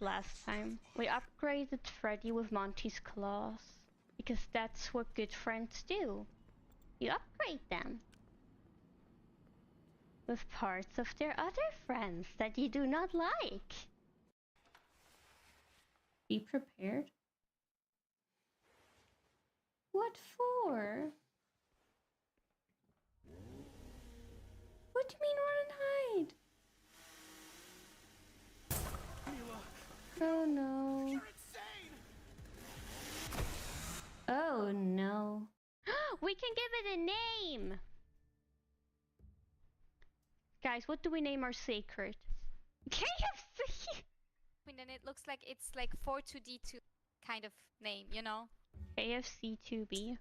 last time. We upgraded Freddy with Monty's claws. Because that's what good friends do. You upgrade them. With parts of their other friends that you do not like. Be prepared. What for? What do you mean run and hide? Oh no. You're insane. Oh no. We can give it a name! Guys, what do we name our secret? KFC! And then it looks like it's like 42D2 kind of name, you know? KFC 2B.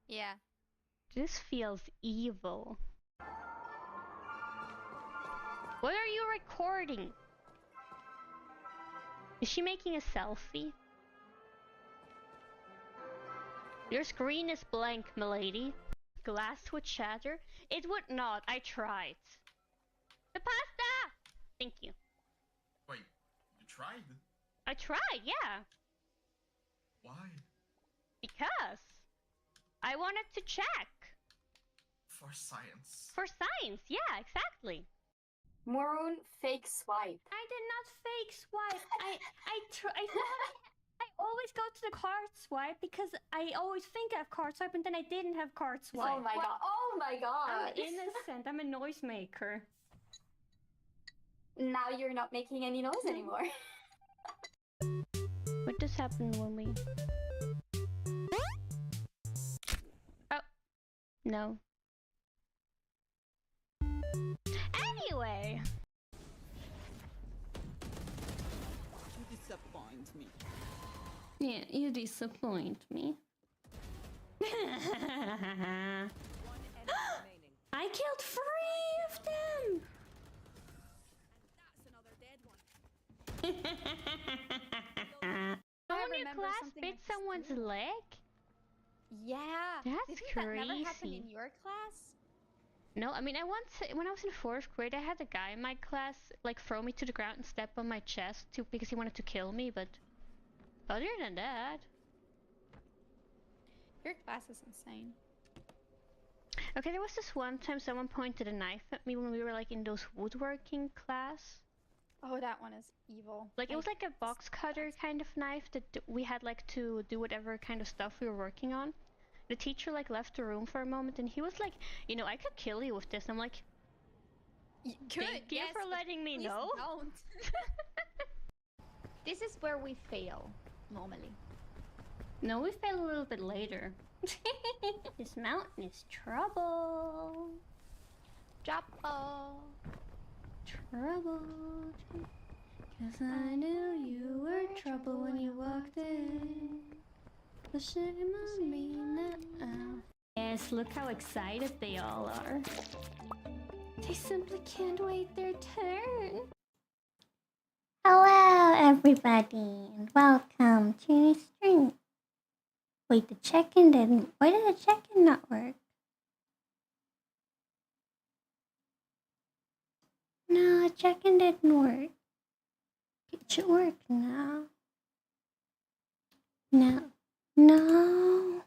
Yeah. This feels evil. What are you recording? Is she making a selfie? Your screen is blank, milady. Glass would shatter? It would not. I tried. The pasta! Thank you. Wait, you tried? I tried, yeah. Why? Because I wanted to check. For science. For science, yeah, exactly. Maroon fake swipe. I did not fake swipe. I always go to the card swipe because I always think I have card swipe and then I didn't have card swipe. Oh my god. Oh my god. I'm innocent. I'm a noisemaker. Now you're not making any noise anymore. What does happen when we... Oh. No. Anyway. You disappoint me. Yeah, you disappoint me. I killed 3 of them! And that's another dead one. Someone in your class bit someone's leg? Yeah. That's Did that never happen crazy. in your class? No, I mean, when I was in 4th grade, I had a guy in my class, like, throw me to the ground and step on my chest because he wanted to kill me, but other than that... Your class is insane. Okay, there was this one time someone pointed a knife at me when we were, like, in those woodworking class. Oh, that one is evil. Like, it was like a box cutter kind of knife that we had, like, to do whatever kind of stuff we were working on. The teacher, like, left the room for a moment and he was like, you know, I could kill you with this. I'm like, thank you for letting me know. Don't. This is where we fail, normally. No, we fail a little bit later. This mountain is trouble. Trouble. Trouble. Cause I knew you were trouble when you walked in. The shame on me now. Yes, look how excited they all are. They simply can't wait their turn. Hello everybody and welcome to the stream. Wait, the check-in didn't... Why did the check-in not work? No, the check-in didn't work. It should work now. No. No.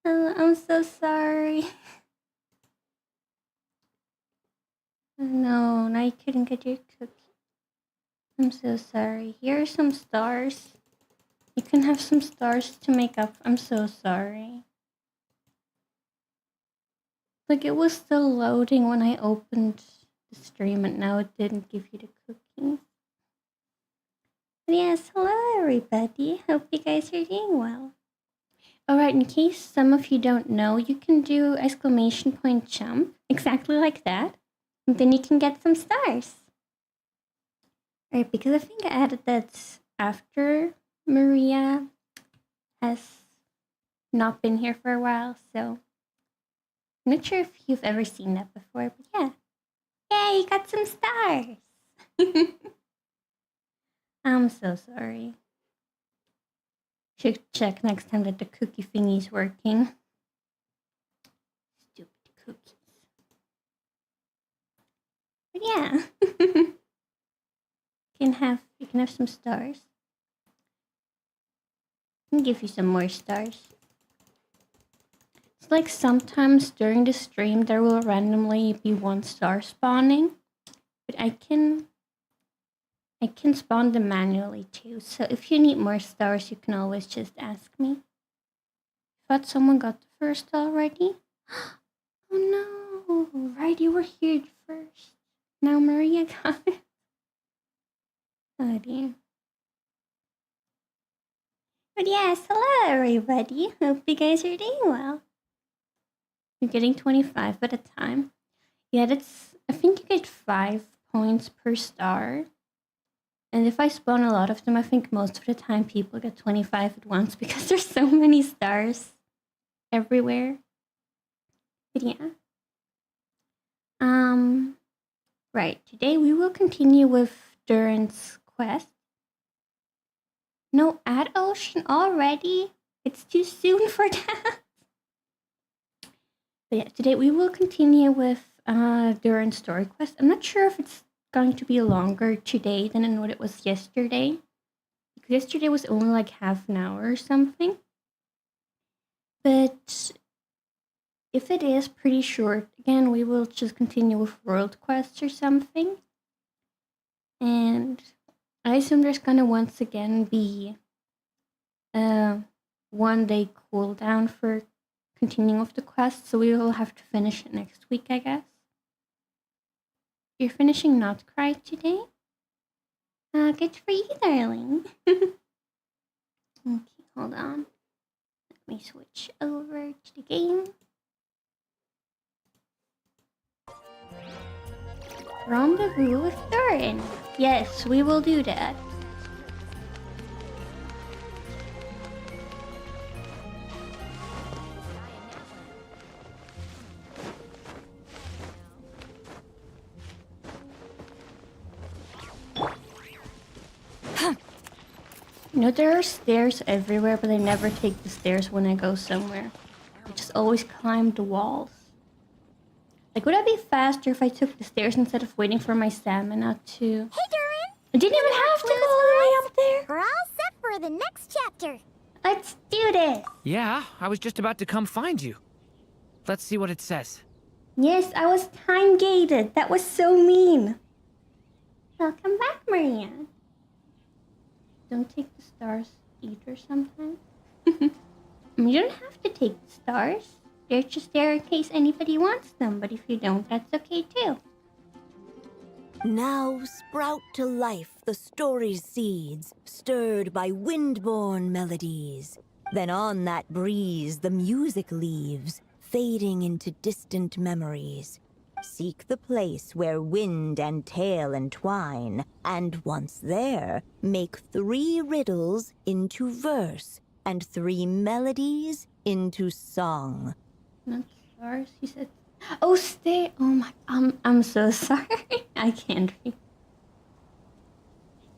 Oh, I'm so sorry. No, I couldn't get your cookie. I'm so sorry. Here are some stars. You can have some stars to make up. I'm so sorry. Like, it was still loading when I opened the stream and now it didn't give you the cookie. But yes, hello everybody. Hope you guys are doing well. Alright, in case some of you don't know, you can do exclamation point jump. Exactly like that. And then you can get some stars. Alright, because I think I added that after Maria has not been here for a while, so I'm not sure if you've ever seen that before, but yeah. Yay, you got some stars! I'm so sorry. Should check next time that the cookie thingy's working. Stupid cookies. But yeah. You can have some stars. I can give you some more stars. It's like sometimes during the stream there will randomly be 1 star spawning. But I can spawn them manually too. So if you need more stars, you can always just ask me. Thought someone got the first already. Oh no! Right, you were here first. Now Maria got it. Oh dear. But yes, hello everybody. Hope you guys are doing well. You're getting 25 at a time. Yeah, I think you get 5 points per star. And if I spawn a lot of them, I think most of the time people get 25 at once because there's so many stars everywhere. But yeah. Right, today we will continue with Duran's quest. No ad ocean already? It's too soon for that. But yeah, today we will continue with Duran's story quest. I'm not sure if it's going to be longer today than what it was yesterday. Because yesterday was only like half an hour or something. But if it is pretty short, again, we will just continue with world quests or something. And I assume there's gonna once again be a 1-day cooldown for continuing with the quest, so we will have to finish it next week, I guess. You're finishing Not Cry today? Good for you, darling. Okay, hold on. Let me switch over to the game. Rendezvous with Duran. Yes, we will do that. You know, there are stairs everywhere, but I never take the stairs when I go somewhere. I just always climb the walls. Like, would I be faster if I took the stairs instead of waiting for my stamina to... Hey, Duran! I didn't even have to go all the way up there! We're all set for the next chapter. Let's do this! Yeah, I was just about to come find you. Let's see what it says. Yes, I was time-gated. That was so mean. Welcome back, Maria. Don't take the stars either sometimes. You don't have to take the stars. They're just there in case anybody wants them, but if you don't, that's okay too. Now sprout to life the story's seeds, stirred by wind-born melodies. Then on that breeze the music leaves, fading into distant memories. Seek the place where wind and tale entwine, and once there, make 3 riddles into verse, and 3 melodies into song. Not stars, you said. Oh, stay. Oh my. I'm so sorry. I can't read.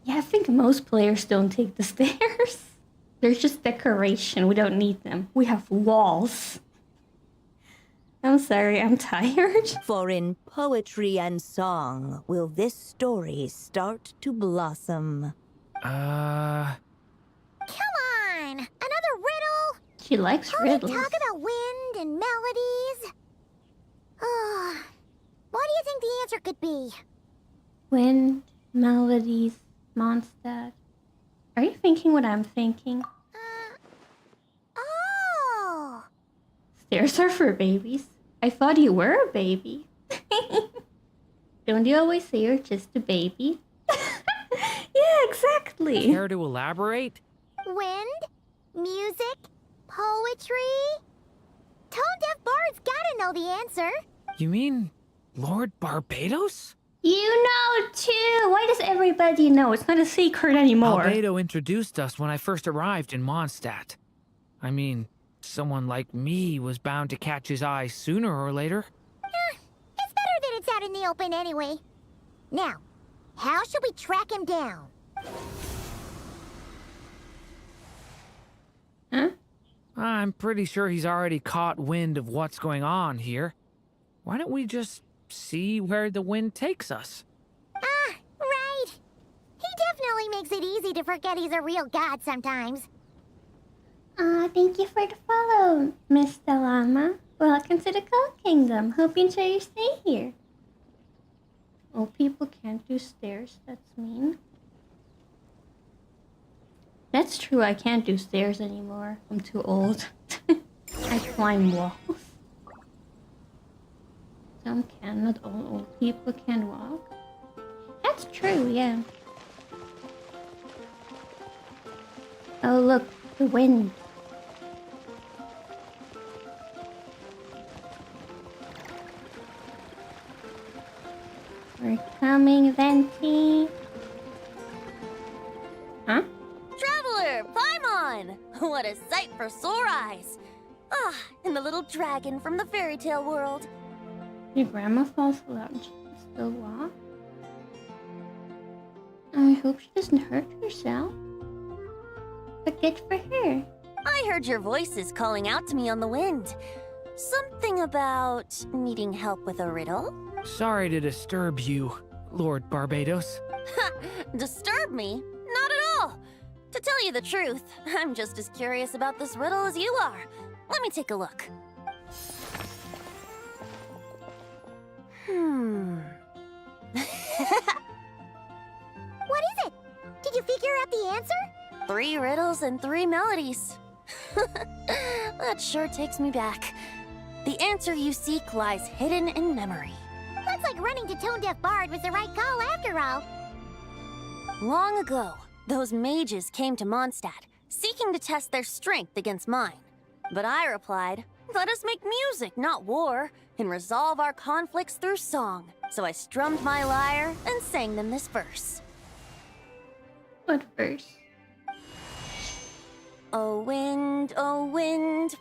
Yeah, I think most players don't take the stairs. They're just decoration. We don't need them. We have walls. I'm sorry, I'm tired. For in poetry and song will this story start to blossom. Come on! Another riddle? She likes All riddles. the talk about wind and melodies. What do you think the answer could be? Wind, melodies, Mondstadt. Are you thinking what I'm thinking? Oh! Stairs are for babies. I thought you were a baby. Don't you always say you're just a baby? Yeah, exactly. Care to elaborate? Wind, music, poetry. Tone-deaf bards gotta know the answer. You mean Lord Barbados? You know too. Why does everybody know? It's not a secret anymore. Albedo introduced us when I first arrived in Mondstadt. I mean, someone like me was bound to catch his eye sooner or later. It's better that it's out in the open anyway. Now, how should we track him down? Huh? I'm pretty sure he's already caught wind of what's going on here. Why don't we just see where the wind takes us. Ah, right. He definitely makes it easy to forget he's a real god sometimes. Thank you for the follow, Miss Delama. Welcome to the Cold Kingdom. Hope you enjoy your stay here. Old people can't do stairs, that's mean. That's true, I can't do stairs anymore. I'm too old. I climb walls. Some can, not all old people can walk. That's true, yeah. Oh look, the wind. We're coming, Venti. Huh? Traveler, Paimon! What a sight for sore eyes! Ah, and the little dragon from the fairy tale world. Your grandma falls out and she can still walk? I hope she doesn't hurt herself. But good for her. I heard your voices calling out to me on the wind. Something about needing help with a riddle? Sorry to disturb you, Lord Barbados. Disturb me? Not at all! To tell you the truth, I'm just as curious about this riddle as you are. Let me take a look. What is it? Did you figure out the answer? 3 riddles and 3 melodies. That sure takes me back. The answer you seek lies hidden in memory. Looks like running to Tone Deaf Bard was the right call after all. Long ago, those mages came to Mondstadt, seeking to test their strength against mine. But I replied, let us make music, not war, and resolve our conflicts through song. So I strummed my lyre and sang them this verse. What verse? O wind,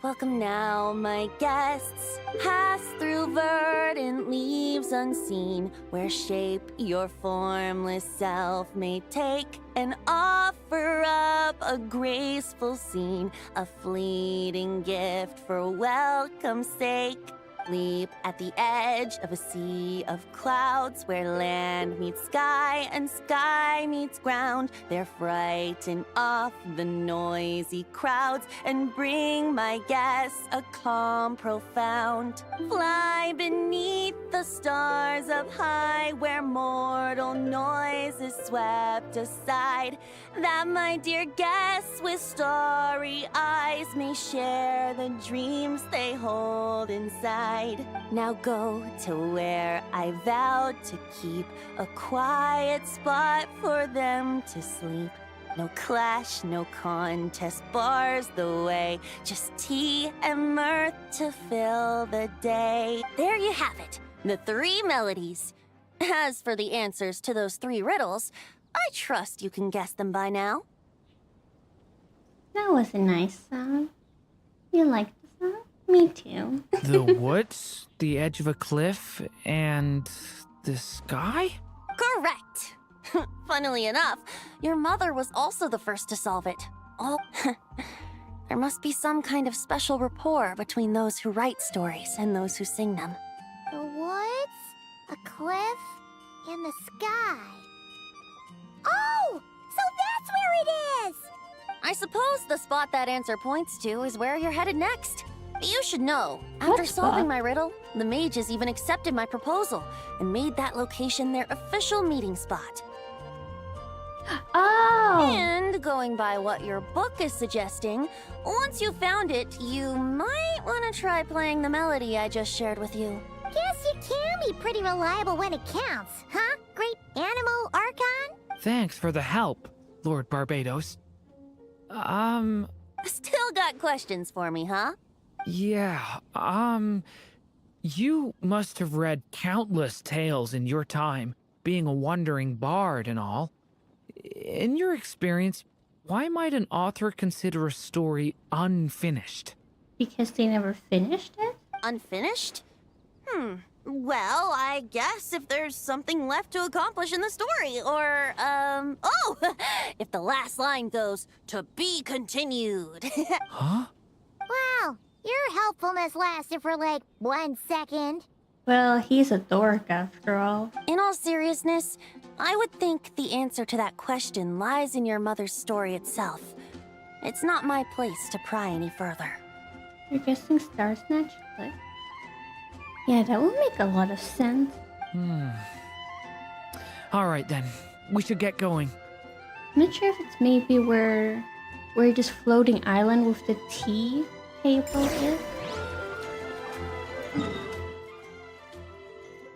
welcome now, my guests. Pass through verdant leaves unseen, where shape your formless self may take, and offer up a graceful scene, a fleeting gift for welcome's sake. Leap at the edge of a sea of clouds, where land meets sky and sky meets ground. There frighten off the noisy crowds and bring my guests a calm profound. Fly beneath the stars up high, where mortal noise is swept aside, that my dear guests with starry eyes may share the dreams they hold inside. Now go to where I vowed to keep a quiet spot for them to sleep. No clash, no contest bars the way, just tea and mirth to fill the day. There you have it, the 3 melodies. As for the answers to those 3 riddles, I trust you can guess them by now. That was a nice song. You liked the song? Me too. The woods, the edge of a cliff, and the sky? Correct! Funnily enough, your mother was also the first to solve it. Oh, there must be some kind of special rapport between those who write stories and those who sing them. The woods, a cliff, and the sky. Oh! So that's where it is! I suppose the spot that answer points to is where you're headed next. You should know, after What solving spot? my riddle, the mages even accepted my proposal and made that location their official meeting spot. Oh! And going by what your book is suggesting, once you found it, you might want to try playing the melody I just shared with you. Guess you can be pretty reliable when it counts, huh? Great Animal Archon? Thanks for the help, Lord Barbados. Still got questions for me, huh? Yeah, you must have read countless tales in your time, being a wandering bard and all. In your experience, why might an author consider a story unfinished? Because they never finished it? Unfinished? Well, I guess if there's something left to accomplish in the story, or, oh! If the last line goes, to be continued. Huh? Wow, your helpfulness lasted for like 1 second. Well, he's a dork after all. In all seriousness, I would think the answer to that question lies in your mother's story itself. It's not my place to pry any further. You're guessing stars naturally. Yeah, that would make a lot of sense. All right then, we should get going. I'm not sure if it's maybe where this floating island with the tea table is.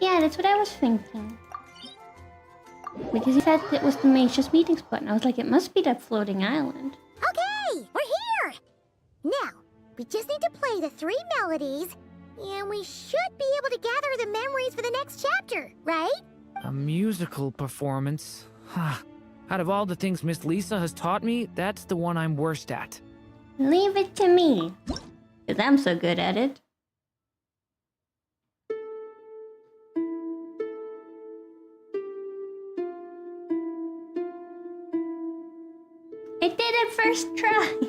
Yeah, that's what I was thinking. Because he said it was the Macia's meeting spot, and I was like, it must be that floating island. Okay, we're here! Now, we just need to play the 3 melodies, and we should be able to gather the memories for the next chapter, right? A musical performance? Out of all the things Miss Lisa has taught me, that's the one I'm worst at. Leave it to me, because I'm so good at it. I did it first try.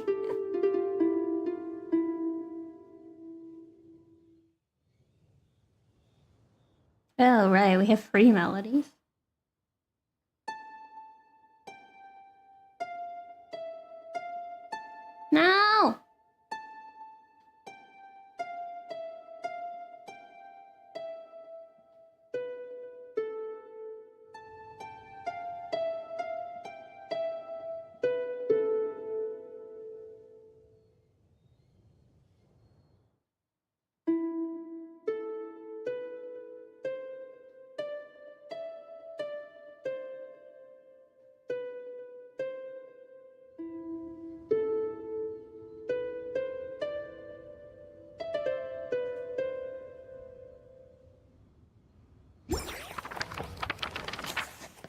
Oh, right, we have 3 melodies. No!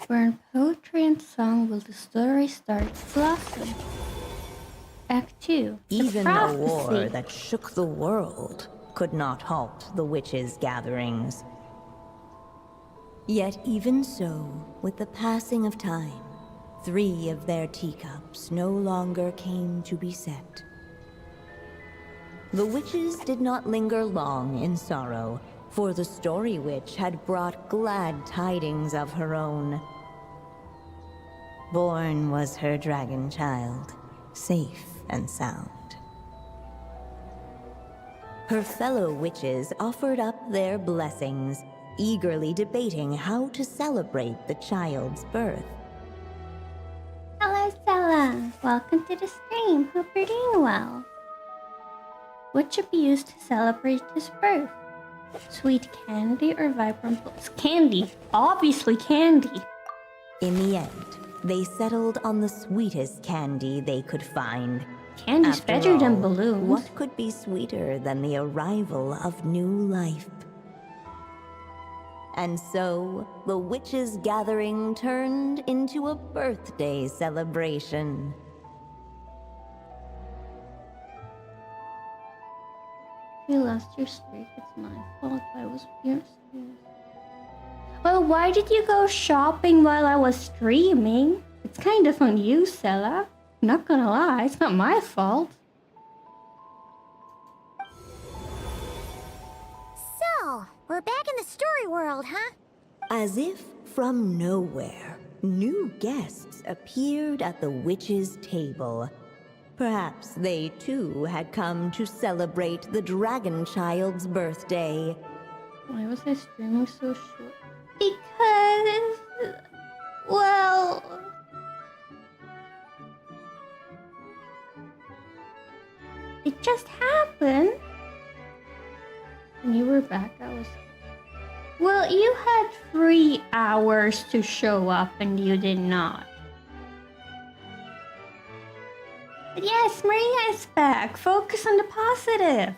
Where in poetry and song will the story start to blossom? Act 2. Even a war that shook the world could not halt the witches' gatherings. Yet even so, with the passing of time, 3 of their teacups no longer came to be set. The witches did not linger long in sorrow, for the story witch had brought glad tidings of her own. Born was her dragon child, safe and sound. Her fellow witches offered up their blessings, eagerly debating how to celebrate the child's birth. Hello, Stella. Welcome to the stream. Hope you're doing well. What should be used to celebrate his birth? Sweet candy or vibrant balloons? Candy. Obviously candy. In the end, they settled on the sweetest candy they could find. Candy's After better than all, balloons. What could be sweeter than the arrival of new life? And so, the witches' gathering turned into a birthday celebration. You lost your streak. It's my fault. I was yours. Well, why did you go shopping while I was streaming? It's kind of on you, Sella. Not gonna lie, it's not my fault. So, we're back in the story world, huh? As if from nowhere, new guests appeared at the witches' table. Perhaps they too had come to celebrate the dragon child's birthday. Why was I streaming so short? Because... well... it just happened. When you were back, I was... well, you had 3 hours to show up and you did not. But yes, Maria is back. Focus on the positive.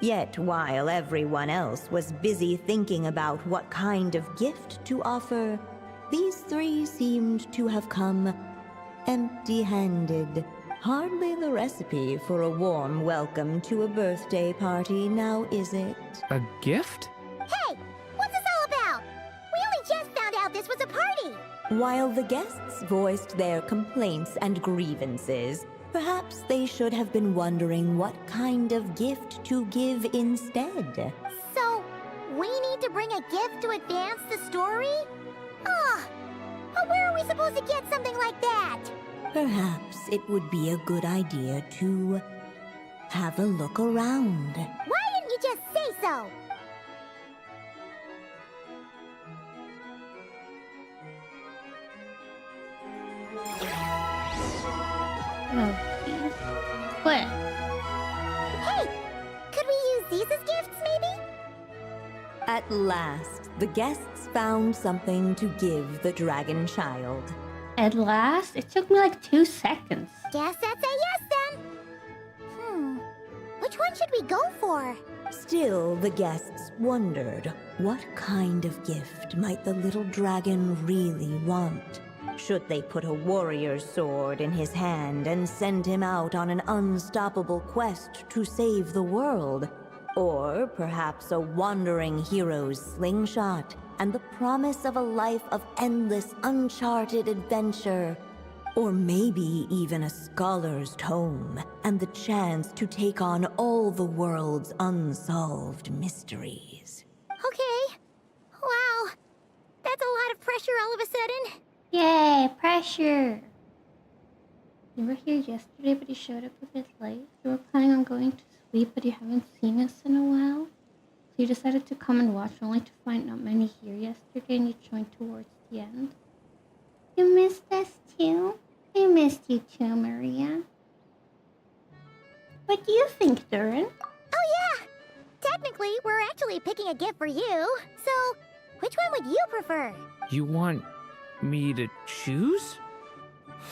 Yet while everyone else was busy thinking about what kind of gift to offer, these 3 seemed to have come empty-handed. Hardly the recipe for a warm welcome to a birthday party, now is it? A gift? Hey, what's this all about? We only just found out this was a party. While the guests voiced their complaints and grievances, perhaps they should have been wondering what kind of gift to give instead. So, We need to bring a gift to advance the story? Oh, but where are we supposed to get something like that? Perhaps it would be a good idea to have a look around. Why didn't you just say so? Okay. What? Hey, could we use these as gifts, maybe? At last, the guests found something to give the dragon child. At last? It took me like 2 seconds. Guess that's a yes then. Which one should we go for? Still, the guests wondered, what kind of gift might the little dragon really want? Should they put a warrior's sword in his hand and send him out on an unstoppable quest to save the world? Or perhaps a wandering hero's slingshot and the promise of a life of endless, uncharted adventure? Or maybe even a scholar's tome and the chance to take on all the world's unsolved mysteries. Okay. Wow. That's a lot of pressure all of a sudden. Yay, pressure! You were here yesterday, but you showed up a bit late. You were planning on going to sleep, but you haven't seen us in a while. So you decided to come and watch, only to find not many here yesterday, and you joined towards the end. You missed us too? I missed you too, Maria. What do you think, Durin? Oh yeah! Technically, we're actually picking a gift for you. So, which one would you prefer? You want me to choose?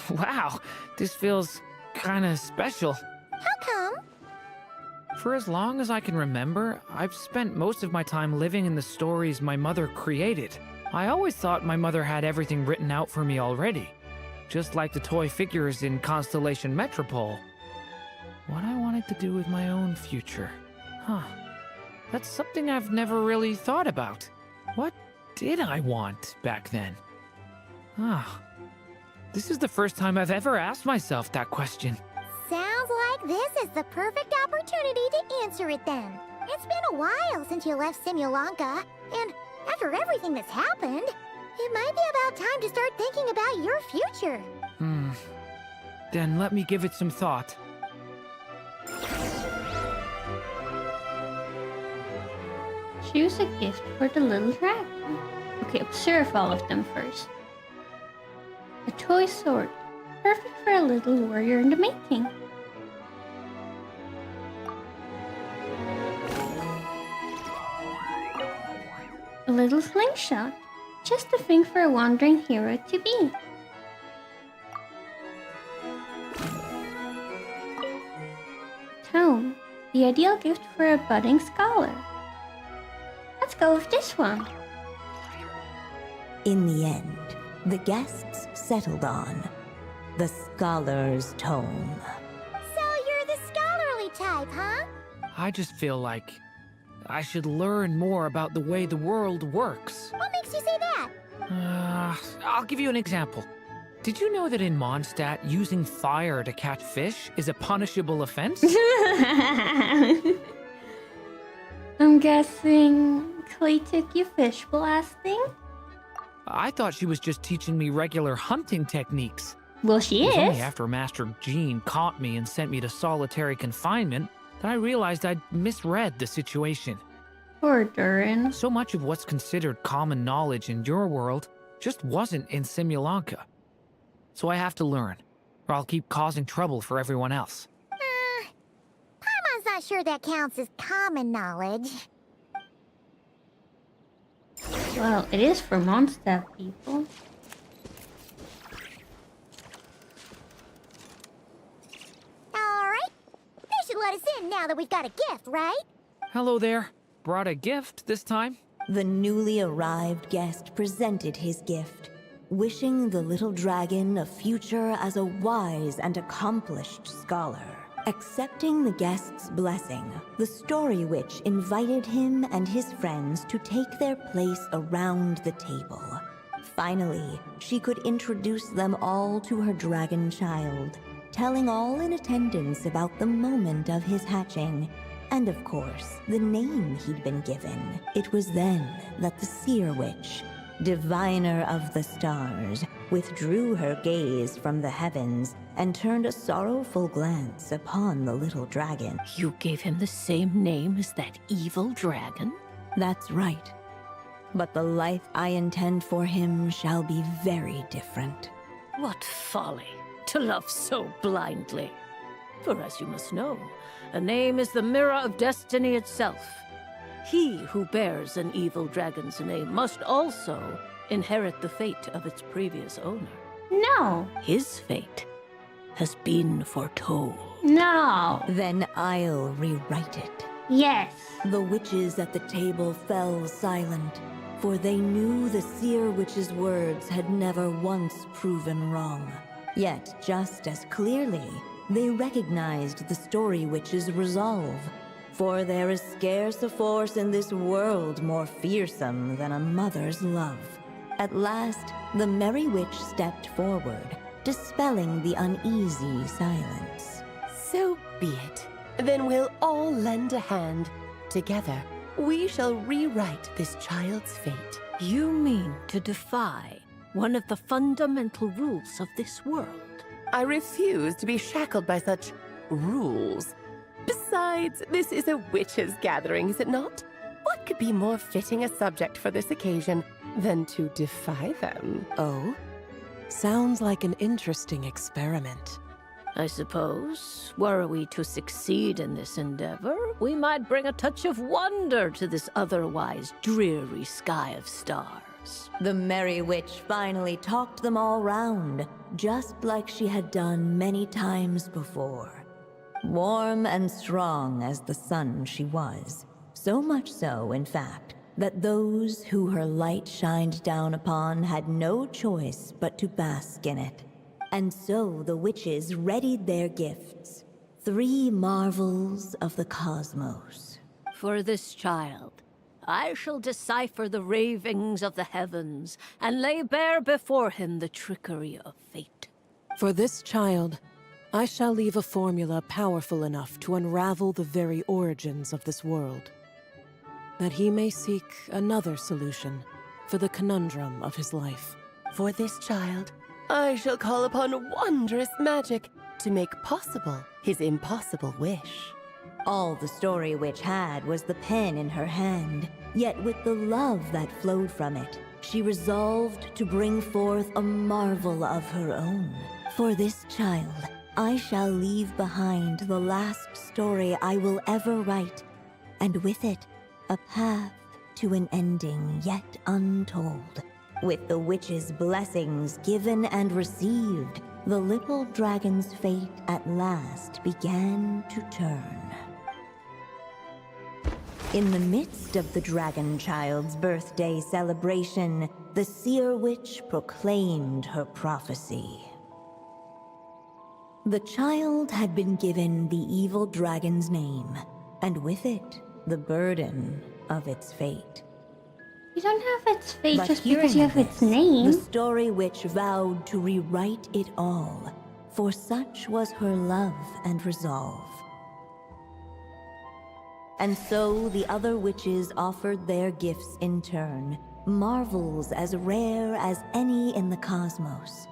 Wow, this feels kinda special. How come? For as long as I can remember, I've spent most of my time living in the stories my mother created. I always thought my mother had everything written out for me already, just like the toy figures in Constellation Metropole. What I wanted to do with my own future. Huh. That's something I've never really thought about. What did I want back then? Ah. This is the first time I've ever asked myself that question. Sounds like this is the perfect opportunity to answer it then. It's been a while since you left Simulanka, and after everything that's happened, it might be about time to start thinking about your future. Then let me give it some thought. Choose a gift for the little dragon. Okay, observe all of them first. A toy sword. Perfect for a little warrior in the making. A little slingshot. Just the thing for a wandering hero to be. Tome. The ideal gift for a budding scholar. Let's go with this one. In the end, the guests settled on the Scholar's Tome. So you're the scholarly type, huh? I just feel like I should learn more about the way the world works. What makes you say that? I'll give you an example. Did you know that in Mondstadt, using fire to catch fish is a punishable offense? I'm guessing Clay took you fish blasting? I thought she was just teaching me regular hunting techniques. Well, she It was only is. after Master Jean caught me and sent me to solitary confinement that I realized I'd misread the situation. Poor Durin. So much of what's considered common knowledge in your world just wasn't in Simulanka. So I have to learn, or I'll keep causing trouble for everyone else. Paimon's not sure that counts as common knowledge. Well, it is for Mondstadt people. Alright. They should let us in now that we've got a gift, right? Hello there. Brought a gift this time? The newly arrived guest presented his gift, wishing the little dragon a future as a wise and accomplished scholar. Accepting the guest's blessing, the Story Witch invited him and his friends to take their place around the table. Finally, she could introduce them all to her dragon child, telling all in attendance about the moment of his hatching, and of course, the name he'd been given. It was then that the Seer Witch, diviner of the stars, withdrew her gaze from the heavens and turned a sorrowful glance upon the little dragon. You gave him the same name as that evil dragon? That's right. But the life I intend for him shall be very different. What folly to love so blindly. For as you must know, a name is the mirror of destiny itself. He who bears an evil dragon's name must also inherit the fate of its previous owner. No. His fate has been foretold. No. Then I'll rewrite it. Yes. The witches at the table fell silent, for they knew the Seer Witch's words had never once proven wrong. Yet, just as clearly, they recognized the Story Witch's resolve. For there is scarce a force in this world more fearsome than a mother's love. At last, the Merry Witch stepped forward, dispelling the uneasy silence. So be it. Then we'll all lend a hand. Together, we shall rewrite this child's fate. You mean to defy one of the fundamental rules of this world? I refuse to be shackled by such rules. Besides, this is a witches' gathering, is it not? What could be more fitting a subject for this occasion than to defy them? Oh? Sounds like an interesting experiment. I suppose, were we to succeed in this endeavor, we might bring a touch of wonder to this otherwise dreary sky of stars. The Merry Witch finally talked them all round, just like she had done many times before. Warm and strong as the sun she was, so much so, in fact, that those who her light shined down upon had no choice but to bask in it. And so the witches readied their gifts, 3 marvels of the cosmos. For this child, I shall decipher the ravings of the heavens and lay bare before him the trickery of fate. For this child, I shall leave a formula powerful enough to unravel the very origins of this world, that he may seek another solution for the conundrum of his life. For this child, I shall call upon wondrous magic to make possible his impossible wish. All the Story Witch had was the pen in her hand, yet with the love that flowed from it, she resolved to bring forth a marvel of her own. For this child, I shall leave behind the last story I will ever write, and with it, a path to an ending yet untold. With the witch's blessings given and received, the little dragon's fate at last began to turn. In the midst of the dragon child's birthday celebration, the Seer Witch proclaimed her prophecy. The child had been given the evil dragon's name, and with it, the burden of its fate. You don't have its fate But just because you have hearing its this, name. The Story Witch vowed to rewrite it all, for such was her love and resolve. And so the other witches offered their gifts in turn, marvels as rare as any in the cosmos.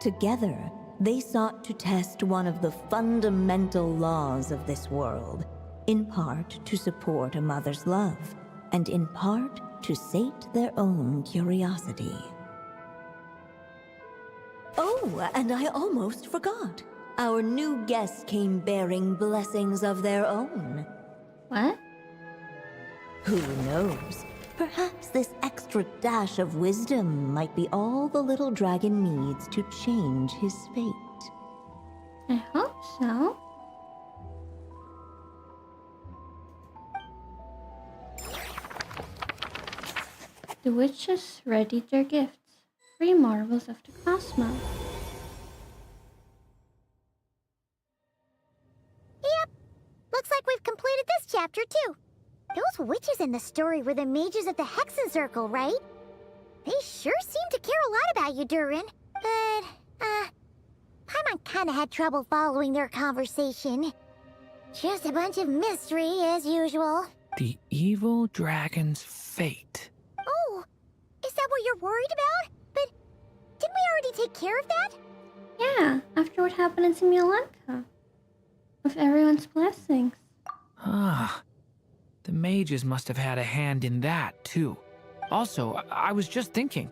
Together, they sought to test one of the fundamental laws of this world, in part to support a mother's love, and in part to sate their own curiosity. Oh, and I almost forgot. Our new guests came bearing blessings of their own. What? Who knows? Perhaps this extra dash of wisdom might be all the little dragon needs to change his fate. I hope so. The witches readied their gifts, 3 marvels of the cosmos. Yep. Looks like we've completed this chapter, too. Those witches in the story were the mages at the Hexen Circle, right? They sure seem to care a lot about you, Durin. But, Paimon kinda had trouble following their conversation. Just a bunch of mystery as usual. The evil dragon's fate. Oh, is that what you're worried about? But didn't we already take care of that? Yeah, after what happened in Simulanka. With everyone's blessings. Ah, the mages must have had a hand in that, too. Also, I was just thinking,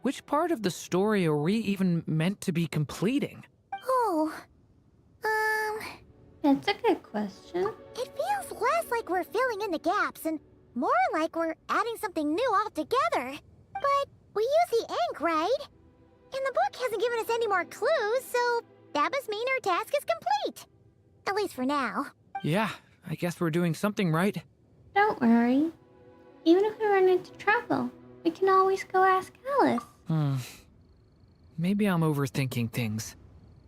which part of the story are we even meant to be completing? Oh, That's a good question. it feels less like we're filling in the gaps and more like we're adding something new altogether. But we use the ink, right? And the book hasn't given us any more clues, so that must mean our task is complete. At least for now. Yeah, I guess we're doing something right. Don't worry. Even if we run into trouble, we can always go ask Alice. Maybe I'm overthinking things.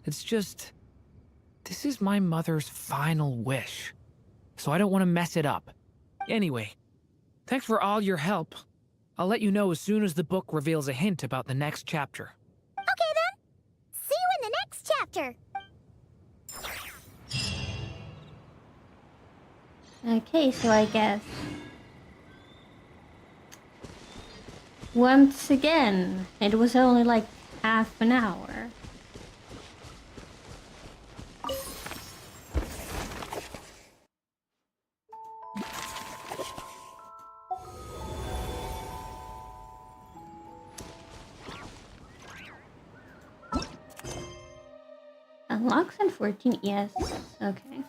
It's just... this is my mother's final wish. So I don't want to mess it up. Anyway, thanks for all your help. I'll let you know as soon as the book reveals a hint about the next chapter. Okay then. See you in the next chapter. Okay, so I guess... once again, it was only like half an hour. Unlocks in 14, yes. Okay.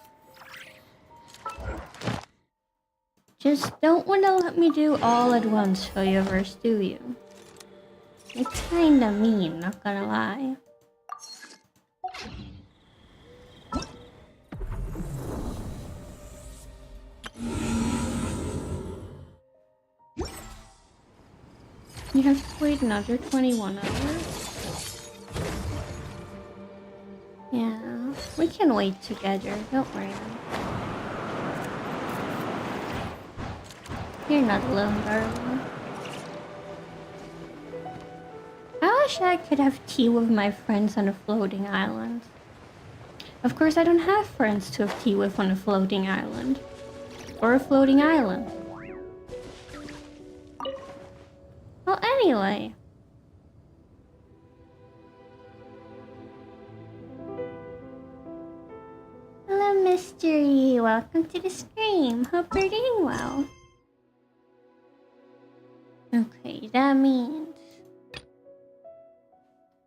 Just don't want to let me do all at once for your verse, do you? It's kinda mean, not gonna lie. You have to wait another 21 hours? Yeah, we can wait together, don't worry. You're not alone, darling. I wish I could have tea with my friends on a floating island. Of course, I don't have friends to have tea with on a floating island. Or a floating island. Well, anyway. Hello, Mystery. Welcome to the stream. Hope you're doing well. Okay, that means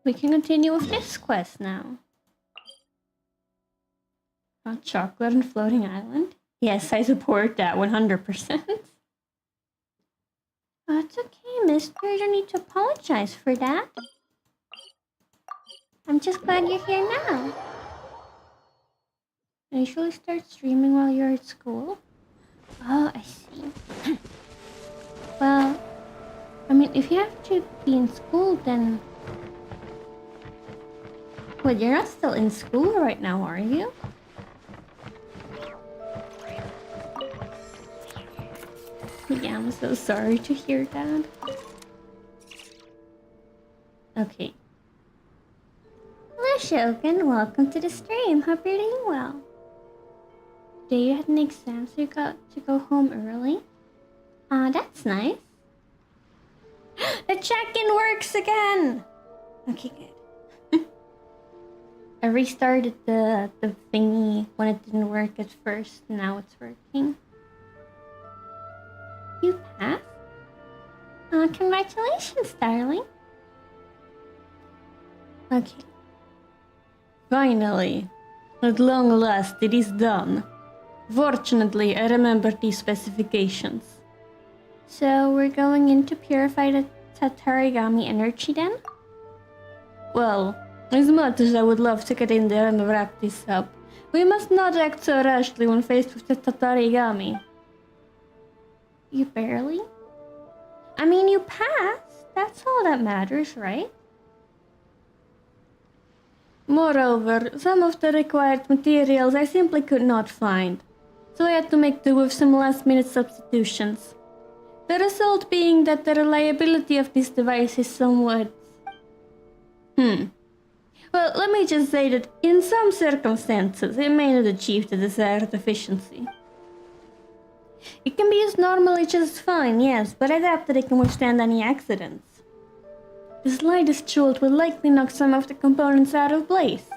we can continue with this quest now. Hot chocolate and floating island? Yes, I support that 100%. Oh, it's okay, mister. You don't need to apologize for that. I'm just glad you're here now. I usually start streaming while you're at school. Oh, I see. Well, I mean, if you have to be in school, then... Well, you're not still in school right now, are you? Yeah, I'm so sorry to hear that. Okay. Hello, Shogun. Welcome to the stream. Hope you're doing well. Today you had an exam, so you got to go home early. That's nice. The check-in works again! Okay, good. I restarted the thingy when it didn't work at first. Now it's working. You passed? Congratulations, darling. Okay. Finally. At long last, it is done. Fortunately, I remember these specifications. So, we're going in to purify the Tatarigami energy then? Well, as much as I would love to get in there and wrap this up, we must not act so rashly when faced with the Tatarigami. You barely? I mean, you passed. That's all that matters, right? Moreover, some of the required materials I simply could not find, so I had to make do with some last-minute substitutions. The result being that the reliability of this device is somewhat... Well, let me just say that in some circumstances, it may not achieve the desired efficiency. It can be used normally just fine, yes, but I doubt that it can withstand any accidents. The slightest jolt will likely knock some of the components out of place.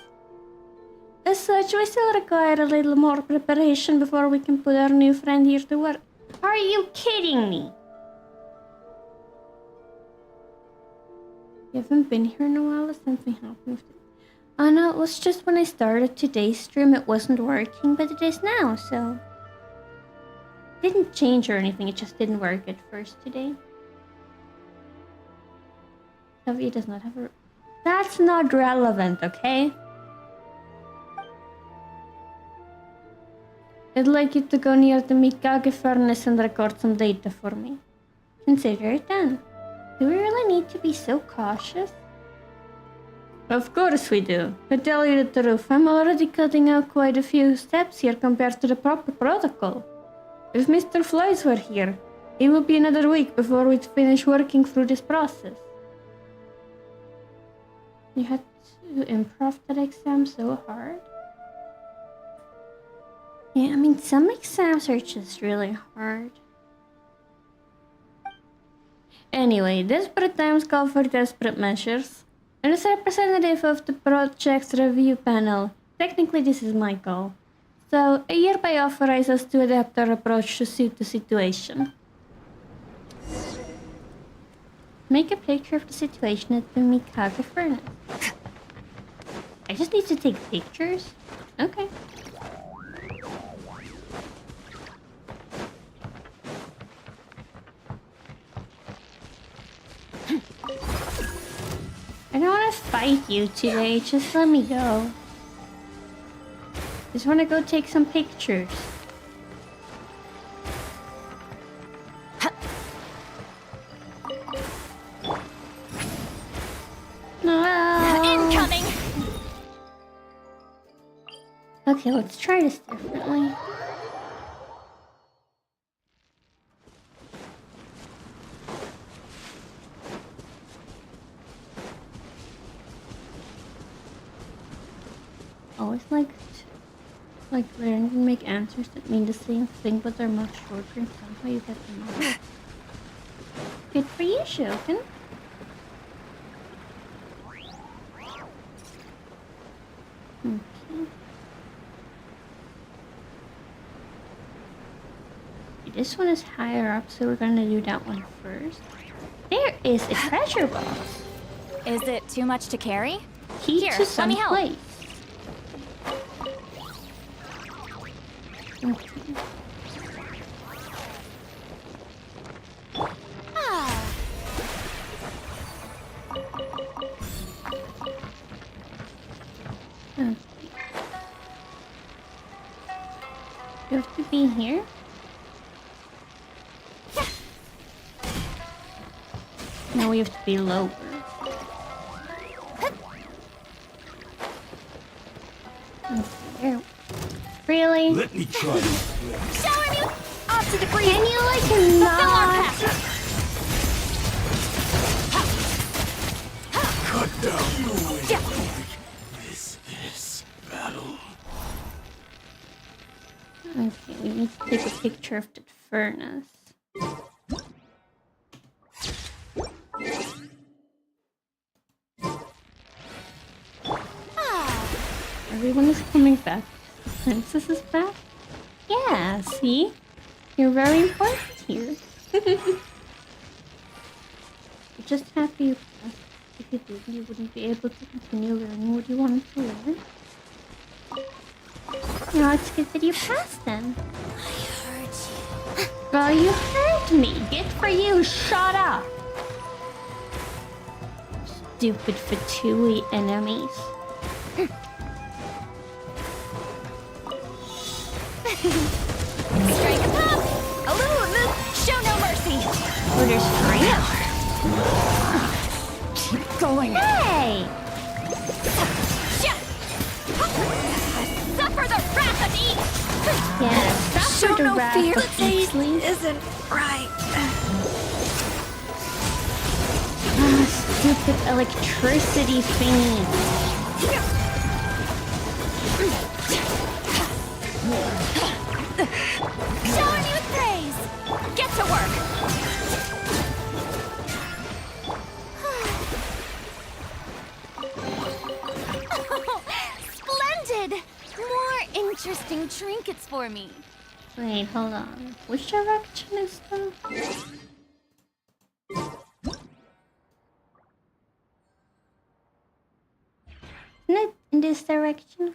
As such, we still require a little more preparation before we can put our new friend here to work. Are you kidding me? You haven't been here in a while, since we have moved. Oh no, it was just when I started today's stream it wasn't working, but it is now, so... It didn't change or anything, it just didn't work at first today. He does not have a... That's not relevant, okay? I'd like you to go near the Mikage furnace and record some data for me. Consider it done. Do we really need to be so cautious? Of course we do. To tell you the truth, I'm already cutting out quite a few steps here compared to the proper protocol. If Mr. Flies were here, it would be another week before we'd finish working through this process. You had to improv that exam so hard? Yeah, I mean, some exams are just really hard. Anyway, desperate times call for desperate measures. And as representative of the project's review panel, technically this is my call. So, I hereby authorize us to adapt our approach to suit the situation. Make a picture of the situation at the Mikage furnace. I just need to take pictures? Okay. I don't want to fight you today, just let me go. Just want to go take some pictures. No. Incoming! Okay, let's try this differently. Always like learning to make answers that mean the same thing but they're much shorter and somehow you get them all. Good for you, Shogun. Okay. This one is higher up, so we're gonna do that one first. There is a treasure box. Is it too much to carry? Key Here, to let some me help. place. Okay. Okay. You have to be here. Now we have to be lower. Okay, there. Really? Let me try this. Shower me off to the breeze! Can you like not? Cut down. This is battle. Okay, we need to take a picture of the furnace. Everyone is coming back. The princess is back? Yeah, see? You're very important here. You're just happy you passed. If you didn't, you wouldn't be able to continue learning what you wanted to learn. No, it's good that you passed then. I heard you. Well, you heard me. Good for you. Shut up. Stupid Fatui enemies. Strike a pop! A little remove, show no mercy! Oh, there's three of them. Keep going! Hey! Suffer the wrath of Eve! Yeah, suffer Show the no wrath fear. of Easley. Isn't right. Stupid electricity thingy. Shower me with praise! Get to work! Splendid! More interesting trinkets for me. Wait, hold on. Which direction is the... Isn't it in this direction?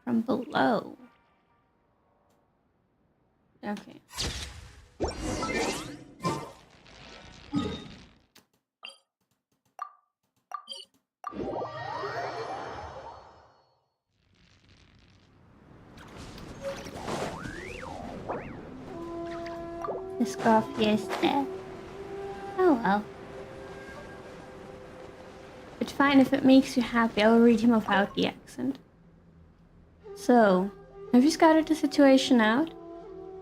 From below. Okay. This coffee is dead. Oh well. But fine, if it makes you happy, I'll read him without the accent. So, have you scouted the situation out?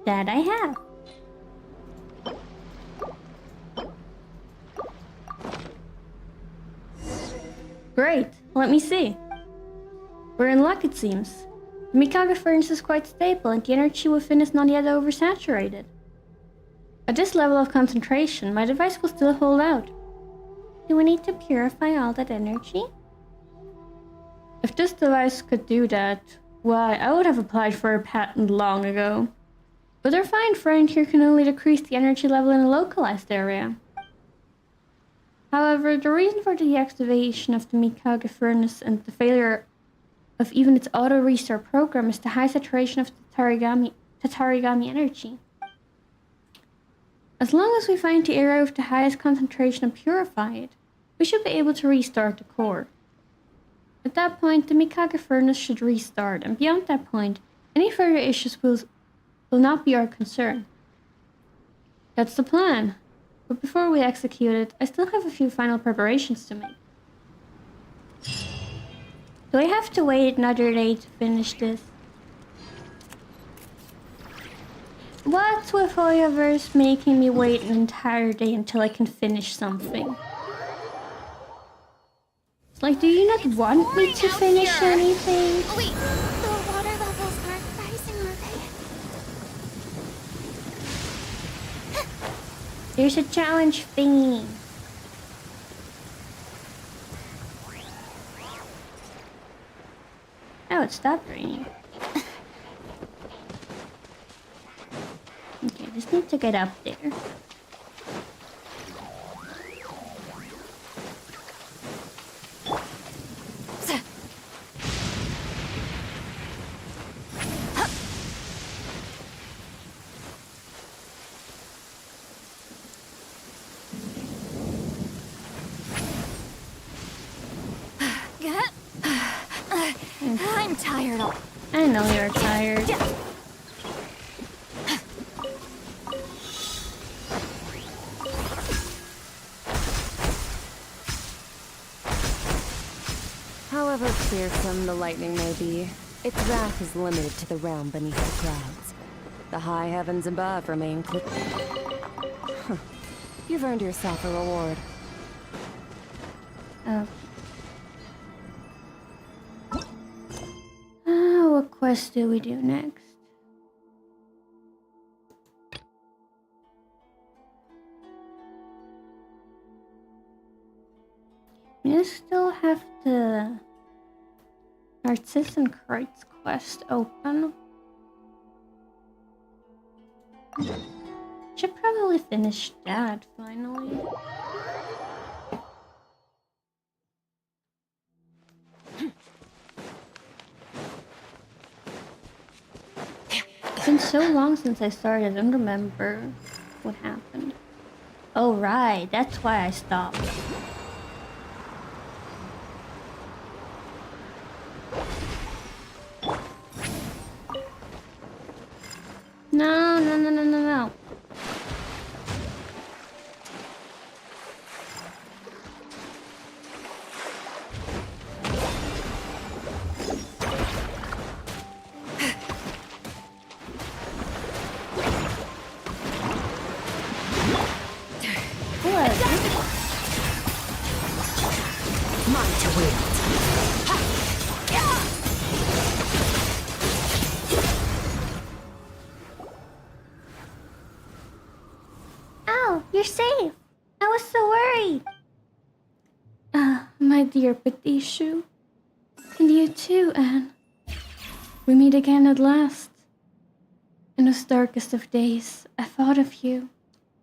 That I have. Great, let me see. We're in luck, it seems. The Mikage furnace is quite stable and the energy within is not yet oversaturated. At this level of concentration, my device will still hold out. Do we need to purify all that energy? If this device could do that, why, I would have applied for a patent long ago. But our fine friend here can only decrease the energy level in a localized area. However, the reason for the deactivation of the Mikage furnace and the failure of even its auto-restart program is the high saturation of the Tatarigami energy. As long as we find the area with the highest concentration and purify it, we should be able to restart the core. At that point, the Mikage furnace should restart, and beyond that point, any further issues will not be our concern. That's the plan. But before we execute it, I still have a few final preparations to make. Do I have to wait another day to finish this? What's with Hoyoverse making me wait an entire day until I can finish something? Like, do you not want me to finish anything? Wait, the water levels aren't rising, are they? There's a challenge thingy. Oh, it stopped raining. Okay, just need to get up there. I'm tired. I know you're tired. However fearsome the lightning may be, its wrath is limited to the realm beneath the clouds. The high heavens above remain clear. You've earned yourself a reward. What quest do we do next? We still have the Artisan Crates quest open. Should probably finish that finally. It's been so long since I started, I don't remember what happened. Oh right, that's why I stopped. No, no, no, no, no, no. Mine to wield. Ow, you're safe. I was so worried. My dear Petit Chou. And you too, Anne. We meet again at last. In those darkest of days, I thought of you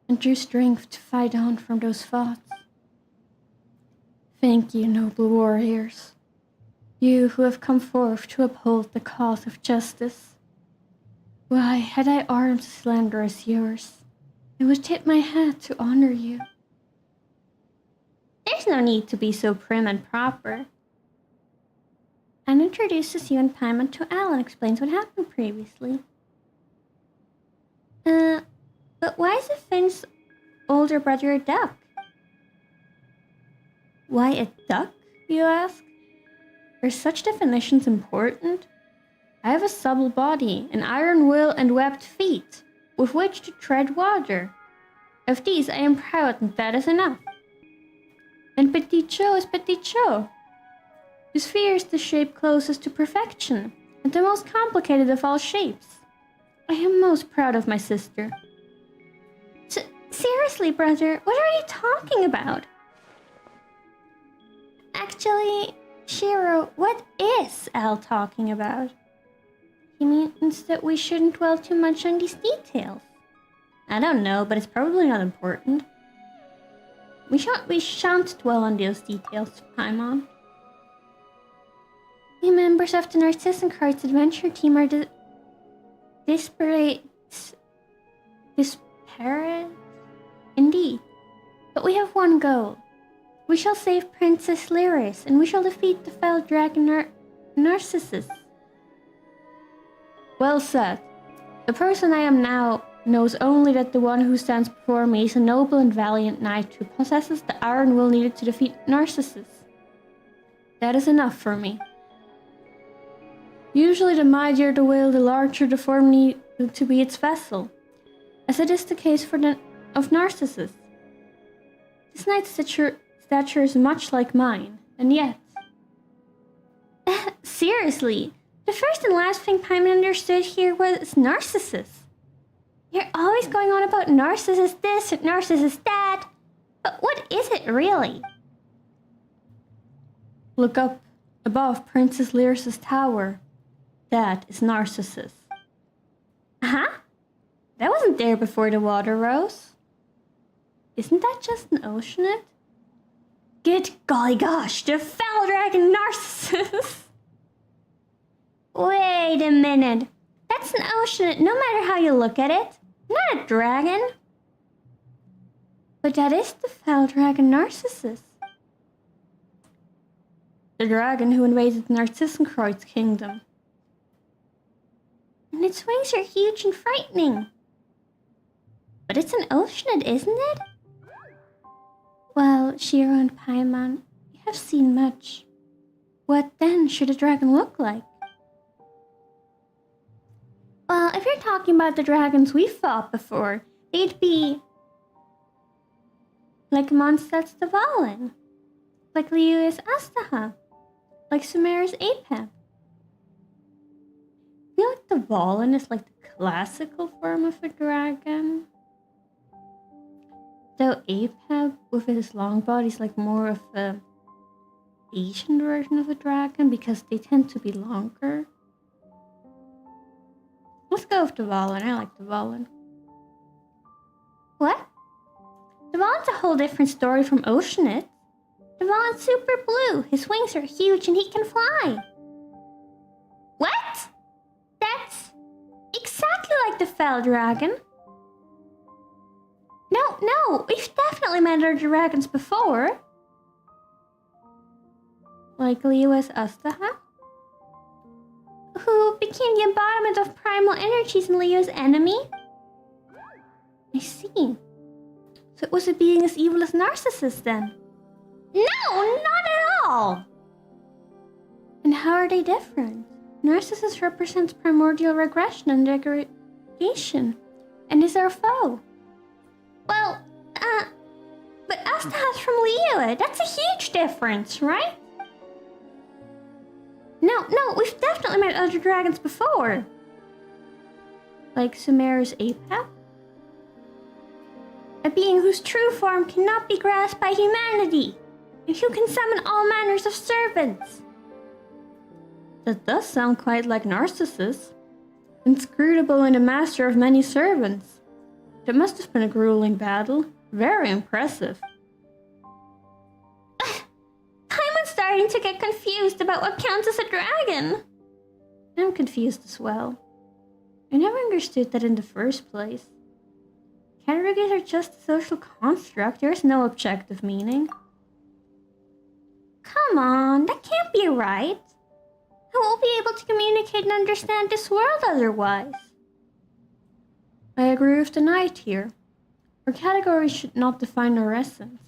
and drew strength to fight on from those thoughts. Thank you, noble warriors. You who have come forth to uphold the cause of justice. Why, had I arms as slender as yours, I would tip my hat to honor you. There's no need to be so prim and proper. Anne introduces you and Paimon to Al and explains what happened previously. But why is Finn's older brother a duck? Why a duck, you ask? Are such definitions important? I have a supple body, an iron will and webbed feet, with which to tread water. Of these I am proud, and that is enough. And Petit Chou is Petit Chou. The sphere is the shape closest to perfection, and the most complicated of all shapes. I am most proud of my sister. Seriously, brother, what are you talking about? Actually, Shiro, what is Al talking about? He means that we shouldn't dwell too much on these details. I don't know, but it's probably not important. We shan't dwell on those details, Paimon. We members of the Narcissan Cards adventure team are disparate. Indeed. But we have one goal. We shall save Princess Lyris, and we shall defeat the fell dragon Narcissus. Well said. The person I am now knows only that the one who stands before me is a noble and valiant knight who possesses the iron will needed to defeat Narcissus. That is enough for me. Usually the mightier the will, the larger the form needed to be its vessel, as it is the case of Narcissus. This knight's stature is much like mine, and yet... Seriously, the first and last thing Paimon understood here was Narcissus. You're always going on about Narcissus this and Narcissus that, but what is it really? Look up above Princess Lyris' tower. That is Narcissus. Huh? That wasn't there before the water rose. Isn't that just an oceanite? Good golly gosh, the fell dragon Narcissus! Wait a minute. That's an oceanite no matter how you look at it. Not a dragon. But that is the fell dragon Narcissus. The dragon who invaded Narcissenkreuz's kingdom. And its wings are huge and frightening. But it's an oceanite, isn't it? Well, Shiro and Paimon, you have seen much. What then should a dragon look like? Well, if you're talking about the dragons we've fought before, they'd be... like Mondstadt's Dvalin, like Liyue's Astaha, like Sumer's Apep. I feel like Dvalin is like the classical form of a dragon. Though Apep, with his long body, is like more of a Asian version of a dragon because they tend to be longer. Let's go with Dvalin. I like Dvalin. What? Dvalin's a whole different story from Oceanite. Dvalin's super blue. His wings are huge and he can fly. What? That's exactly like the fell dragon. No, we've definitely met other dragons before. Like Liyue's Astaha, who became the embodiment of primal energies and Liyue's enemy? I see. So it was a being as evil as Narcissus then? No, not at all! And how are they different? Narcissus represents primordial regression and degradation, and is our foe. Well, but Asta has from Leo. That's a huge difference, right? No, we've definitely met other dragons before. Like Sumeru's Apep? A being whose true form cannot be grasped by humanity, and who can summon all manners of servants. That does sound quite like Narcissus. Inscrutable and a master of many servants. That must have been a grueling battle. Very impressive. I'm starting to get confused about what counts as a dragon. I'm confused as well. I never understood that in the first place. Categories are just a social construct. There is no objective meaning. Come on, that can't be right. I won't be able to communicate and understand this world otherwise. I agree with the knight here. Our categories should not define our essence.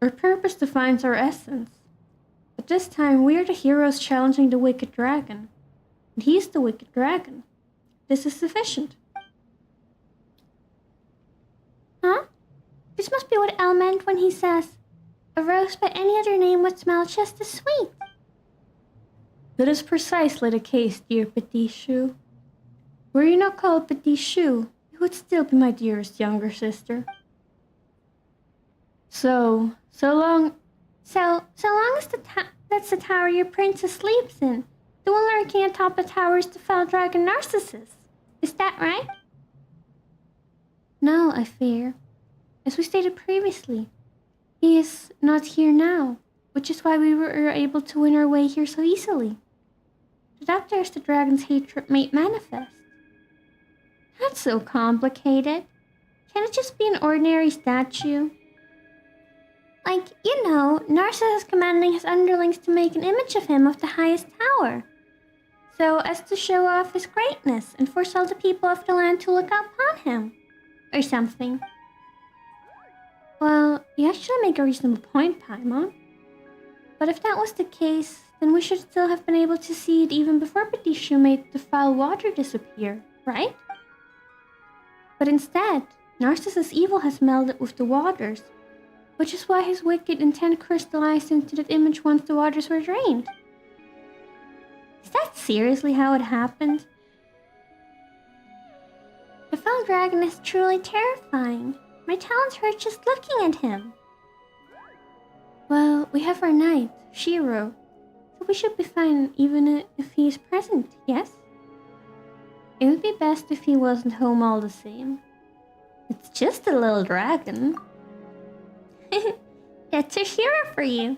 Our purpose defines our essence. But this time we are the heroes challenging the wicked dragon. And he's the wicked dragon. This is sufficient. Huh? This must be what El meant when he says, "A rose by any other name would smell just as sweet." That is precisely the case, dear Petit Chou. Were you not called Petit Chou, you would still be my dearest younger sister. So long as that's the tower your princess sleeps in, the one lurking atop the tower is the foul dragon Narcissus. Is that right? No, I fear. As we stated previously, he is not here now, which is why we were able to win our way here so easily. But that there's the dragon's hatred made manifest. That's so complicated. Can't it just be an ordinary statue? Like, Narcissus commanding his underlings to make an image of him of the highest tower. So as to show off his greatness and force all the people of the land to look upon him. Or something. Well, you actually make a reasonable point, Paimon. But if that was the case, then we should still have been able to see it even before Petit Chou made the foul water disappear, right? But instead, Narcissus' evil has melded with the waters, which is why his wicked intent crystallized into that image once the waters were drained. Is that seriously how it happened? The foul dragon is truly terrifying. My talons hurt just looking at him. Well, we have our knight, Shiro, so we should be fine even if he is present, yes? It would be best if he wasn't home all the same. It's just a little dragon. That's a Shiro for you.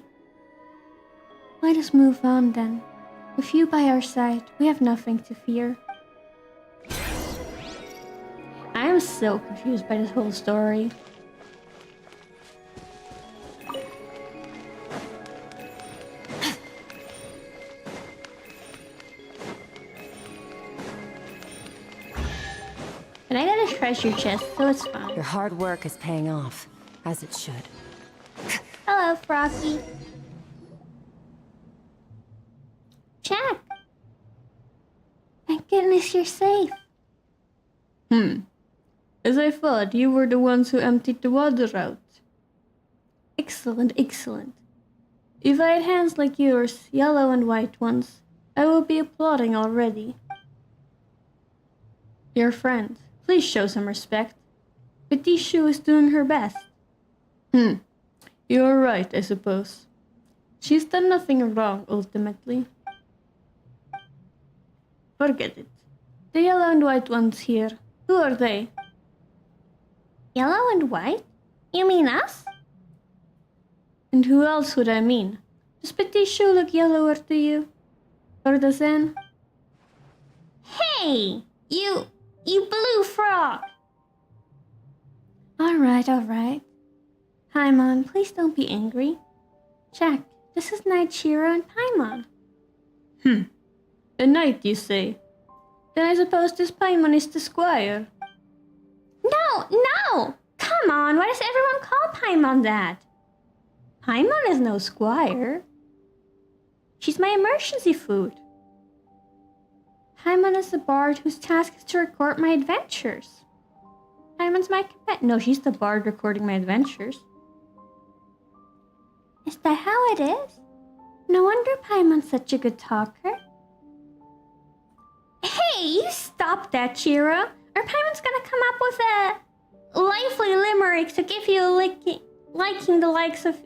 Let us move on then. With you by our side, we have nothing to fear. I am so confused by this whole story. And I got a treasure chest, so it's fine. Your hard work is paying off, as it should. Hello, Froggy. Jack. Thank goodness you're safe. As I thought, you were the ones who emptied the water out. Excellent, excellent. If I had hands like yours, yellow and white ones, I would be applauding already. Your friend, please show some respect. Petit Chou is doing her best. You are right, I suppose. She's done nothing wrong, ultimately. Forget it. The yellow and white ones here, who are they? Yellow and white? You mean us? And who else would I mean? Does Petit Chou look yellower to you? Or does Anne? Hey! You blue frog! Alright. Paimon, please don't be angry. Jack, this is Knight Shiro and Paimon. A knight, you say? Then I suppose this Paimon is the squire. No! Come on, why does everyone call Paimon that? Paimon is no squire. She's my emergency food. Paimon is the bard whose task is to record my adventures. Paimon's my companion. No, she's the bard recording my adventures. Is that how it is? No wonder Paimon's such a good talker. Hey, you stop that, Shiro! Or Paimon's gonna come up with a lively limerick to give you a liking the likes of...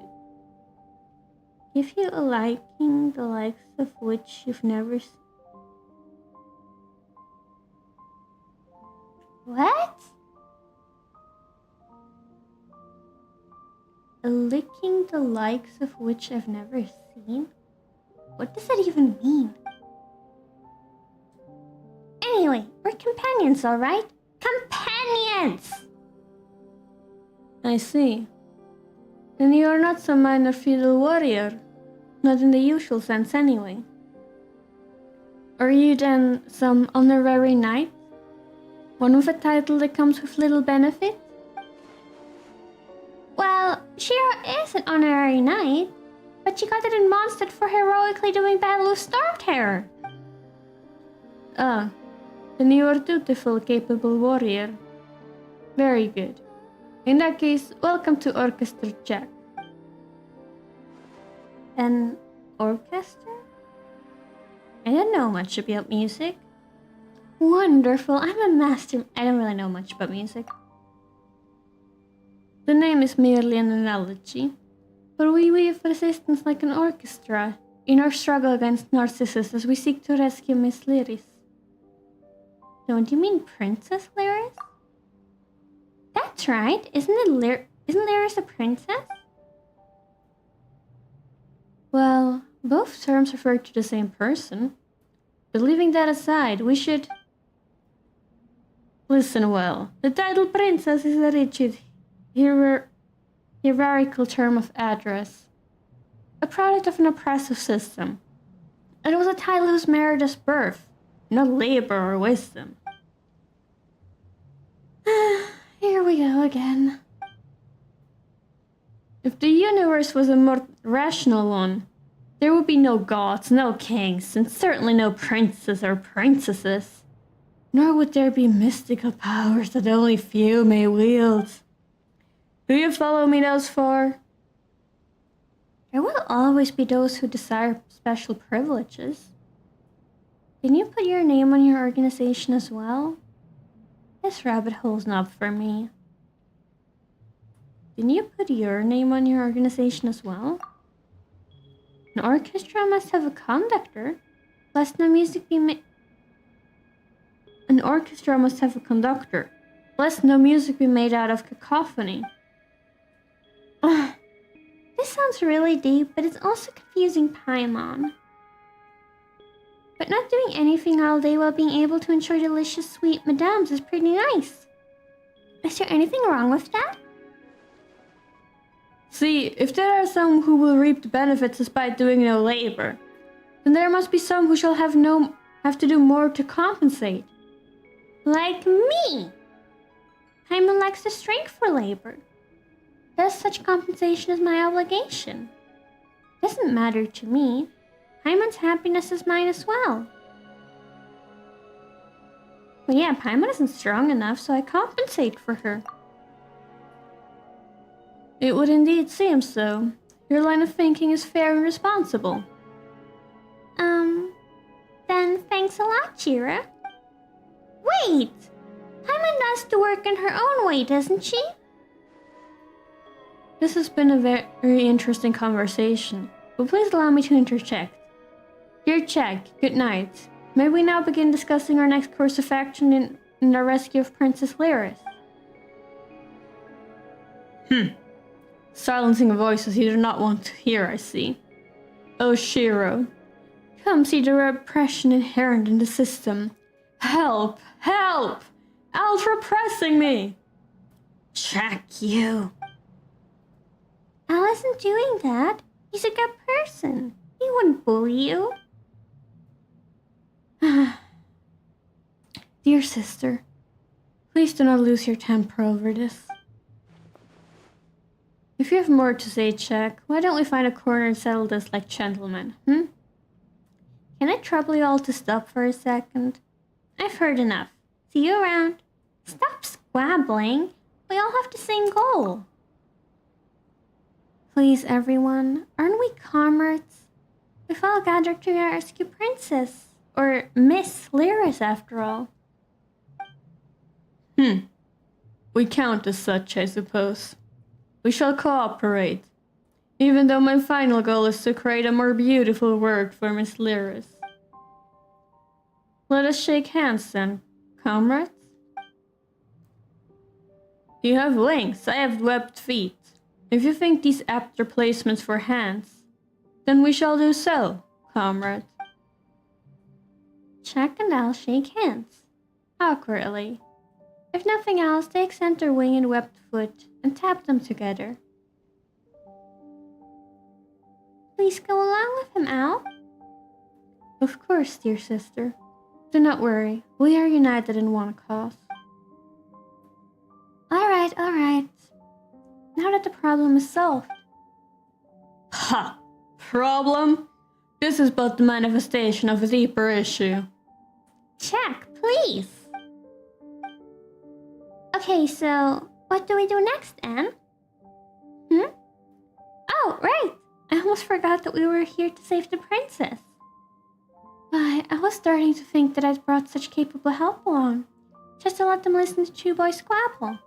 Give you a liking the likes of which you've never seen. What? A licking the likes of which I've never seen? What does that even mean? Anyway, we're companions, alright? Companions! I see. Then you are not some minor feudal warrior. Not in the usual sense, anyway. Are you then some honorary knight? One with a title that comes with little benefit? Well, Shiro is an honorary knight, but she got it in Mondstadt for heroically doing battle with Storm Terror. Ah, then you are a dutiful, capable warrior. Very good. In that case, welcome to Orchestra Jack. An orchestra? I don't know much about music. Wonderful, I'm a master. I don't really know much about music. The name is merely an analogy, but we weave resistance like an orchestra in our struggle against Narcissus as we seek to rescue Miss Lyris. Don't you mean Princess Lyris? That's right, isn't Lyris a princess? Well, both terms refer to the same person. But leaving that aside, we should... Listen well, the title princess is a rigid, hierarchical term of address. A product of an oppressive system. It was a title whose merit is birth, not labor or wisdom. Here we go again. If the universe was a more rational one, there would be no gods, no kings, and certainly no princes or princesses. Nor would there be mystical powers that only few may wield. Do you follow me thus far? There will always be those who desire special privileges. Can you put your name on your organization as well? This rabbit hole's not for me. Didn't you put your name on your organization as well? An orchestra must have a conductor, lest no music be made. An orchestra must have a conductor, lest no music be made out of cacophony. This sounds really deep, but it's also confusing Paimon. But not doing anything all day while being able to enjoy delicious sweet madames is pretty nice. Is there anything wrong with that? See, if there are some who will reap the benefits despite doing no labor, then there must be some who shall have to do more to compensate. Like me! Paimon lacks the strength for labor. Thus, such compensation is my obligation. Doesn't matter to me. Paimon's happiness is mine as well. But yeah, Paimon isn't strong enough, so I compensate for her. It would indeed seem so. Your line of thinking is fair and responsible. Then thanks a lot, Shiro. Wait! Paimon does the work in her own way, doesn't she? This has been a very interesting conversation, but please allow me to interject. Dear Jack, good night. May we now begin discussing our next course of action in the rescue of Princess Lyris? Silencing voices you do not want to hear, I see. Oh, Shiro. Come see the repression inherent in the system. Help! Help! Al's repressing me! Jack, you. Al isn't doing that. He's a good person. He wouldn't bully you. Dear sister, please do not lose your temper over this. If you have more to say, Jack, why don't we find a corner and settle this like gentlemen, Can I trouble you all to stop for a second? I've heard enough. See you around. Stop squabbling. We all have the same goal. Please, everyone, aren't we comrades? We've all gathered to rescue Princess, or Miss Lyris after all. We count as such, I suppose. We shall cooperate, even though my final goal is to create a more beautiful world for Miss Lyris. Let us shake hands then, comrades. You have wings, I have webbed feet. If you think these apter placements for hands, then we shall do so, comrade. Jack and I'll shake hands, awkwardly. If nothing else, they extend their wing and webbed foot and tap them together. Please go along with him, Al. Of course, dear sister. Do not worry, we are united in one cause. Alright. Now that the problem is solved. Ha! Problem? This is but the manifestation of a deeper issue. Jack, please! Okay, so what do we do next, Anne? Oh, right! I almost forgot that we were here to save the princess. Why, I was starting to think that I'd brought such capable help along, just to let them listen to two boys squabble.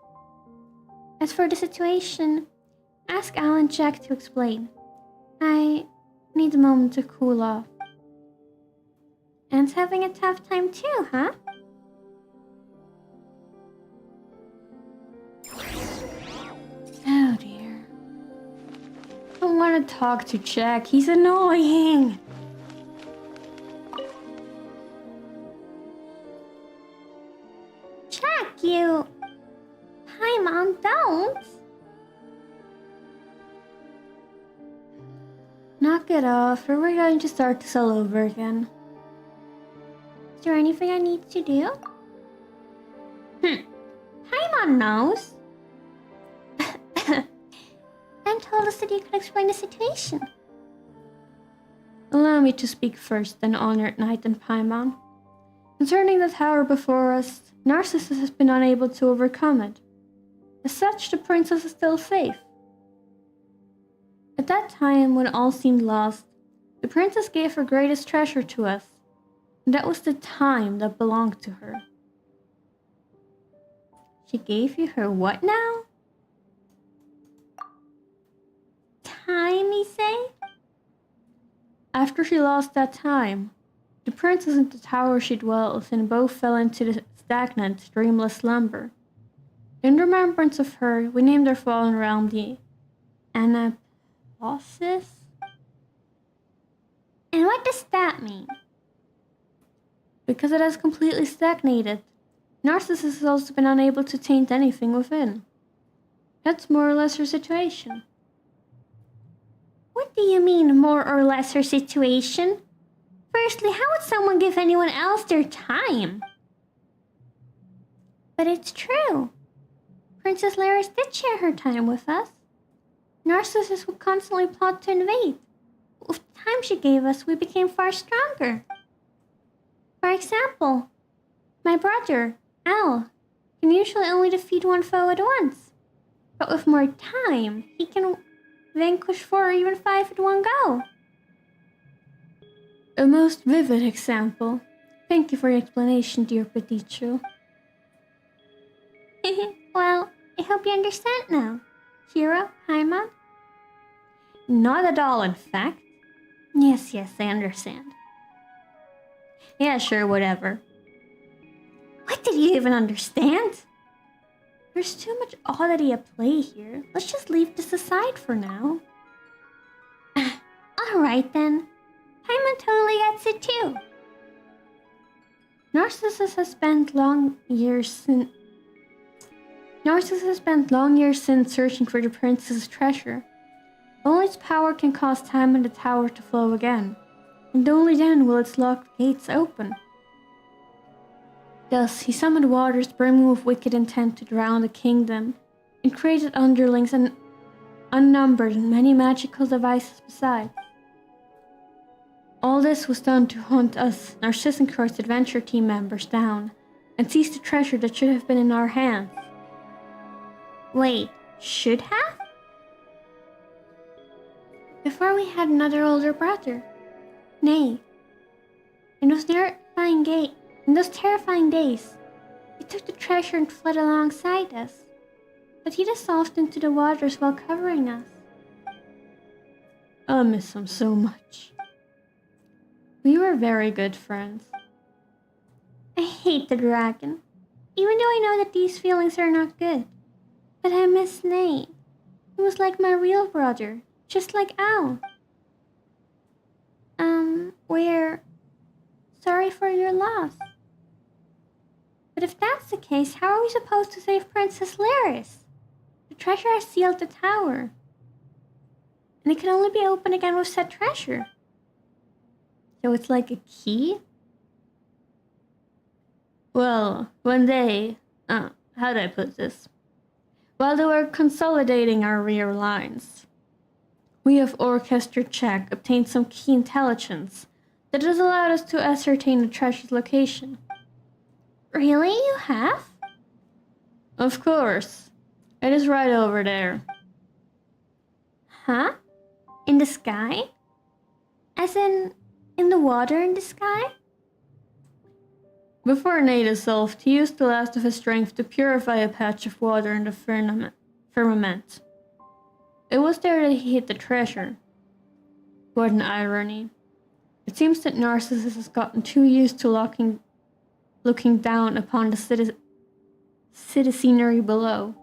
As for the situation, ask Al and Jack to explain. I need a moment to cool off. Anne's having a tough time too, huh? Oh dear. I don't want to talk to Jack, he's annoying. Jack, you... Hi, Mom, don't! Knock it off, or we're going to start this all over again. Is there anything I need to do? Paimon knows. And told us that you could explain the situation. Allow me to speak first, then Honored Knight and Paimon. Concerning the tower before us, Narcissus has been unable to overcome it. As such, the princess is still safe. At that time, when all seemed lost, the princess gave her greatest treasure to us, and that was the time that belonged to her. She gave you her what now? Time, you say? After she lost that time, the princess and the tower she dwelt in both fell into the stagnant, dreamless slumber. In remembrance of her, we named our fallen realm the Anapausis. And what does that mean? Because it has completely stagnated, Narcissus has also been unable to taint anything within. That's more or less her situation. What do you mean, more or less her situation? Firstly, how would someone give anyone else their time? But it's true. Princess Lyris did share her time with us. Narcissus would constantly plot to invade. With the time she gave us, we became far stronger. For example, my brother, Al, can usually only defeat one foe at once. But with more time, he can vanquish 4 or even 5 at one go. A most vivid example. Thank you for your explanation, dear Peticho. Well, I hope you understand now. Shiro, Paimon? Not at all, in fact. Yes, I understand. Yeah, sure, whatever. What did you even understand? There's too much oddity at play here. Let's just leave this aside for now. Alright then. Paimon totally gets it too. Narcissus has spent long years since searching for the princess's treasure. Only its power can cause time in the tower to flow again, and only then will its locked gates open. Thus, he summoned waters brimming with wicked intent to drown the kingdom, and created underlings and unnumbered and many magical devices besides. All this was done to hunt us, Narcissus adventure team members, down, and seize the treasure that should have been in our hands. Wait, should have? before we had another older brother, Nay. In those terrifying days, he took the treasure and fled alongside us, but he dissolved into the waters while covering us. I miss him so much. We were very good friends. I hate the dragon, even though I know that these feelings are not good. But I miss Nate. He was like my real brother, just like Al. We're sorry for your loss. But if that's the case, how are we supposed to save Princess Lyris? The treasure has sealed the tower, and it can only be opened again with said treasure. So it's like a key? Well, one day, how do I put this? While they were consolidating our rear lines, we of Orchestra Check obtained some key intelligence that has allowed us to ascertain the treasure's location. Really, you have? Of course. It is right over there. Huh? In the sky? As in the water in the sky? Before Nate dissolved, he used the last of his strength to purify a patch of water in the firmament. It was there that he hid the treasure. What an irony. It seems that Narcissus has gotten too used to looking down upon the city scenery below,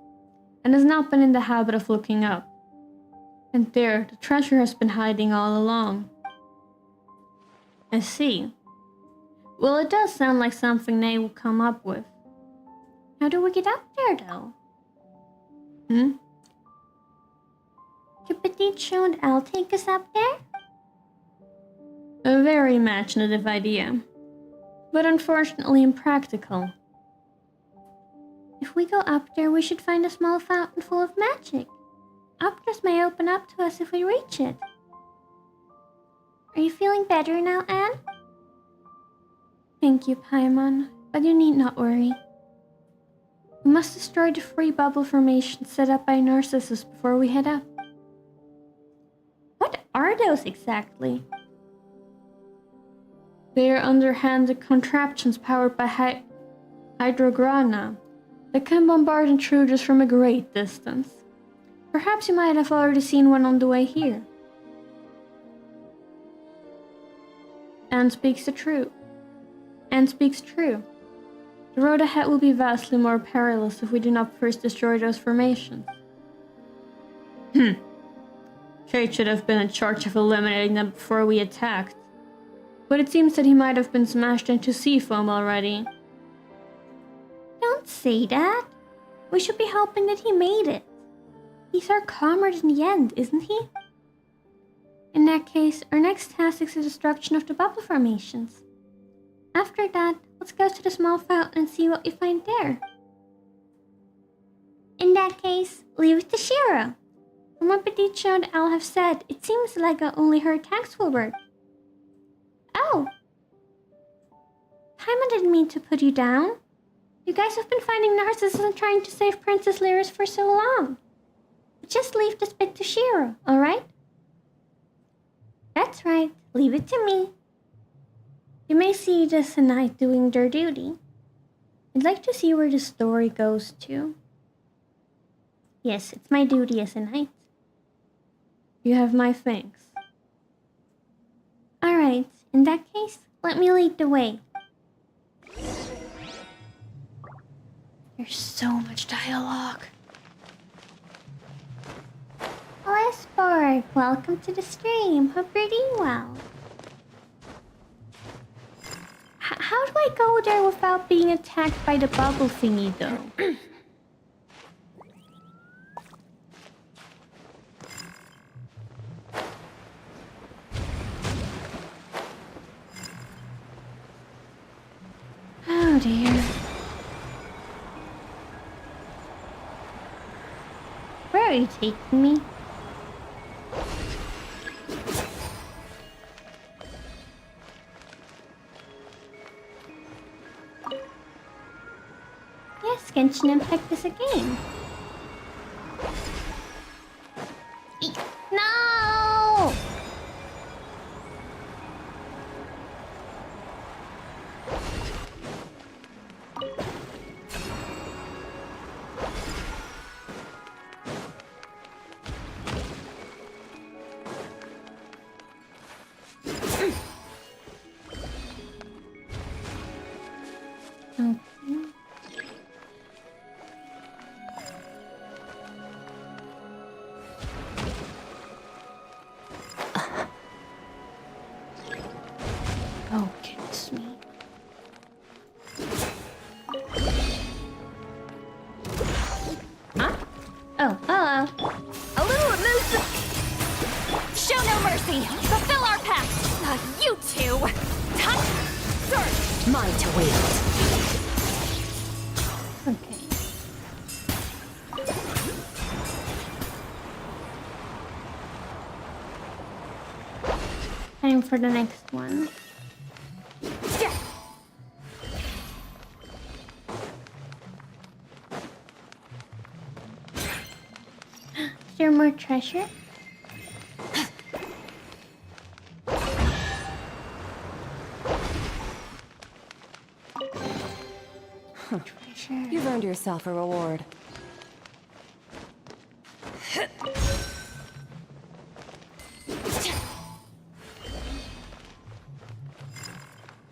and has not been in the habit of looking up. And there, the treasure has been hiding all along. I see. Well, it does sound like something Nate will come up with. How do we get up there, though? Could Petite and Al take us up there? A very imaginative idea, but unfortunately impractical. If we go up there, we should find a small fountain full of magic. Optus may open up to us if we reach it. Are you feeling better now, Anne? Thank you, Paimon, but you need not worry. We must destroy the free bubble formation set up by Narcissus before we head up. What are those exactly? They are underhanded contraptions powered by hydrograna that can bombard intruders from a great distance. Perhaps you might have already seen one on the way here. Anne speaks true. The road ahead will be vastly more perilous if we do not first destroy those formations. Kate should have been in charge of eliminating them before we attacked. But it seems that he might have been smashed into sea foam already. Don't say that. We should be hoping that he made it. He's our comrade in the end, isn't he? In that case, our next task is the destruction of the bubble formations. After that, let's go to the small fountain and see what we find there. In that case, leave it to Shiro. From what Petite and Al have said, it seems like only her attacks will work. Oh! Paimon didn't mean to put you down. You guys have been fighting Narcissus and trying to save Princess Lyris for so long. Just leave this bit to Shiro, alright? That's right, leave it to me. You may see this a knight doing their duty. I'd like to see where the story goes to. Yes, it's my duty as a knight. You have my thanks. Alright, in that case, let me lead the way. There's so much dialogue. Hello, Sport. Welcome to the stream. Hope you're doing well. How do I go there without being attacked by the bubble thingy, though? Oh dear. Where are you taking me? Yes, Genshin Impact is a game. No! Oh, hello. A little amusement. Show no mercy. Fulfill our pact. You two. Time. Surge. Mine to wield. Okay. Time for the next one. Is there more treasure? Treasure. You've earned yourself a reward.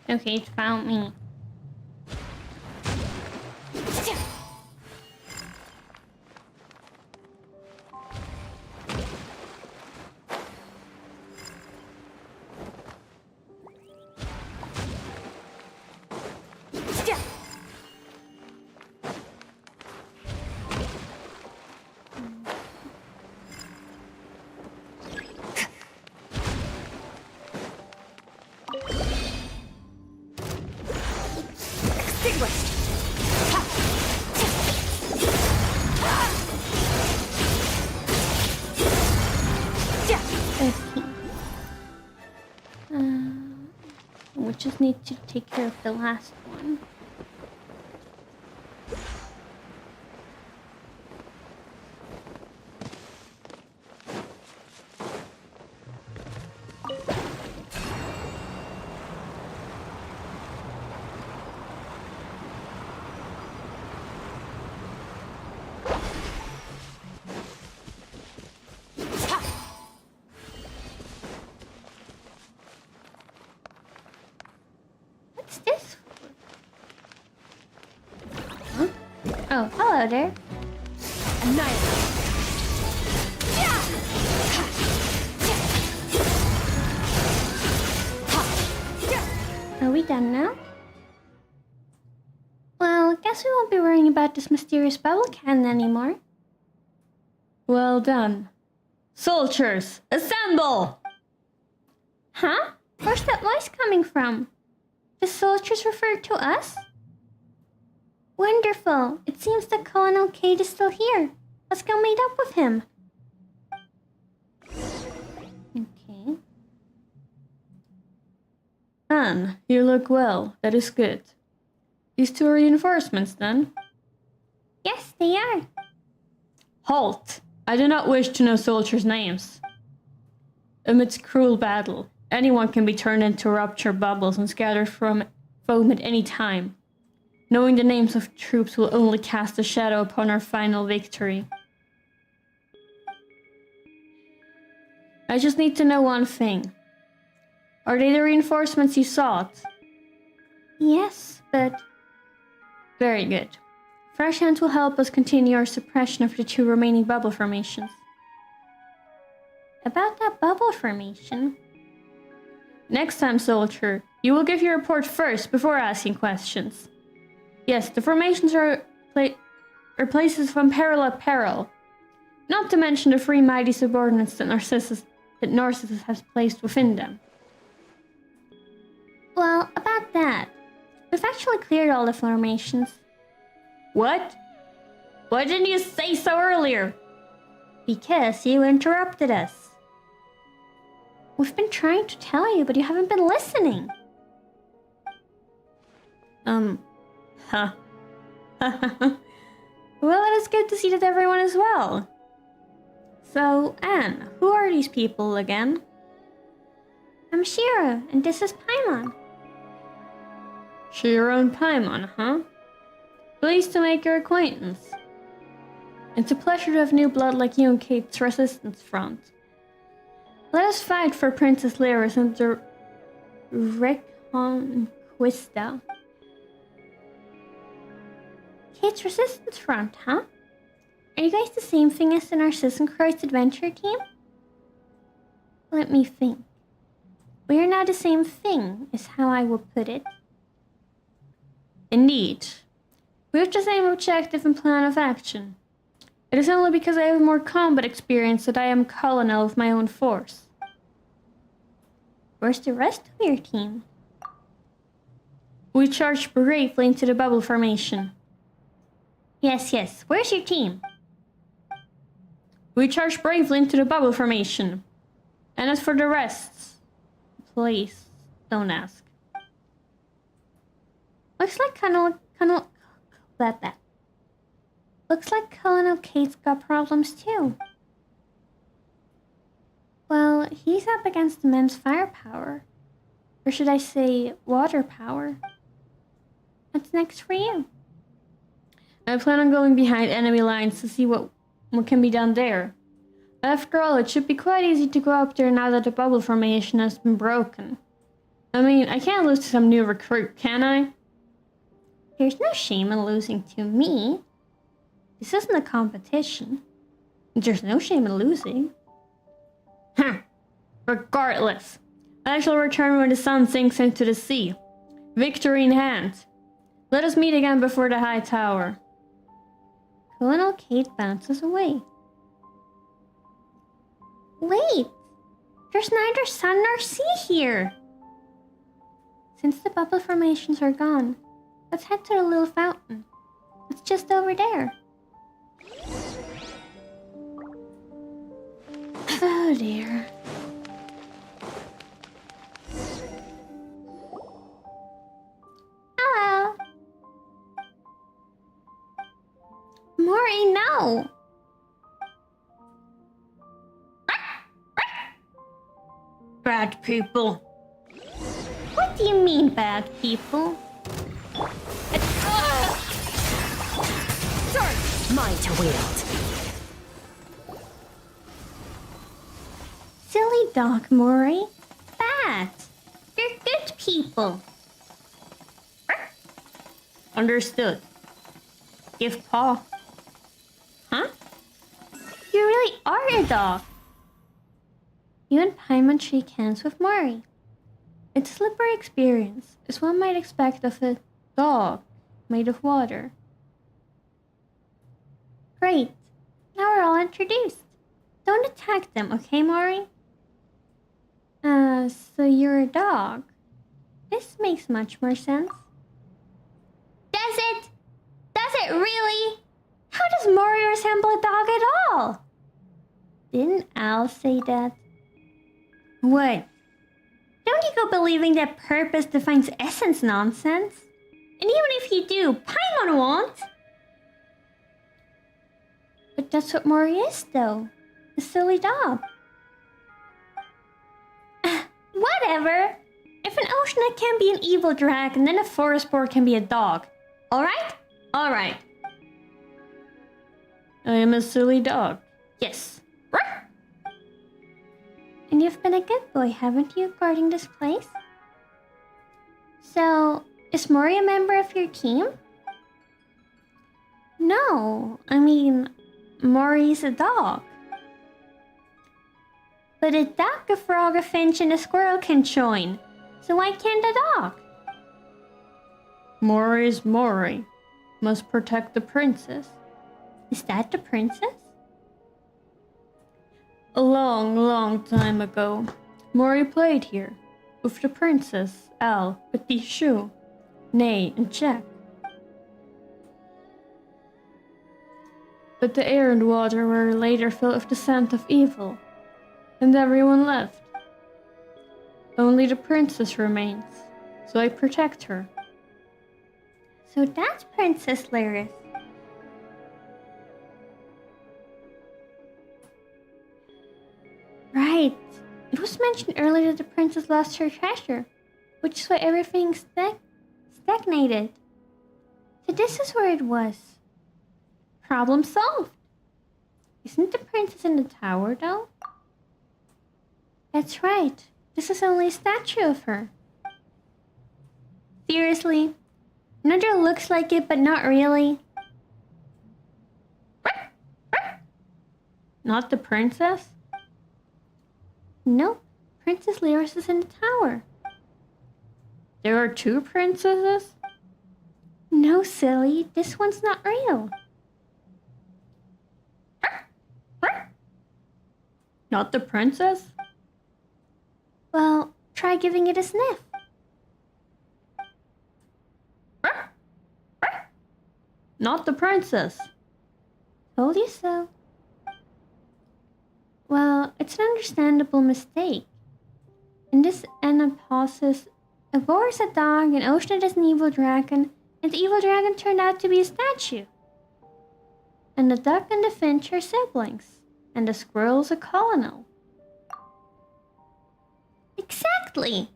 Okay, it found me. We just need to take care of the last one. What's this for? Huh? Oh, hello there. Are we done now? Well, guess we won't be worrying about this mysterious bubble cannon anymore. Well done. Soldiers, assemble! Huh? Where's that voice coming from? The soldiers referred to us? Wonderful. It seems that Colonel Cade is still here. Let's go meet up with him. Okay. Anne, you look well. That is good. These two are reinforcements, then? Yes, they are. Halt! I do not wish to know soldiers' names. Amidst cruel battle, anyone can be turned into rupture bubbles and scattered from foam at any time. Knowing the names of troops will only cast a shadow upon our final victory. I just need to know one thing. Are they the reinforcements you sought? Yes, but... Very good. Fresh hands will help us continue our suppression of the two remaining bubble formations. About that bubble formation... Next time, soldier, you will give your report first before asking questions. Yes, the formations are places of unparalleled peril. Not to mention the three mighty subordinates that Narcissus has placed within them. Well, about that, we've actually cleared all the formations. What? Why didn't you say so earlier? Because you interrupted us. We've been trying to tell you, but you haven't been listening. Huh. Well, it is good to see that everyone is well. So, Anne, who are these people again? I'm Shiro, and this is Paimon. Shiro and Paimon, huh? Pleased to make your acquaintance. It's a pleasure to have new blood like you on Kate's resistance front. Let us fight for Princess Lyris and the Reconquista. Kate's resistance front, huh? Are you guys the same thing as the Narcissus Christ adventure team? Let me think. We are not the same thing, is how I would put it. Indeed. We have the same objective and plan of action. It is only because I have more combat experience that I am colonel of my own force. Where's the rest of your team? We charged bravely into the bubble formation. Yes, yes. Where's your team? We charged bravely into the bubble formation. And as for the rest, please don't ask. Looks like Looks like Colonel Kate's got problems too. Well, he's up against immense firepower. Or should I say, water power. What's next for you? I plan on going behind enemy lines to see what can be done there. After all, it should be quite easy to go up there now that the bubble formation has been broken. I mean, I can't lose to some new recruit, can I? There's no shame in losing to me. This isn't a competition. There's no shame in losing. Regardless, I shall return when the sun sinks into the sea. Victory in hand. Let us meet again before the high tower. Colonel Kate bounces away. Wait! There's neither sun nor sea here! Since the bubble formations are gone, let's head to the little fountain. It's just over there. Oh dear. Hello. Mori, no. Bad people. What do you mean, bad people? Sorry, mine to wield. Silly dog, Mori. Bad. You're good people. Understood. Give paw. Huh? You really are a dog. You and Paimon shake hands with Mori. It's a slippery experience, as one might expect of a dog made of water. Great. Now we're all introduced. Don't attack them, okay, Mori? So you're a dog. This makes much more sense. Does it? Does it really? How does Mori resemble a dog at all? Didn't Al say that? What? Don't you go believing that purpose defines essence nonsense? And even if you do, Paimon won't. But that's what Mori is, though. A silly dog. Whatever. If an Oceanite can be an evil dragon, then a forest boar can be a dog. Alright? Alright. I am a silly dog. Yes. And you've been a good boy, haven't you, guarding this place? So, is Mori a member of your team? No, I mean, Mori's a dog. But a duck, a frog, a finch, and a squirrel can join. So why can't a dog? Mori's Mori. Must protect the princess. Is that the princess? A long, long time ago, Mori played here with the princess, Al, Petit Chou, Nay, and Jack. But the air and water were later filled with the scent of evil, and everyone left. Only the princess remains, so I protect her. So that's Princess Lyris. Right. It was mentioned earlier that the princess lost her treasure, which is why everything stagnated. So this is where it was. Problem solved. Isn't the princess in the tower, though? That's right. This is only a statue of her. Seriously? Another looks like it, but not really. Not the princess? Nope. Princess Lyris is in the tower. There are two princesses? No, silly. This one's not real. Not the princess? Well, try giving it a sniff. Not the princess. Told you so. Well, it's an understandable mistake. In this anaposis, a boar is a dog, an ocean is an evil dragon, and the evil dragon turned out to be a statue. And the duck and the finch are siblings, and the squirrel's a colonel. Exactly!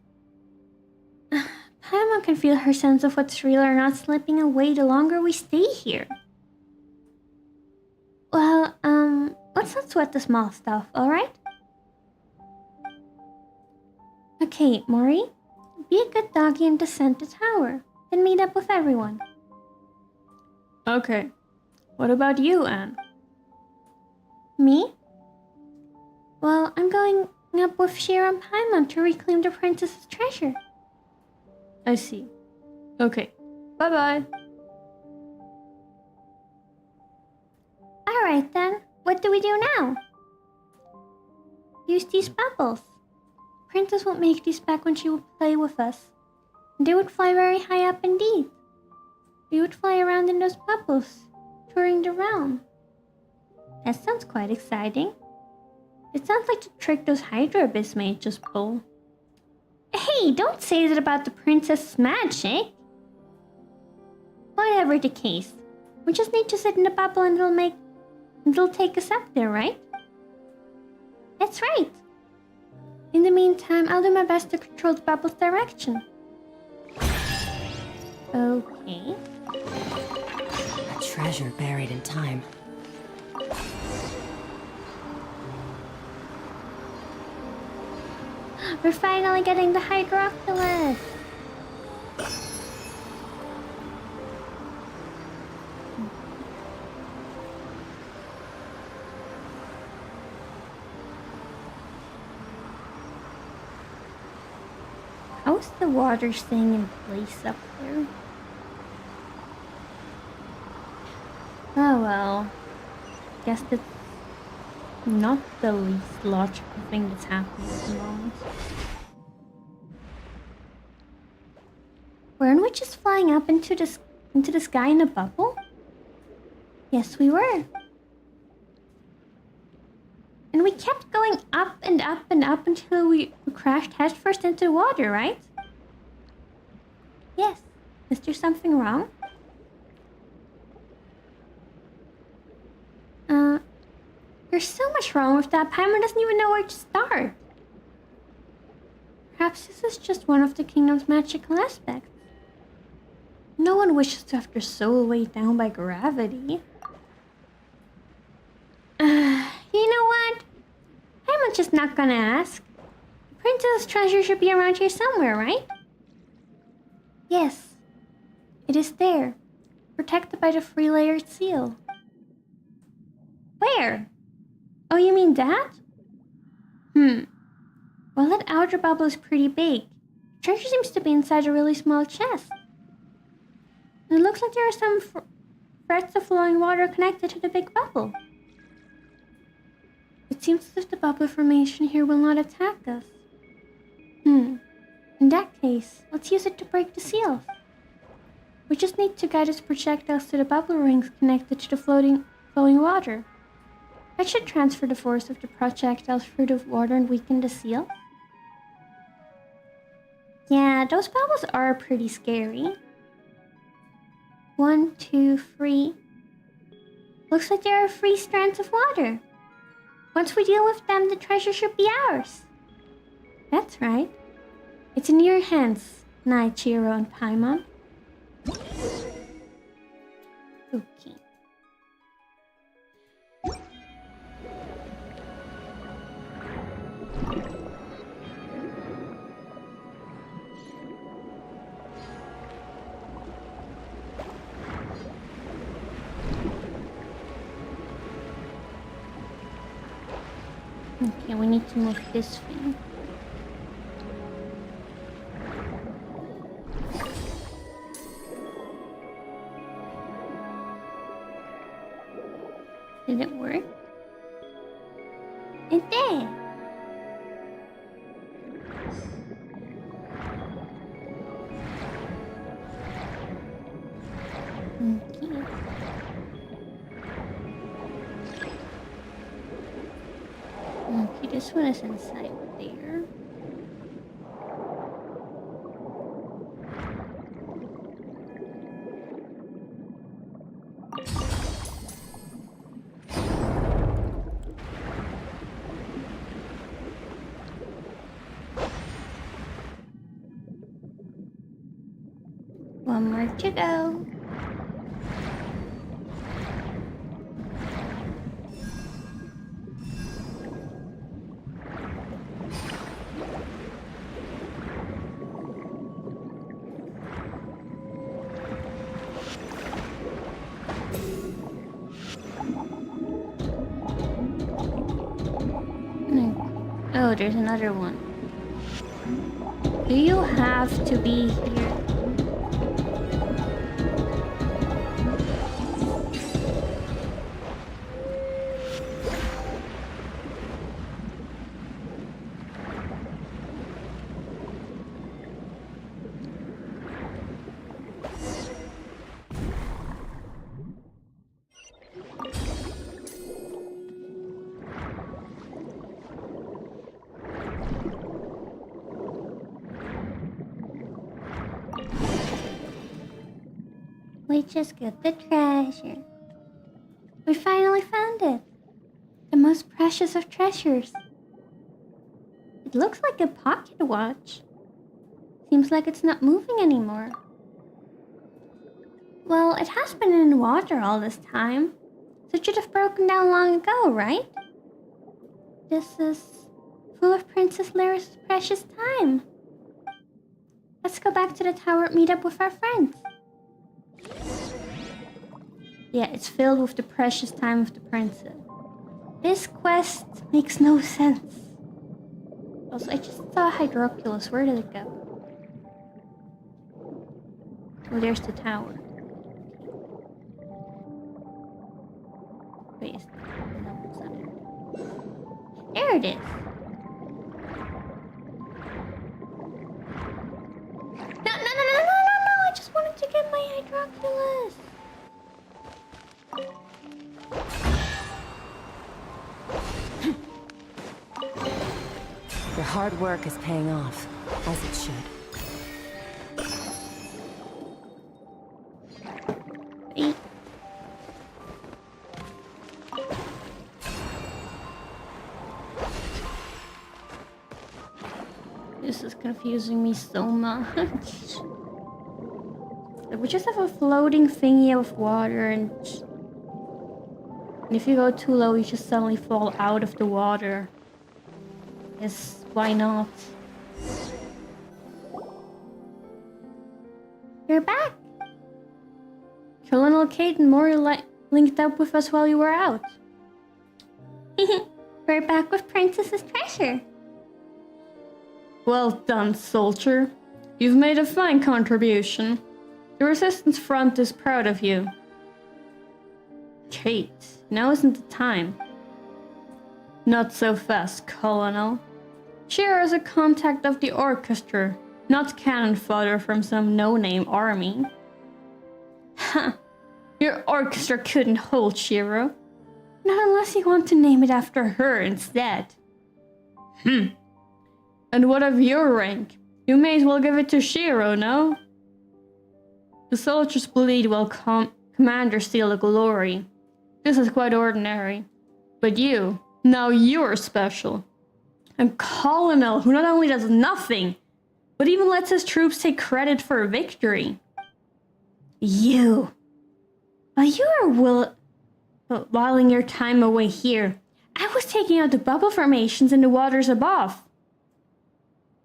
Paimon can feel her sense of what's real or not slipping away the longer we stay here. Well, let's not sweat the small stuff, alright? Okay, Mori, be a good doggy and descend the tower, then meet up with everyone. Okay. What about you, Anne? Me? Well, I'm going up with Shiro and Paimon to reclaim the princess's treasure. I see. Okay. Bye-bye. Alright then, what do we do now? Use these bubbles. Princess won't make these back when she would play with us. And they would fly very high up indeed. We would fly around in those bubbles, touring the realm. That sounds quite exciting. It sounds like the trick those Hydra Abyss made just pull. Hey, don't say that about the princess's magic. Whatever the case, we just need to sit in the bubble and it'll take us up there, right? That's right. In the meantime, I'll do my best to control the bubble's direction. Okay. A treasure buried in time. We're finally getting the Hydrophilus! How's the water staying in place up there? Oh well. Guess that's not the least logical thing that's happening at the moment. Weren't we just flying up into the sky in a bubble? Yes, we were. And we kept going up and up and up until we crashed headfirst into the water, right? Yes. Is there something wrong? There's so much wrong with that. Paimon doesn't even know where to start. Perhaps this is just one of the kingdom's magical aspects. No one wishes to have their soul weighed down by gravity. You know what? I'm just not gonna ask. The princess' treasure should be around here somewhere, right? Yes. It is there. Protected by the three-layered seal. Where? Oh, you mean that? Well, that outer bubble is pretty big. The treasure seems to be inside a really small chest. And it looks like there are some threads of flowing water connected to the big bubble. It seems as if the bubble formation here will not attack us. In that case, let's use it to break the seals. We just need to guide its projectiles to the bubble rings connected to the flowing water. That should transfer the force of the projectiles through the water and weaken the seal. Yeah, those bubbles are pretty scary. 1, 2, 3. Looks like there are 3 strands of water. Once we deal with them, the treasure should be ours. That's right. It's in your hands, Knight Shiro and Paimon. Okay. Okay, we need to move this thing. Did it work? And there. Okay. Okay, this one is inside there. One more to go. Oh, there's another one. Do you have to be here? We just got the treasure. We finally found it. The most precious of treasures. It looks like a pocket watch. Seems like it's not moving anymore. Well, it has been in water all this time. So it should have broken down long ago, right? This is full of Princess Lyra's precious time. Let's go back to the tower and meet up with our friends. Yeah, it's filled with the precious time of the princess. This quest makes no sense. Also, I just saw Hydroculus. Where did it go? Oh, there's the tower. Wait, no, it's not it. There it is. No, I just wanted to get my Hydroculus. Your hard work is paying off, as it should. This is confusing me so much. We just have a floating thingy of water, and if you go too low, you just suddenly fall out of the water. Yes, why not? You're back! Colonel Kate and Mori linked up with us while you were out. We're back with Princess's treasure. Well done, soldier. You've made a fine contribution. The Resistance Front is proud of you. Kate, now isn't the time. Not so fast, Colonel. Shiro is a contact of the orchestra, not cannon fodder from some no-name army. Huh. Your orchestra couldn't hold Shiro. Not unless you want to name it after her instead. And what of your rank? You may as well give it to Shiro, no? The soldiers bleed while commanders steal the glory. This is quite ordinary. But you, now you're special. A colonel who not only does nothing, but even lets his troops take credit for a victory. You. While you are whiling your time away here, I was taking out the bubble formations in the waters above.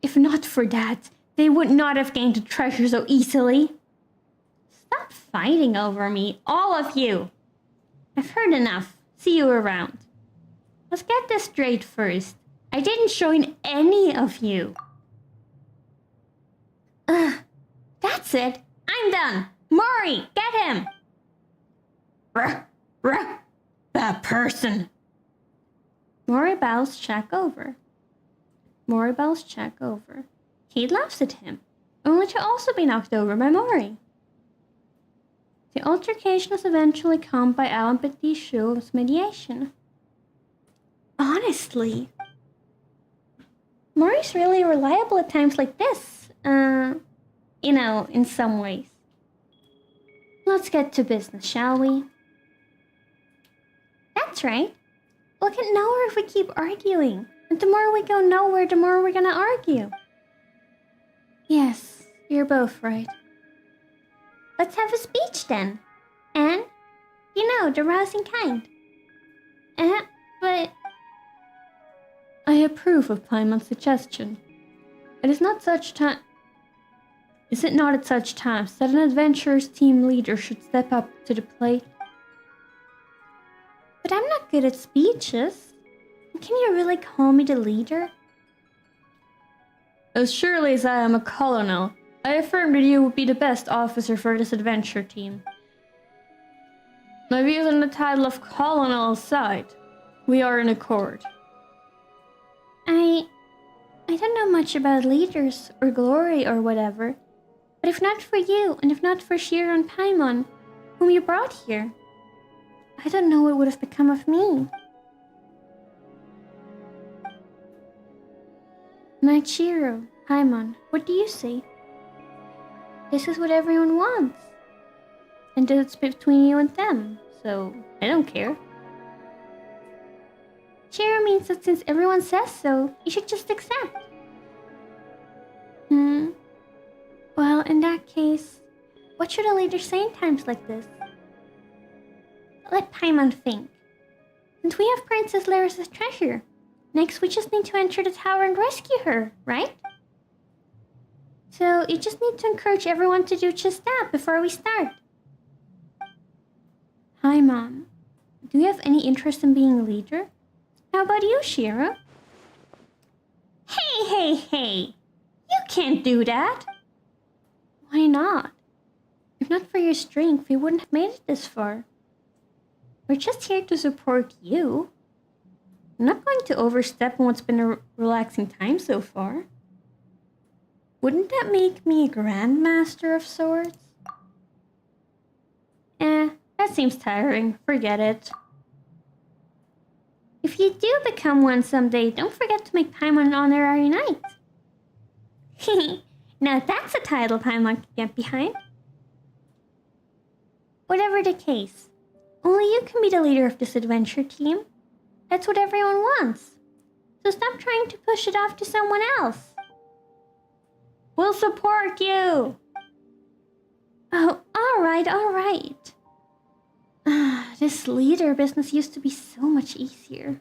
If not for that, they would not have gained the treasure so easily. Stop fighting over me, all of you. I've heard enough. See you around. Let's get this straight first. I didn't join any of you. That's it. I'm done. Mori, get him. That person. Mori bows Shaq over. Mori bows Shaq over. Kate laughs at him, only to also be knocked over by Mori. The altercation is eventually calmed by Al and Petit Chou's mediation. Honestly, Mori's really reliable at times like this. You know, in some ways. Let's get to business, shall we? That's right. We'll get nowhere if we keep arguing. And the more we go nowhere, the more we're gonna argue. Yes, you're both right. Let's have a speech then. And, you know, the rousing kind. But... I approve of Paimon's suggestion. It is not such time... Is it not at such times that an adventurer's team leader should step up to the plate? But I'm not good at speeches. Can you really call me the leader? As surely as I am a colonel, I affirm that you would be the best officer for this adventure team. My views on the title of colonel aside, we are in accord. I don't know much about leaders or glory or whatever, but if not for you and if not for Shiro and Paimon, whom you brought here, I don't know what would have become of me. Knight Shiro, Paimon, what do you say? This is what everyone wants. And it's between you and them, so I don't care. Shiro means that since everyone says so, you should just accept. Well, in that case, what should a leader say in times like this? Let Paimon think. Since we have Princess Lyris' treasure, next we just need to enter the tower and rescue her, right? So you just need to encourage everyone to do just that before we start. Hi, Mom. Do you have any interest in being a leader? How about you, Shiro? Hey! You can't do that! Why not? If not for your strength, we wouldn't have made it this far. We're just here to support you. I'm not going to overstep on what's been a relaxing time so far. Wouldn't that make me a grandmaster of sorts? That seems tiring. Forget it. If you do become one someday, don't forget to make Paimon an honorary knight. Now that's a title Paimon can get behind. Whatever the case, only you can be the leader of this adventure team. That's what everyone wants. So stop trying to push it off to someone else. We'll support you. Oh, all right. This leader business used to be so much easier.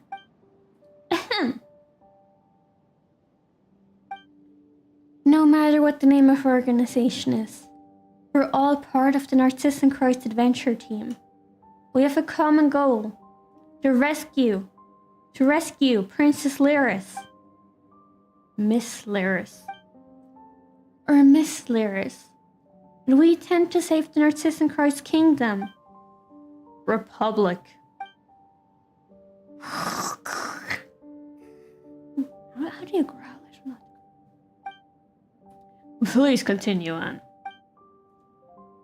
No matter what the name of our organization is, we're all part of the Narcissus Christ adventure team. We have a common goal. To rescue Princess Lyris. Miss Lyris. And we intend to save the Narcissus Christ kingdom. Republic. How do you growl? Please continue on.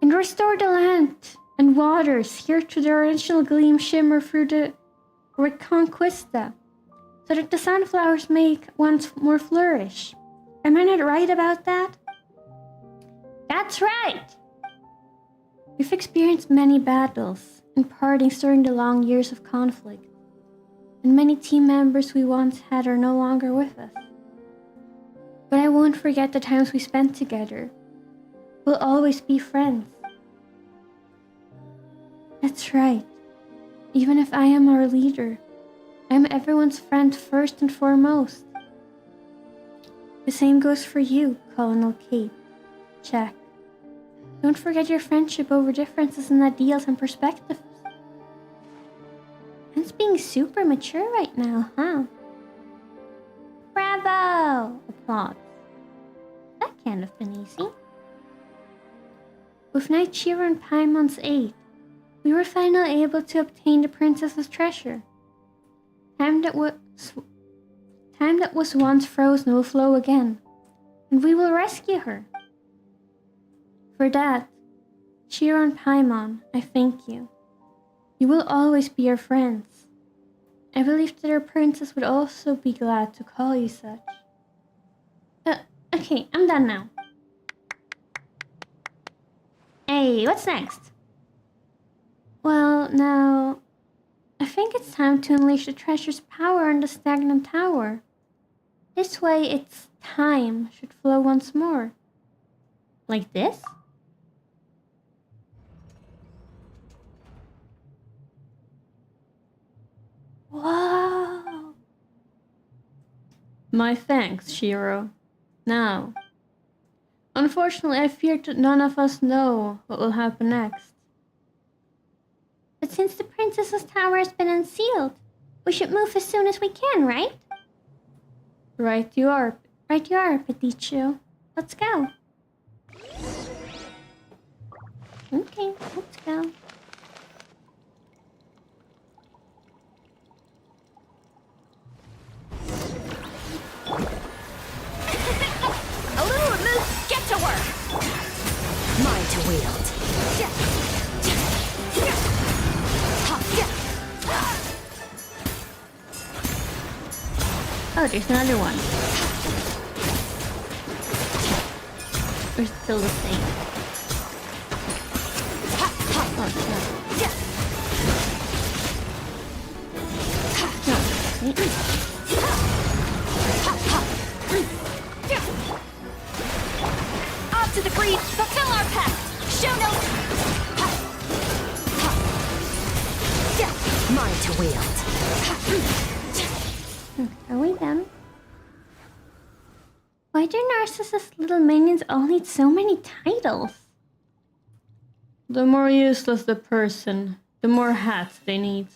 And restore the land and waters here to their original gleam shimmer through the Reconquista, so that the sunflowers may once more flourish. Am I not right about that? That's right! We've experienced many battles and partings during the long years of conflict, and many team members we once had are no longer with us. But I won't forget the times we spent together. We'll always be friends. That's right. Even if I am our leader, I am everyone's friend first and foremost. The same goes for you, Colonel Kate. Jack. Don't forget your friendship over differences in ideals and perspectives. It's being super mature right now, huh? Bravo! Applause. That can't have been easy. With Knight Shiro and Paimon's aid, we were finally able to obtain the princess's treasure. Time that was once frozen will flow again, and we will rescue her. For that, Shiro and Paimon, I thank you. You will always be our friends. I believe that our princess would also be glad to call you such. Okay, I'm done now. Hey, what's next? Well, now, I think it's time to unleash the treasure's power on the stagnant tower. This way, its time should flow once more. Like this? Whoa! My thanks, Shiro. Now, unfortunately, I fear that none of us know what will happen next. But since the princess's tower has been unsealed, we should move as soon as we can, right? Right you are, Peticho. Let's go. Okay, let's go. A little remove, get to work! Mine to wield. Oh, there's another one. We're still the same. Oh, Off to the breeze, fulfill our pact! Show no... Mine to wield. Are we done? Why do Narcissus' little minions all need so many titles? The more useless the person, the more hats they need.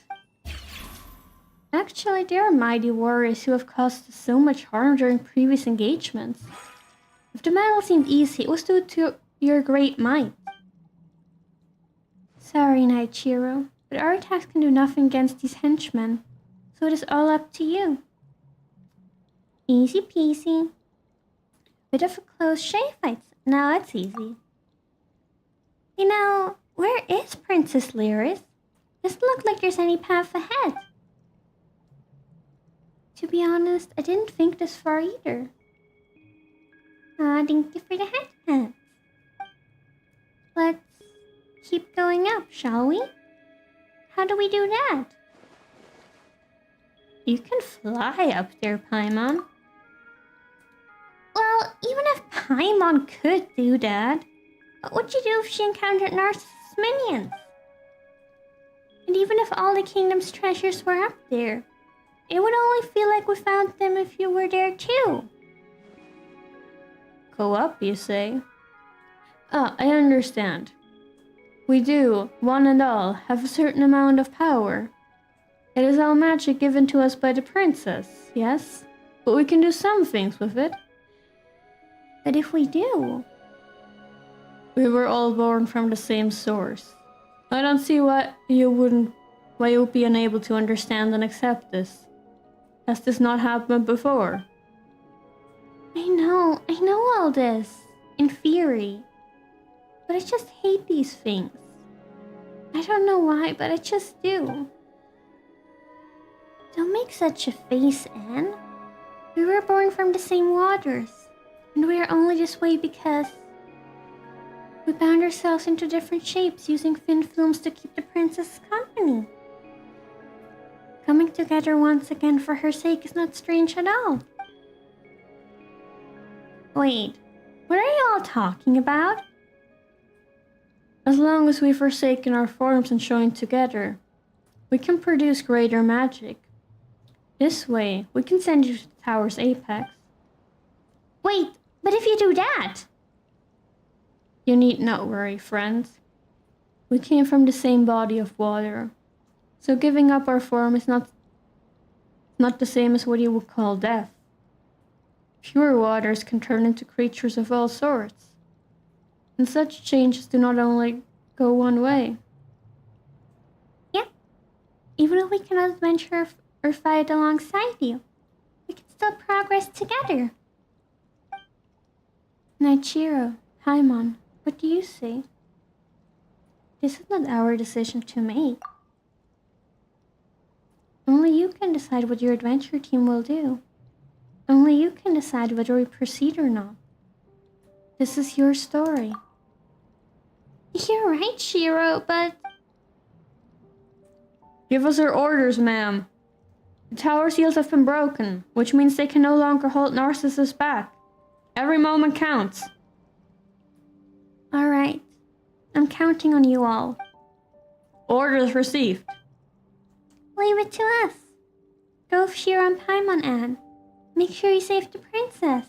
Actually, they are mighty warriors who have caused us so much harm during previous engagements. If the battle seemed easy, it was due to your great might. Sorry, Knight Shiro, but our attacks can do nothing against these henchmen, so it is all up to you. Easy peasy. Bit of a close shave fight. Now it's easy. You know, where is Princess Lyris? Doesn't look like there's any path ahead. To be honest, I didn't think this far either. Thank you for the headpats. Let's keep going up, shall we? How do we do that? You can fly up there, Paimon. Well, even if Paimon could do that, what would you do if she encountered Narcissus' minions? And even if all the kingdom's treasures were up there, it would only feel like we found them if you were there too. Go up, you say? Ah, I understand. We do, one and all, have a certain amount of power. It is all magic given to us by the princess, yes? But we can do some things with it. But if we do... We were all born from the same source. I don't see why you would be unable to understand and accept this. Has this not happened before? I know all this, in theory. But I just hate these things. I don't know why, but I just do. Don't make such a face, Anne. We were born from the same waters, and we are only this way because we bound ourselves into different shapes using thin films to keep the princess company. Coming together once again for her sake is not strange at all. Wait, what are you all talking about? As long as we forsaken our forms and join together, we can produce greater magic. This way, we can send you to the tower's apex. Wait, but if you do that... You need not worry, friends. We came from the same body of water, so giving up our form is not the same as what you would call death. Pure waters can turn into creatures of all sorts, and such changes do not only go one way. Yeah, even if we cannot venture or fight alongside you. We can still progress together. Nichiro, Paimon, what do you say? This is not our decision to make. Only you can decide what your adventure team will do. Only you can decide whether we proceed or not. This is your story. You're right, Shiro, but... Give us your orders, ma'am. The tower seals have been broken, which means they can no longer hold Narcissus back. Every moment counts. Alright. I'm counting on you all. Orders received. Leave it to us. Go with Shiro and Paimon, Anne. Make sure you save the princess.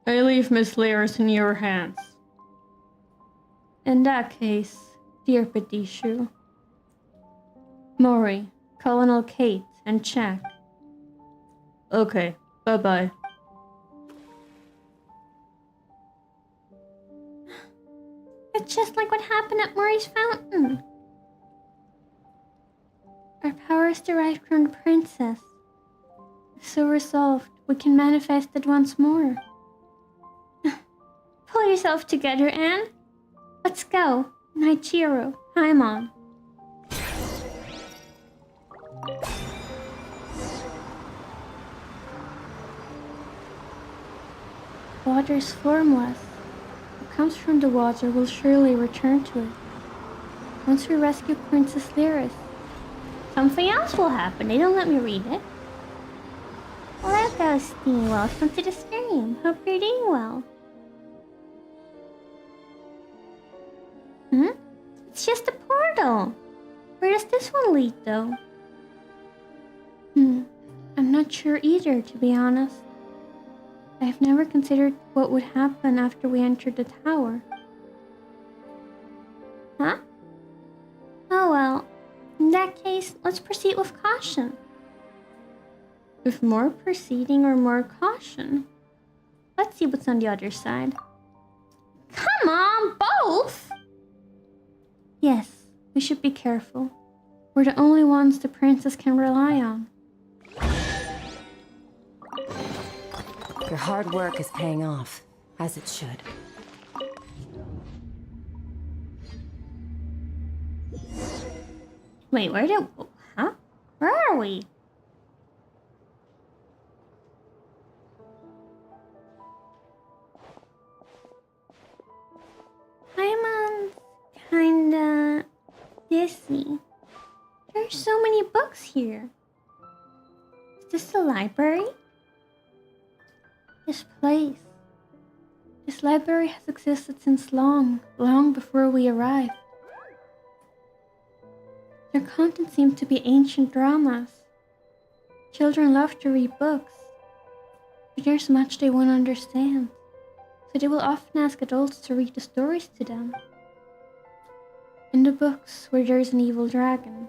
I leave Miss Lyris in your hands. In that case, dear Padishu, Mori, Colonel Kate, and Jack. Okay, bye-bye. It's just like what happened at Mori's fountain. Our power is derived from the princess. So resolved, we can manifest it once more. Pull yourself together, Anne. Let's go. Nichiro, Paimon. Water is formless. What comes from the water will surely return to it. Once we rescue Princess Lyris, something else will happen. They don't let me read it. Hello, Ghosty. Welcome to the stream. Hope you're doing well. It's just a portal. Where does this one lead, though? I'm not sure either, to be honest. I've never considered what would happen after we entered the tower. Huh? Oh well. In that case, let's proceed with caution. With more proceeding or more caution? Let's see what's on the other side. Come on, both! Yes, we should be careful. We're the only ones the princess can rely on. Your hard work is paying off, as it should. Wait, huh? Where are we? Paimon's kinda dizzy. There's so many books here. Is this the library? This library has existed since long before we arrived. Their content seemed to be ancient dramas. Children love to read books, but there's much they won't understand, so they will often ask adults to read the stories to them. In the books where there's an evil dragon,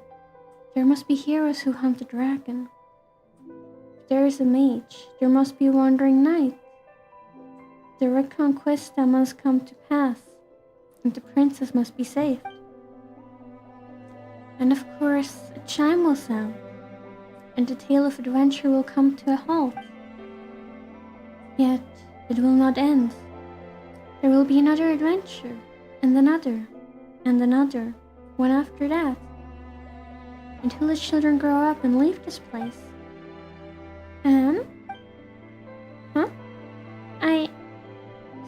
there must be heroes who hunt the dragon. If there is a mage, there must be a wandering knight. The Reconquista must come to pass, and the princess must be saved. And of course, a chime will sound, and the tale of adventure will come to a halt. Yet, it will not end. There will be another adventure, and another, one after that, until the children grow up and leave this place. Huh?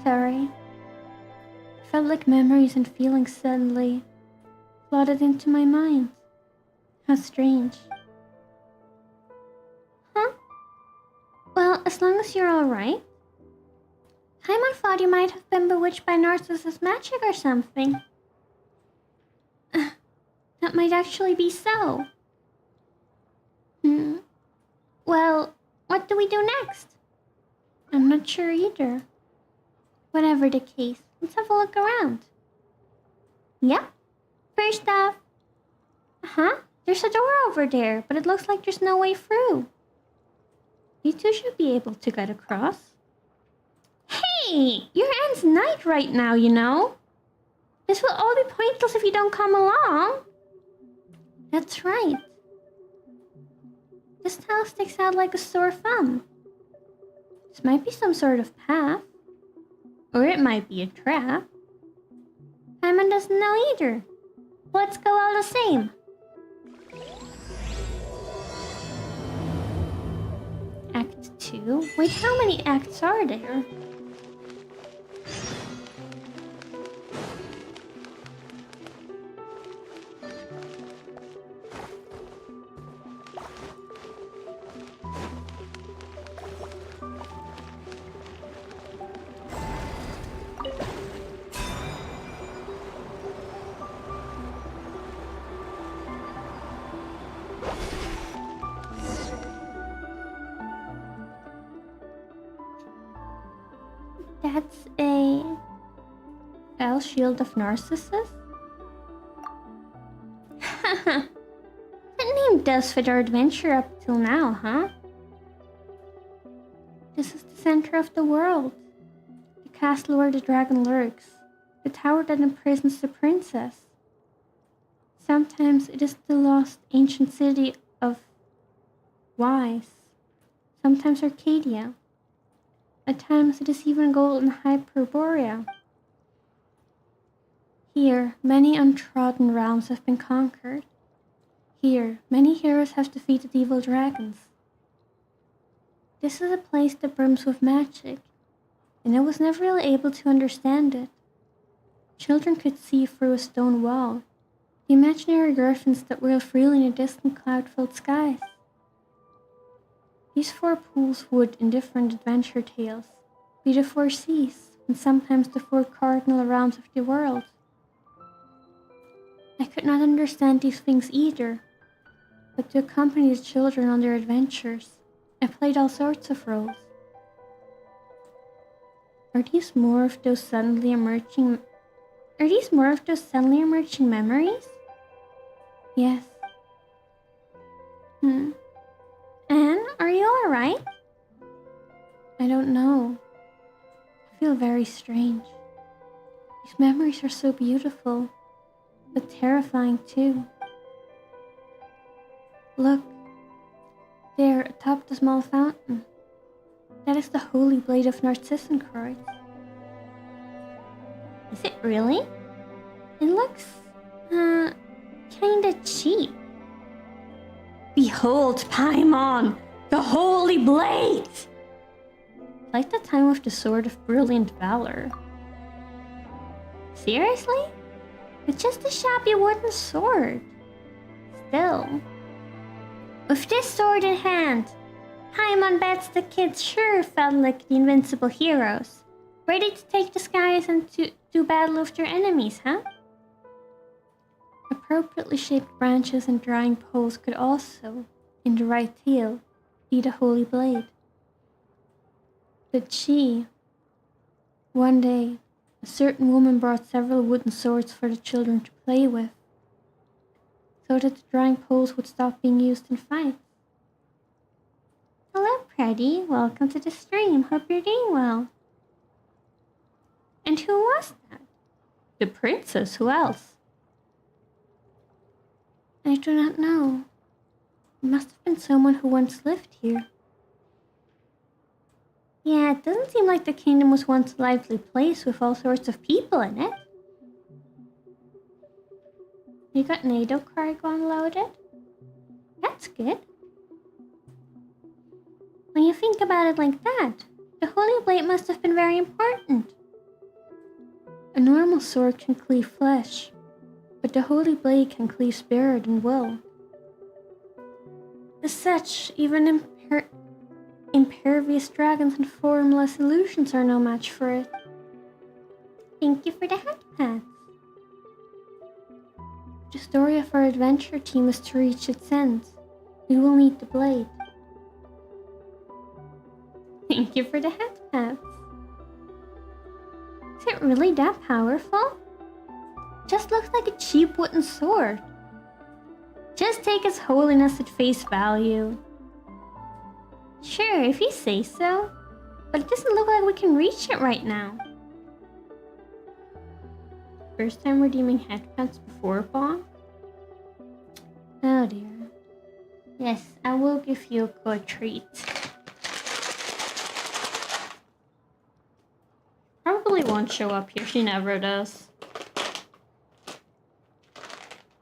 Sorry. I felt like memories and feelings suddenly flooded into my mind. How strange. Huh? Well, as long as you're alright. Paimon thought you might have been bewitched by Narcissus' magic or something. That might actually be so. Well, what do we do next? I'm not sure either. Whatever the case, let's have a look around. Yep. First off... There's a door over there, but it looks like there's no way through. You two should be able to get across. Hey! Your Anne's night right now, you know. This will all be pointless if you don't come along. That's right. This tail sticks out like a sore thumb. This might be some sort of path. Or it might be a trap. Paimon doesn't know either. Let's go all the same. Act 2? Wait, how many acts are there? That's a Fell Shield of Narcissus? Haha. That name does fit our adventure up till now, huh? This is the center of the world. The castle where the dragon lurks. The tower that imprisons the princess. Sometimes it is the lost ancient city of Wise. Sometimes Arcadia. At times it is even golden Hyperborea. Here, many untrodden realms have been conquered. Here, many heroes have defeated evil dragons. This is a place that brims with magic, and I was never really able to understand it. Children could see through a stone wall, the imaginary griffins that whirl freely in the distant cloud-filled skies. These four pools would, in different adventure tales, be the four seas, and sometimes the four cardinal realms of the world. I could not understand these things either, but to accompany the children on their adventures, I played all sorts of roles. Are these more of those suddenly emerging memories? Yes. Anne, are you alright? I don't know. I feel very strange. These memories are so beautiful, but terrifying too. Look, there atop the small fountain. That is the holy blade of Narcissenkreuz. Is it really? It looks, kinda cheap. Behold, Paimon, the holy blade! Like the time with the sword of brilliant valor. Seriously? It's just a shabby wooden sword. Still. With this sword in hand, Paimon bets the kids sure felt like the invincible heroes, ready to take the skies and to do battle with their enemies, huh? Appropriately shaped branches and drawing poles could also, in the right tale, be the holy blade. But one day, a certain woman brought several wooden swords for the children to play with, so that the drawing poles would stop being used in fights. Hello, Pretty. Welcome to the stream. Hope you're doing well. And who was that? The princess. Who else? I do not know. It must have been someone who once lived here. Yeah, it doesn't seem like the kingdom was once a lively place with all sorts of people in it. You got NATO cargo unloaded? That's good. When you think about it like that, the Holy Blade must have been very important. A normal sword can cleave flesh, but the Holy Blade can cleave spirit and will. As such, even impervious dragons and formless illusions are no match for it. Thank you for the hat pats. The story of our adventure team is to reach its end. We will need the blade. Thank you for the hat pats. Is it really that powerful? Just looks like a cheap wooden sword. Just take His Holiness at face value. Sure, if you say so. But it doesn't look like we can reach it right now. First time redeeming headpats before bomb? Oh dear. Yes, I will give you a good treat. Probably won't show up here, she never does.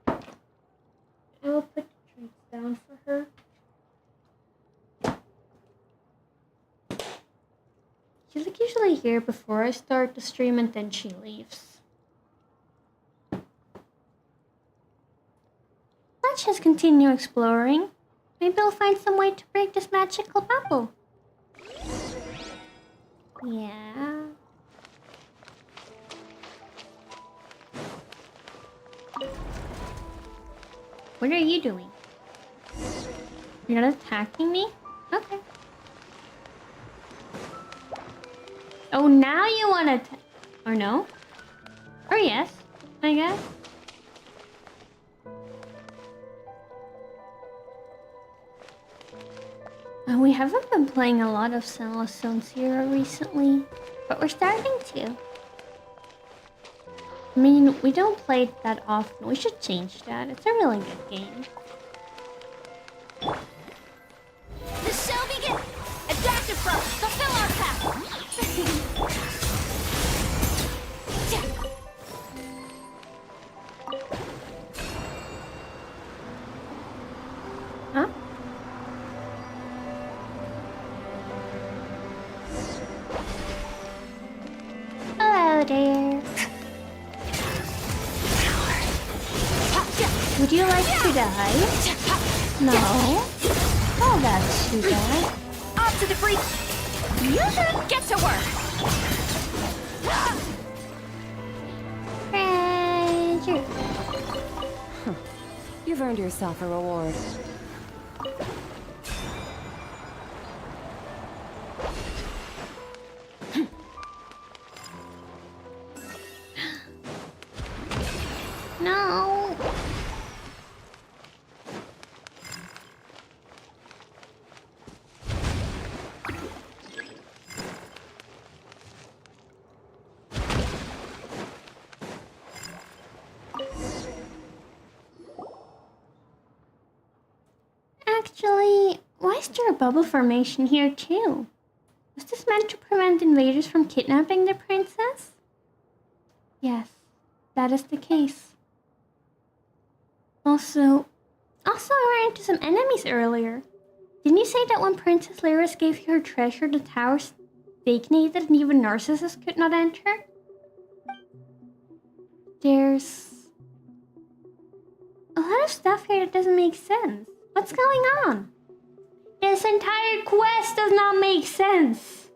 I will put the treats down for her. She's like usually here before I start the stream and then she leaves. Let's just continue exploring. Maybe I'll find some way to break this magical bubble. Yeah. What are you doing? You're not attacking me? Okay. Oh, now you want to... Or no? Or yes, I guess. We haven't been playing a lot of Sunless Zone Zero recently, but we're starting to. I mean, we don't play it that often. We should change that. It's a really good game. The show begins! Adaptive growth! Fulfill our path! Huh? Hello there. Would you like to die? No. Oh, that's too bad. Off to the breach! Get to work! Ranger. You've earned yourself a reward. No. Actually, why is there a bubble formation here too? Was this meant to prevent invaders from kidnapping the princess? Yes, that is the case. Also, I ran into some enemies earlier. Didn't you say that when Princess Lyris gave you her treasure, the tower stagnated and even narcissists could not enter? There's a lot of stuff here that doesn't make sense. What's going on? This entire quest does not make sense.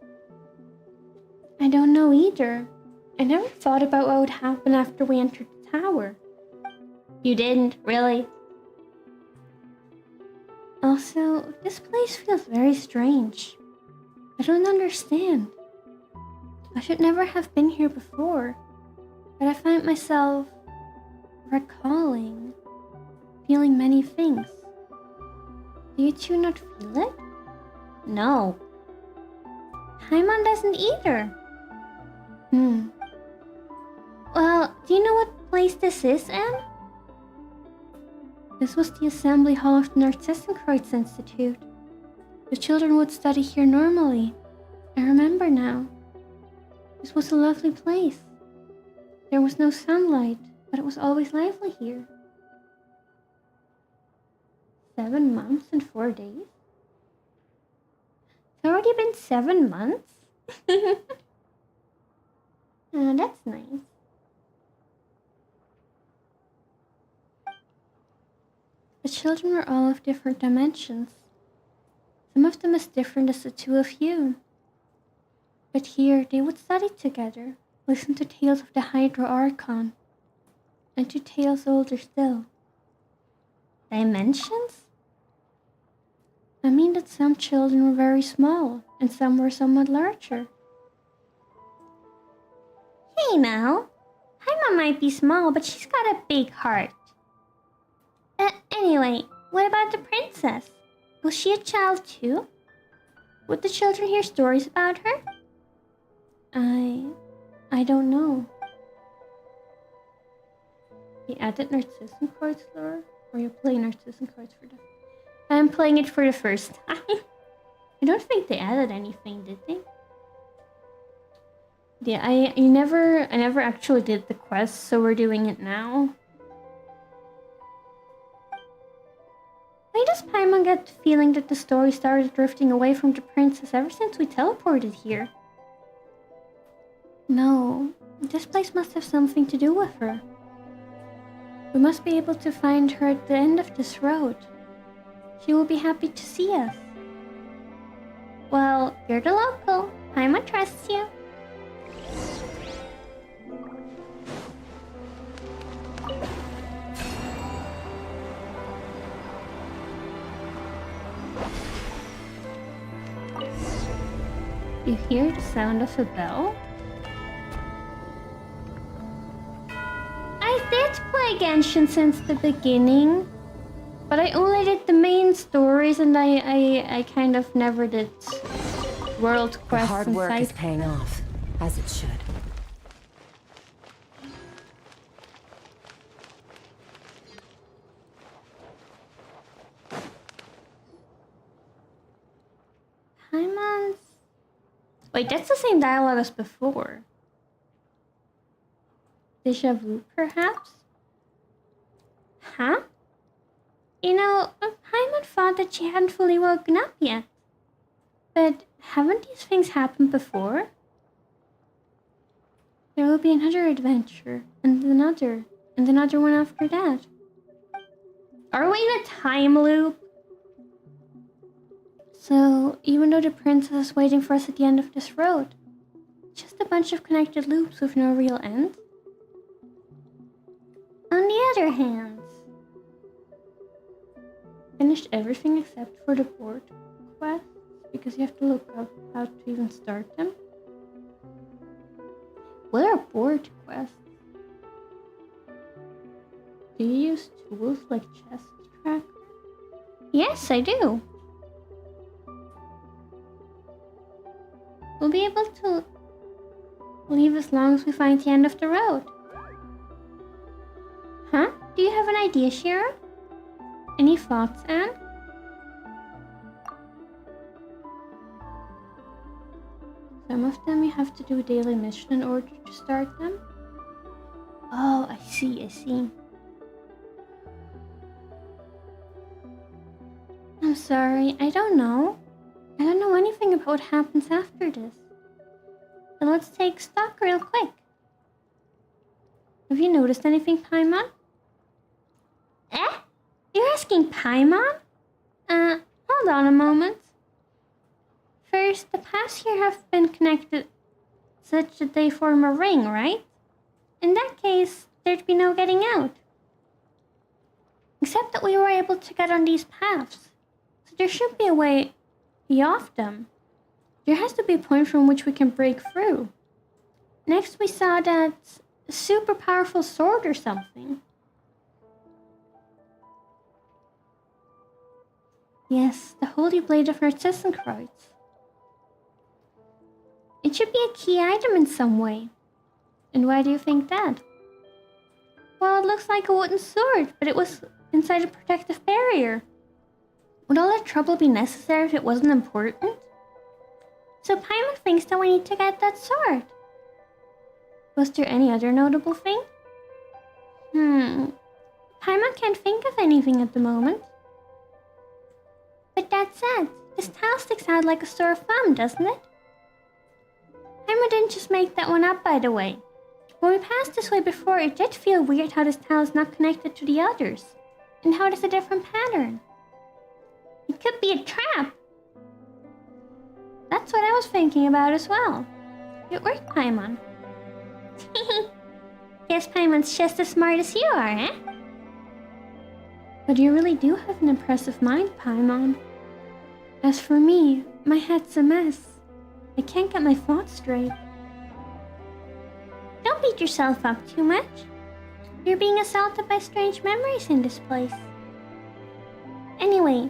I don't know either. I never thought about what would happen after we entered the tower. You didn't, really? Also, this place feels very strange. I don't understand. I should never have been here before, but I find myself recalling, feeling many things. Do you two not feel it? No. Paimon doesn't either. Well, do you know what place this is, Anne? This was the assembly hall of the Narcissenkreuz Institute. The children would study here normally. I remember now. This was a lovely place. There was no sunlight, but it was always lively here. 7 months and 4 days? It's already been 7 months? Oh, that's nice. The children were all of different dimensions. Some of them as different as the two of you. But here they would study together, listen to tales of the Hydra Archon, and to tales older still. Dimensions? I mean that some children were very small, and some were somewhat larger. Hey now, Paimon might be small, but she's got a big heart. Anyway, what about the princess? Was she a child too? Would the children hear stories about her? I don't know. You added Narcissenkreuz lore? Or you play Narcissenkreuz for that? I'm playing it for the first time. I don't think they added anything, did they? Yeah, I never actually did the quest, so we're doing it now. Why does Paimon get the feeling that the story started drifting away from the princess ever since we teleported here? No, this place must have something to do with her. We must be able to find her at the end of this road. She will be happy to see us. Well, you're the local. Paimon trusts you. You hear the sound of a bell? I did play Genshin since the beginning, but I only did the main stories and I kind of never did world Your quests hard and work side is paying off, as it should. Paimon's... Wait, that's the same dialogue as before. Deja vu, perhaps? Huh? You know, Paimon thought that she hadn't fully woken up yet. But haven't these things happened before? There will be another adventure, and another one after that. Are we in a time loop? So, even though the princess is waiting for us at the end of this road, it's just a bunch of connected loops with no real end? On the other hand, finished everything except for the board quests, because you have to look up how to even start them. What are board quests? Do you use tools like chest tracker? Yes, I do. We'll be able to leave as long as we find the end of the road. Huh? Do you have an idea, Shiro? Any thoughts, Anne? Some of them you have to do a daily mission in order to start them. Oh, I see. I'm sorry, I don't know. I don't know anything about what happens after this. But let's take stock real quick. Have you noticed anything, Paimon? Eh? You're asking Paimon? Hold on a moment. First, the paths here have been connected such that they form a ring, right? In that case, there'd be no getting out. Except that we were able to get on these paths. So there should be a way off them. There has to be a point from which we can break through. Next, we saw that super powerful sword or something. Yes, the Holy Blade of Narcissenkreuz. It should be a key item in some way. And why do you think that? Well, it looks like a wooden sword, but it was inside a protective barrier. Would all that trouble be necessary if it wasn't important? So Paimon thinks that we need to get that sword. Was there any other notable thing? Paimon can't think of anything at the moment. But that said, this tile sticks out like a sore thumb, doesn't it? Paimon didn't just make that one up, by the way. When we passed this way before, it did feel weird how this tile is not connected to the others. And how it is a different pattern. It could be a trap. That's what I was thinking about as well. It worked, Paimon. Guess Paimon's just as smart as you are, eh? But you really do have an impressive mind, Paimon. As for me, my head's a mess. I can't get my thoughts straight. Don't beat yourself up too much. You're being assaulted by strange memories in this place. Anyway,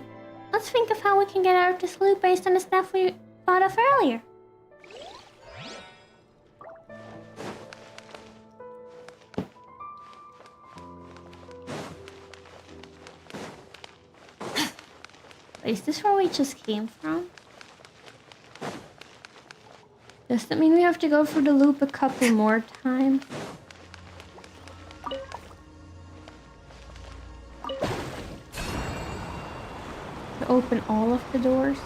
let's think of how we can get out of this loop based on the stuff we thought of earlier. Wait, is this where we just came from? Does that mean we have to go through the loop a couple more times? To open all of the doors?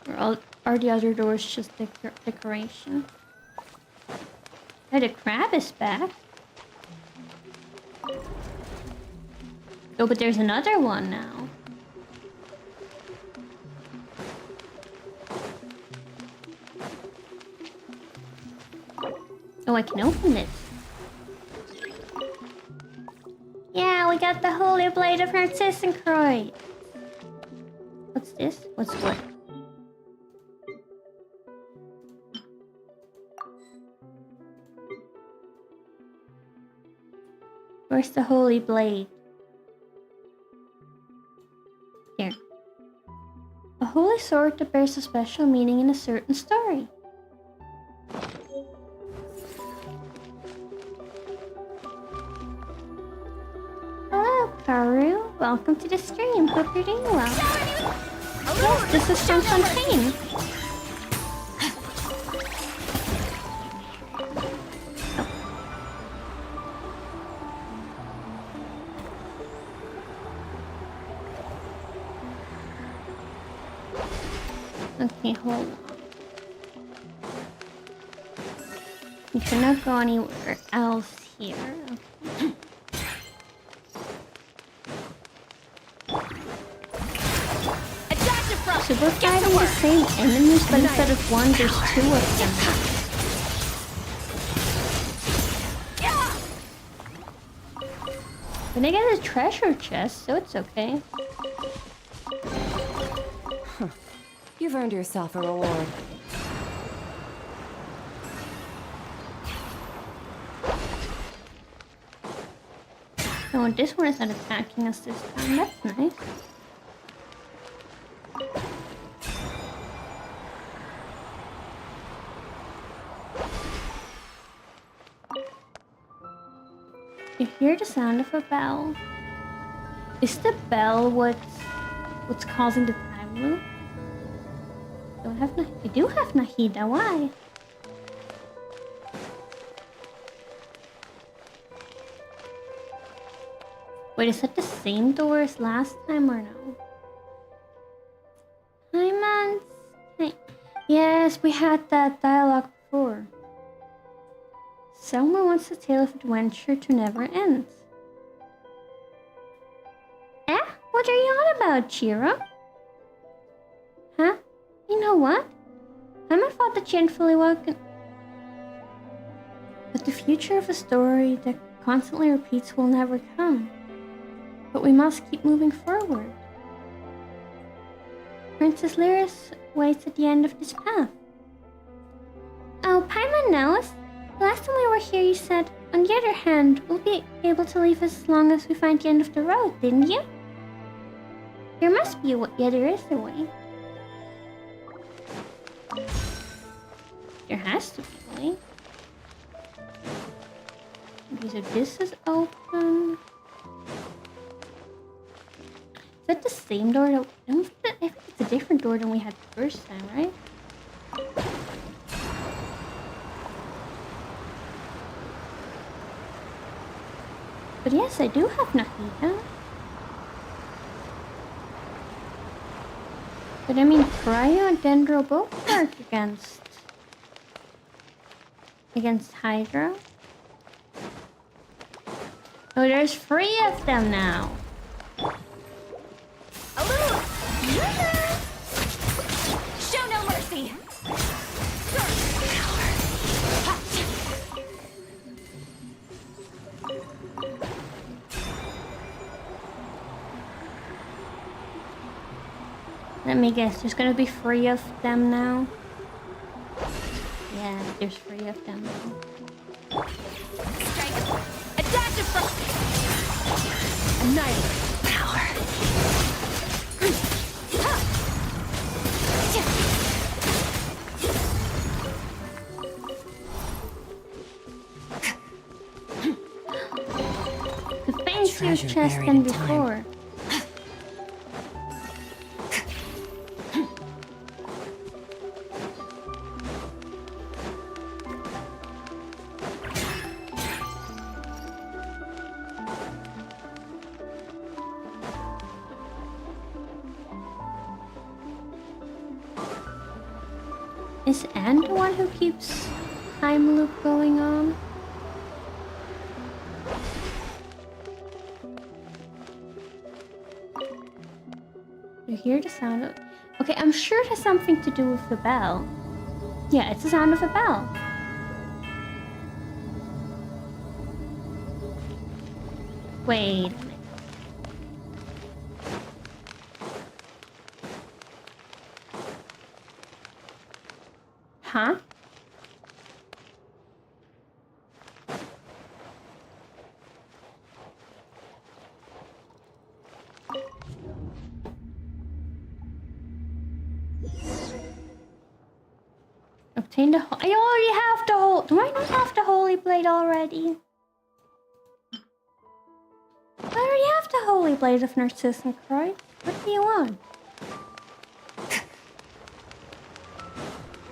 Or are the other doors just decoration? Oh, the crab is back. Oh, but there's another one now. Oh, I can open it. Yeah, we got the Holy Blade of Narcissencroy. What's this? What's what? Where's the Holy Blade? Here. A holy sword that bears a special meaning in a certain story. Hello, Karu. Welcome to the stream. Hope you're doing well. Yes, this is from Fontaine. Okay, hold on. You cannot go anywhere else here. Okay. So we're fighting the same enemies, but instead of one, there's two of them. But I get a treasure chest, so it's okay. You've earned yourself a reward. Oh, this one is not attacking us this time. That's nice. You hear the sound of a bell. Is the bell what's causing the time loop? I do have Nahida, why? Wait, is that the same door as last time or no? Hi, man. Hey. Yes, we had that dialogue before. Someone wants a tale of adventure to never end. Eh? What are you on about, Shiro? Huh? You know what? Haven't thought that you hadn't fully woken. But the future of a story that constantly repeats will never come. But we must keep moving forward. Princess Lyris waits at the end of this path. Oh, Paimon knows. Last time we were here you said, on the other hand, we'll be able to leave as long as we find the end of the road, didn't you? There must be a way. Yeah, there is a way. There has to be a way. Okay, so this is open. Is that the same door? I think it's a different door than we had the first time, right? But yes, I do have Nahida. But I mean, Cryo and Dendro both work against Hydra. Oh, there's 3 of them now. Show no mercy. Let me guess, there's gonna be 3 of them now. Yeah, there's 3 of them now. Adaptive Annihilate power. easier treasure chest buried than in time. before. Is Anne the one who keeps time loop going on? You hear the sound of... Okay, I'm sure it has something to do with the bell. Yeah, it's the sound of a bell. Wait a minute. Huh? Obtain the... I already have the whole... Do I not have the Holy Blade already? I already have the Holy Blade of Narcissus and Croy. What do you want?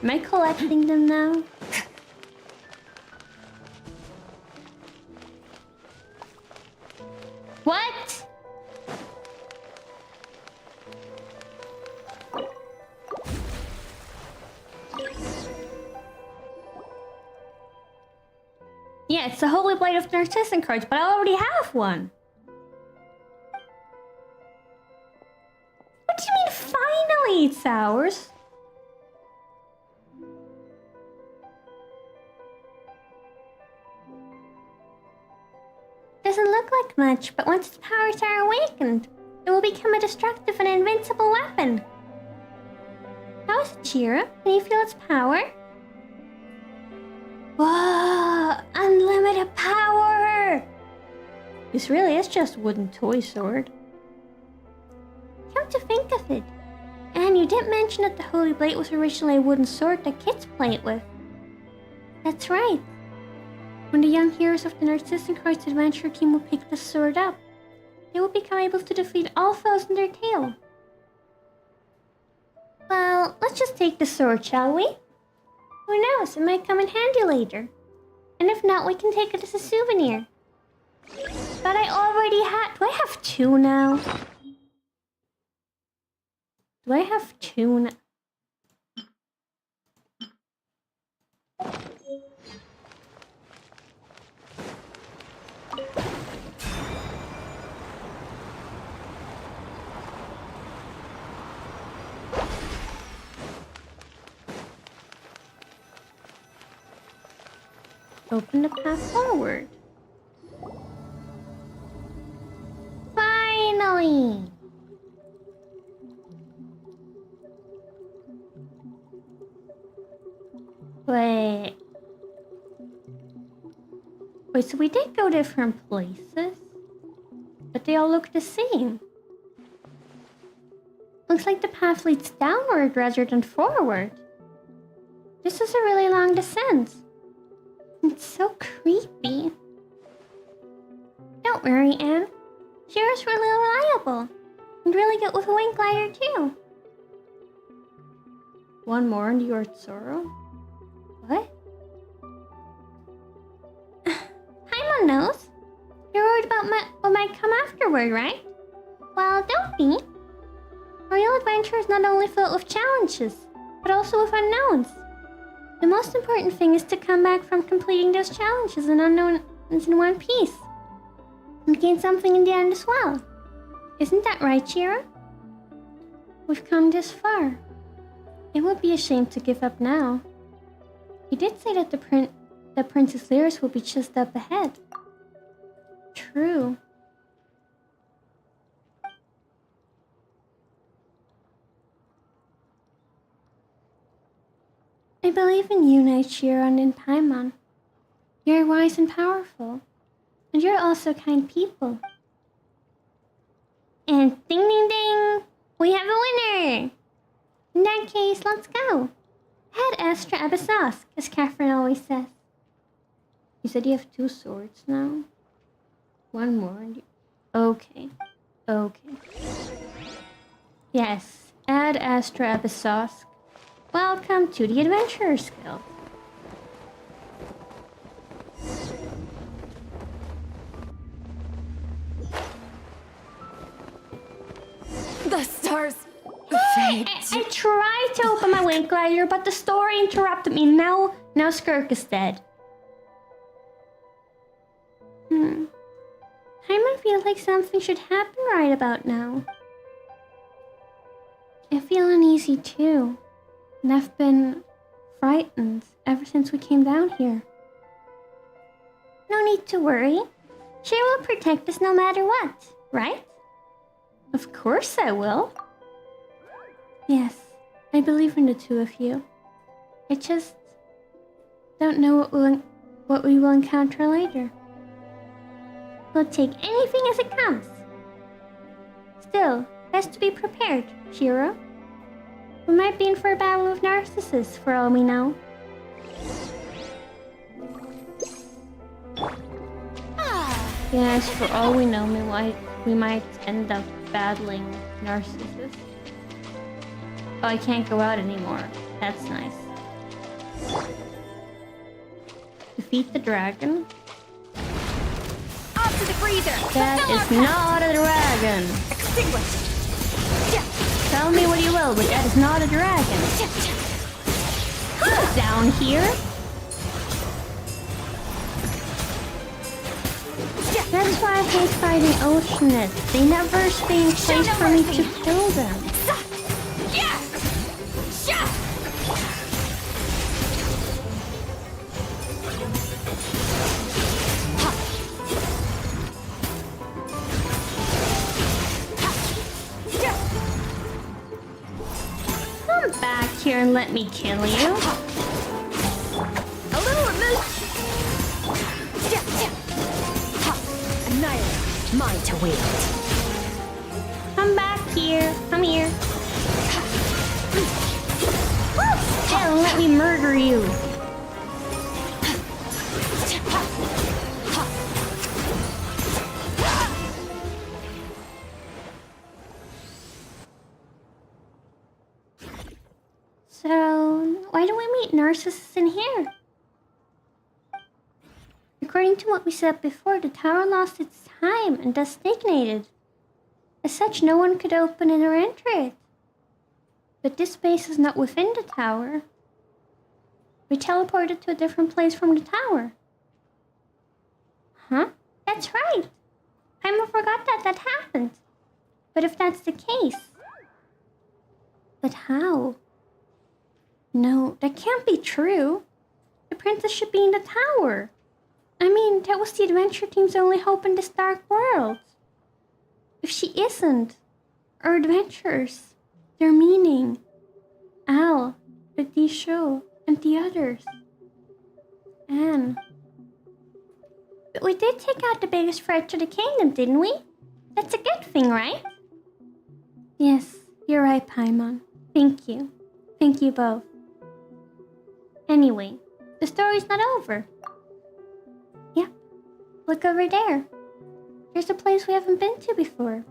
Am I collecting them now? What? Yeah, it's the Holy Blade of Narcissus and Croy, but I already have one. What do you mean finally, it's ours? Doesn't look like much, but once its powers are awakened, it will become a destructive and invincible weapon. How is it, Shiro? Can you feel its power? Whoa! Unlimited power! This really is just a wooden toy sword. Come to think of it, and you didn't mention that the Holy Blade was originally a wooden sword that kids played with. That's right. When the young heroes of the Narcissus and Croy adventure team will pick the sword up, they will become able to defeat all foes in their tale. Well, let's just take the sword, shall we? Who knows, it might come in handy later. And if not, we can take it as a souvenir. But I already had... Do I have two now? Do I have two now? Open the path forward. Finally! Wait. Wait, so we did go different places? But they all look the same. Looks like the path leads downward rather than forward. This is a really long descent. It's so creepy. Don't worry, Anne. Shiro's really reliable. And really good with a wing glider, too. One more and you're at Zoro? What? Paimon knows. You're worried about what might come afterward, right? Well, don't be. A real adventure is not only filled with challenges, but also with unknowns. The most important thing is to come back from completing those challenges and unknowns in one piece. And gain something in the end as well. Isn't that right, Shiro? We've come this far. It would be a shame to give up now. He did say that the Princess Lyris will be just up ahead. True. I believe in you, Knight Shiro, and in Paimon. You're wise and powerful. And you're also kind people. And ding ding ding! We have a winner! In that case, let's go. Head Astra Abyssos, as Catherine always says. You said you have two swords now? One more. Okay. Okay. Yes, Ad Astra Abyssos. Welcome to the Adventurers Guild. The stars I tried to open my wing glider, but the story interrupted me. Now Skirk is dead. I feel like something should happen right about now. I feel uneasy too. And I've been frightened ever since we came down here. No need to worry. She will protect us no matter what, right? Of course I will. Yes, I believe in the two of you. I just don't know what we will encounter later. We'll take anything as it comes. Still, best to be prepared, Shiro. We might be in for a battle of narcissists for all we know. Yes, for all we know, we might end up battling narcissists. Oh, I can't go out anymore. That's nice. Defeat the dragon. Off to the freezer. That is not a dragon. Extinguished. Tell me what you will, but that is not a dragon. Who's down here? That's why I hate fighting oceanists. They never stay in place for me to kill them. Come back here and let me kill you. A little remove. Annihilate. Mine to wield. Come back here. Come here. Still, let me murder you. So, why do we meet narcissists in here? According to what we said before, the tower lost its time and thus stagnated. As such, no one could open it or enter it. But this space is not within the tower. We teleported to a different place from the tower. Huh? That's right. Paimon forgot that happened. But if that's the case... But how? No, that can't be true. The princess should be in the tower. I mean, that was the adventure team's only hope in this dark world. If she isn't, our adventurers, their meaning, Al, the show, and the others. Anne. But we did take out the biggest threat to the kingdom, didn't we? That's a good thing, right? Yes, you're right, Paimon. Thank you. Thank you both. Anyway, the story's not over. Yep. Look over there. There's a place we haven't been to before.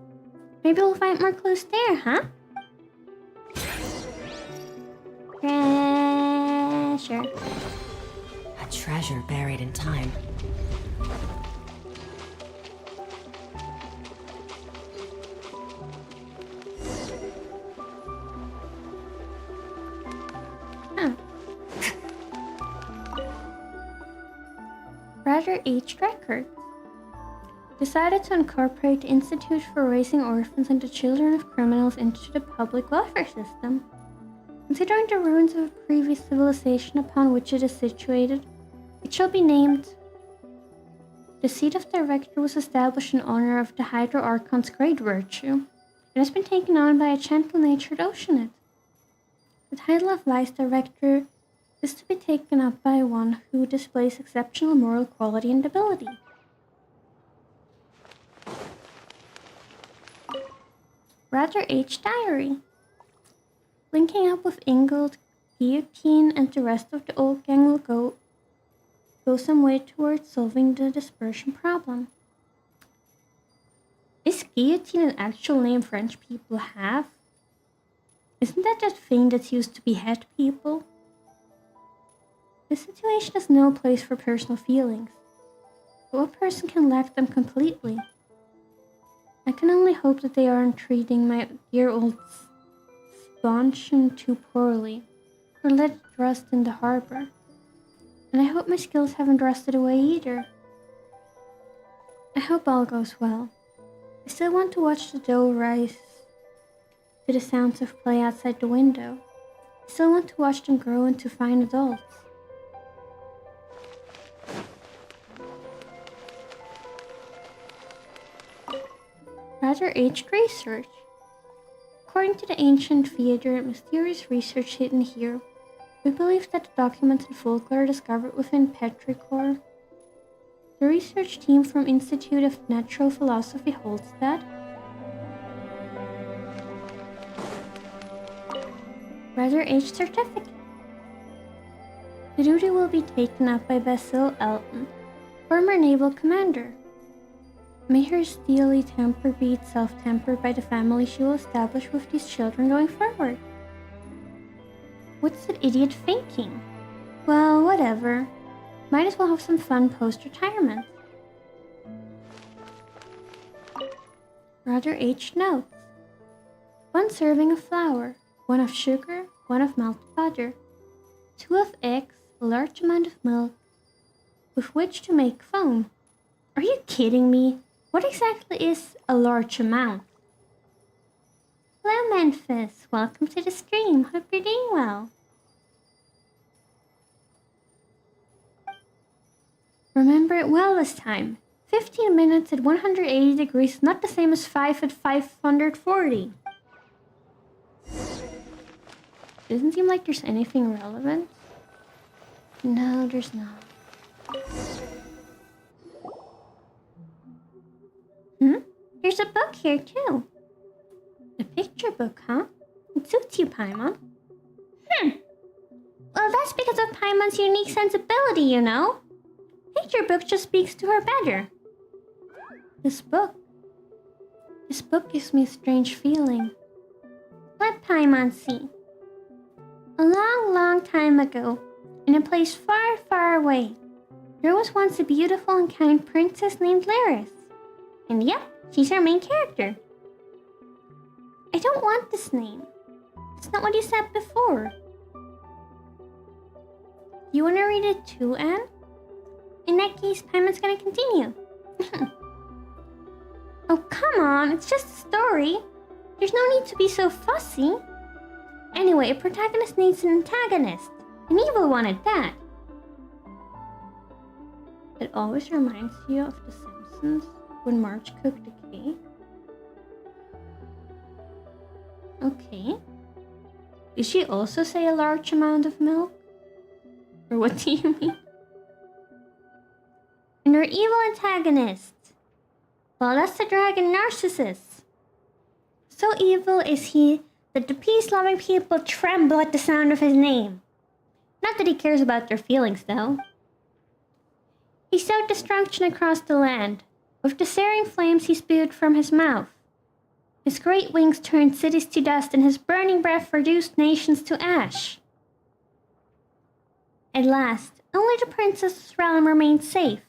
Maybe we'll find more clues there, huh? Treasure. A treasure buried in time. Roger H. Records decided to incorporate the Institute for Raising Orphans and the Children of Criminals into the public welfare system. Considering the ruins of a previous civilization upon which it is situated, it shall be named. The seat of director was established in honor of the Hydro Archon's great virtue. It has been taken on by a gentle-natured oceanid. The title of vice director is to be taken up by one who displays exceptional moral quality and ability. Roger H. Diary. Linking up with Ingold, Guillotine, and the rest of the old gang will go some way towards solving the dispersion problem. guillotine an actual name French people have? Isn't that thing that's used to behead people? This situation has no place for personal feelings, but one person can lack them completely. I can only hope that they aren't treating my dear old sponsion too poorly, or let it rust in the harbor. And I hope my skills haven't rusted away either. I hope all goes well. I still want to watch the dough rise to the sounds of play outside the window. I still want to watch them grow into fine adults. Rather aged research. According to the ancient theater and mysterious research hidden here, we believe that the documents and folklore discovered within Petrichor. The research team from Institute of Natural Philosophy holds that rather aged certificate. The duty will be taken up by Basil Elton, former naval commander. May her steely temper be itself tempered by the family she will establish with these children going forward. What's that idiot thinking? Well, whatever. Might as well have some fun post-retirement. Rather aged notes. 1 serving of flour, 1 of sugar, 1 of melted butter, 2 of eggs, a large amount of milk, with which to make foam. Are you kidding me? What exactly is a large amount? Hello, Memphis. Welcome to the stream. Hope you're doing well. Remember it well this time. 15 minutes at 180 degrees is not the same as 5 at 540. Doesn't seem like there's anything relevant. No, there's not. There's a book here too. A picture book, huh? It suits you, Paimon. Well, that's because of Paimon's unique sensibility, you know. Picture book just speaks to her better. This book gives me a strange feeling. Let Paimon see. A long, long time ago, in a place far, far away, there was once a beautiful and kind princess named Lyris. And yep, she's our main character. I don't want this name. It's not what you said before. You want to read it too, Anne? In that case, Paimon's gonna continue. Oh, come on, it's just a story. There's no need to be so fussy. Anyway, a protagonist needs an antagonist. An evil one at that. It always reminds you of The Simpsons when Marge cooked a cake. Okay. Did she also say a large amount of milk? Or what do you mean? And her evil antagonist. Well, that's the dragon Narcissus. So evil is he that the peace-loving people tremble at the sound of his name. Not that he cares about their feelings, though. He sowed destruction across the land. With the searing flames he spewed from his mouth. His great wings turned cities to dust, and his burning breath reduced nations to ash. At last, only the princess's realm remained safe.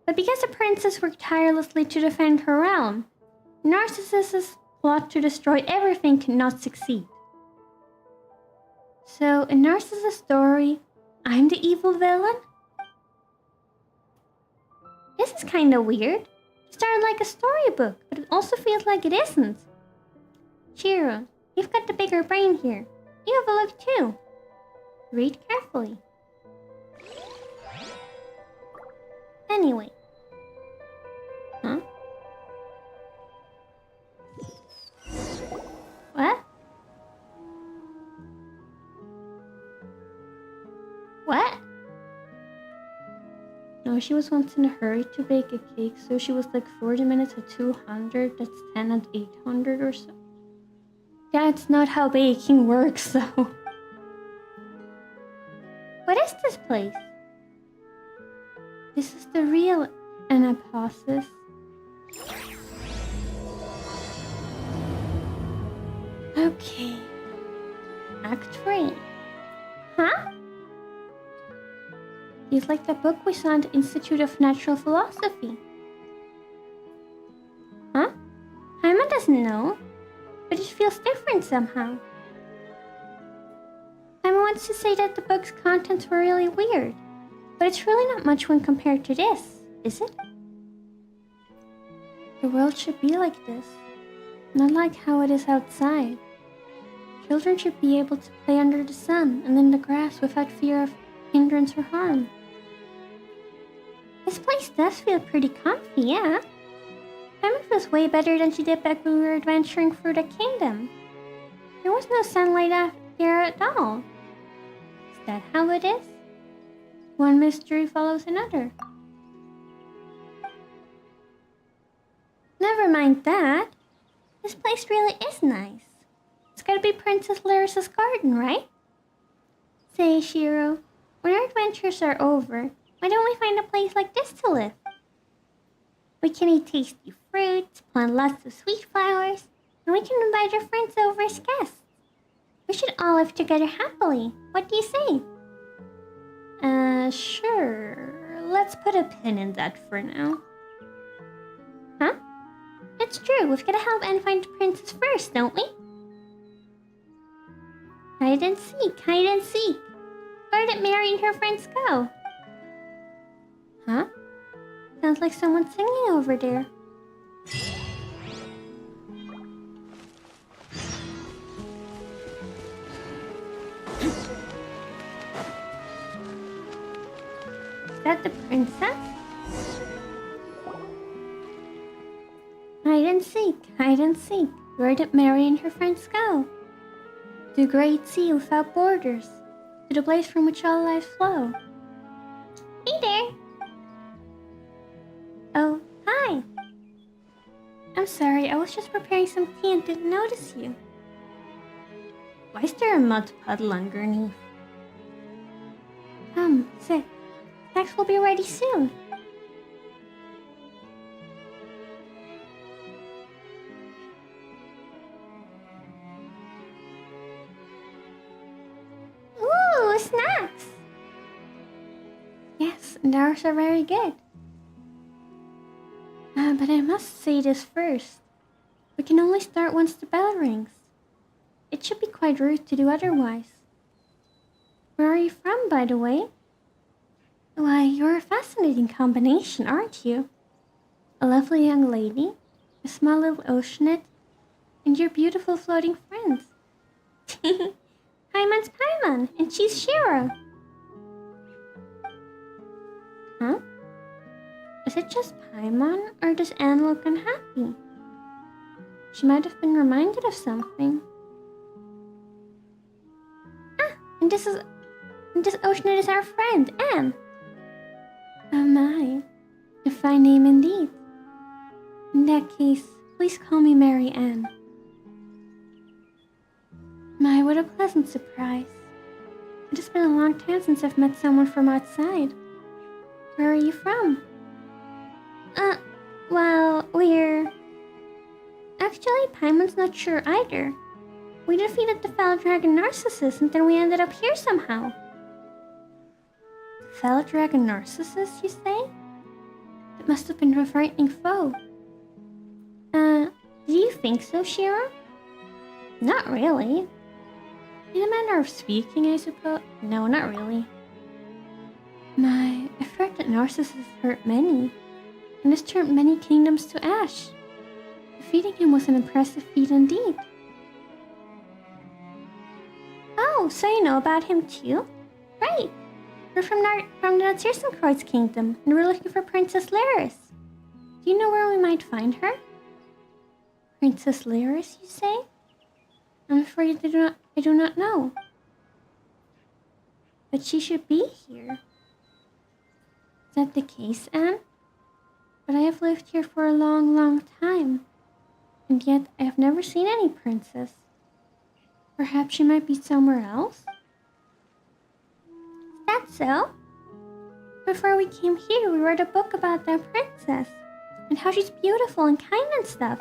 But because the princess worked tirelessly to defend her realm, Narcissus' plot to destroy everything could not succeed. So, in Narcissus' story, I'm the evil villain? This is kinda weird. It started like a storybook, but it also feels like it isn't. Shiro, you've got the bigger brain here. You have a look too. Read carefully. Anyway. Huh? What? What? No, she was once in a hurry to bake a cake, so she was like 40 minutes at 200, that's 10 at 800 or so. That's not how baking works, though. What is this place? This is the real Anapausis. Okay. Act 3. Huh? It's like the book we saw in the Institute of Natural Philosophy. Huh? Paimon doesn't know, but it feels different somehow. Paimon wants to say that the book's contents were really weird, but it's really not much when compared to this, is it? The world should be like this, not like how it is outside. Children should be able to play under the sun and in the grass without fear of hindrance or harm. This place does feel pretty comfy, yeah? Paimon feels way better than she did back when we were adventuring through the kingdom. There was no sunlight out here at all. Is that how it is? One mystery follows another. Never mind that. This place really is nice. It's gotta be Princess Lyris's garden, right? Say, Shiro, when our adventures are over, why don't we find a place like this to live? We can eat tasty fruits, plant lots of sweet flowers, and we can invite our friends over as guests. We should all live together happily. What do you say? Sure. Let's put a pin in that for now. Huh? It's true, we've gotta help Anne find the princess first, don't we? Hide and seek, hide and seek. Where did Mary and her friends go? Huh? Sounds like someone singing over there. Is that the princess? Hide and seek, hide and seek. Where did Mary and her friends go? To the great sea without borders, to the place from which all lives flow. Hey there! Oh, hi! I'm sorry, I was just preparing some tea and didn't notice you. Why is there a mud puddle underneath? Come, sit. Snacks will be ready soon. Ooh, snacks! Yes, and ours are very good. But I must say this first. We can only start once the bell rings. It should be quite rude to do otherwise. Where are you from, by the way? Why, you're a fascinating combination, aren't you? A lovely young lady, a small little oceanite, and your beautiful floating friends. Paimon's Paimon, and she's Shiro. Huh? Is it just Paimon, or does Anne look unhappy? She might have been reminded of something. Ah, and this oceanite is our friend, Anne. Oh my, a fine name indeed. In that case, please call me Mary Ann. My, what a pleasant surprise. It has been a long time since I've met someone from outside. Where are you from? Well, we're... Actually, Paimon's not sure either. We defeated the foul dragon Narcissus and then we ended up here somehow. Foul dragon Narcissus, you say? It must have been a frightening foe. Do you think so, Shiro? Not really. In a manner of speaking, I suppose. No, not really. My, I've heard that Narcissus hurt many, and has turned many kingdoms to ash. Defeating him was an impressive feat indeed. Oh, so you know about him too? Right. We're from the Natsirsenkreuz kingdom, and we're looking for Princess Lyris. Do you know where we might find her? Princess Lyris, you say? I'm afraid I do not know. But she should be here. Is that the case, Anne? But I have lived here for a long, long time, and yet I have never seen any princess. Perhaps she might be somewhere else? Is that so? Before we came here, we read a book about that princess, and how she's beautiful and kind and stuff.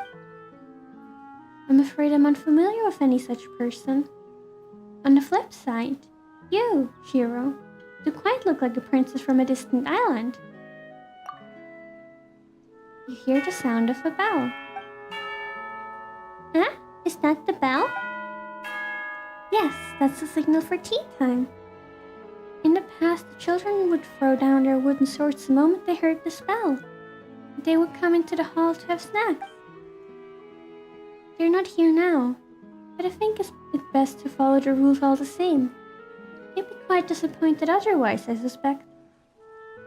I'm afraid I'm unfamiliar with any such person. On the flip side, you, Shiro, do quite look like a princess from a distant island. You hear the sound of a bell. Huh? Is that the bell? Yes, that's the signal for tea time. In the past, the children would throw down their wooden swords the moment they heard the bell. They would come into the hall to have snacks. They're not here now, but I think it's best to follow the rules all the same. You'd be quite disappointed otherwise, I suspect.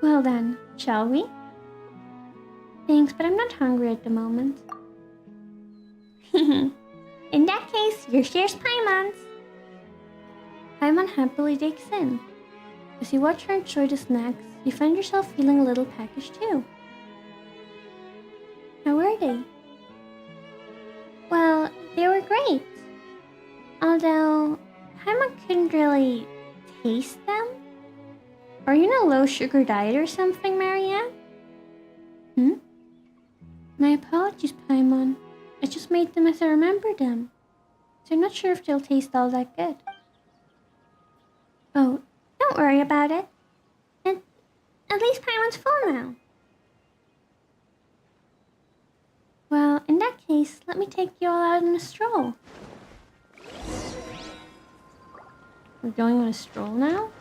Well then, shall we? Thanks, but I'm not hungry at the moment. In that case, your share's Paimon's. Paimon happily digs in. As you watch her enjoy the snacks, you find yourself feeling a little peckish too. How were they? Well, they were great. Although, Paimon couldn't really taste them. Are you on a low sugar diet or something, Marianne? My apologies, Paimon. I just made them as I remember them. So I'm not sure if they'll taste all that good. Oh, don't worry about it. And at least Paimon's full now. Well, in that case, let me take you all out on a stroll. We're going on a stroll now?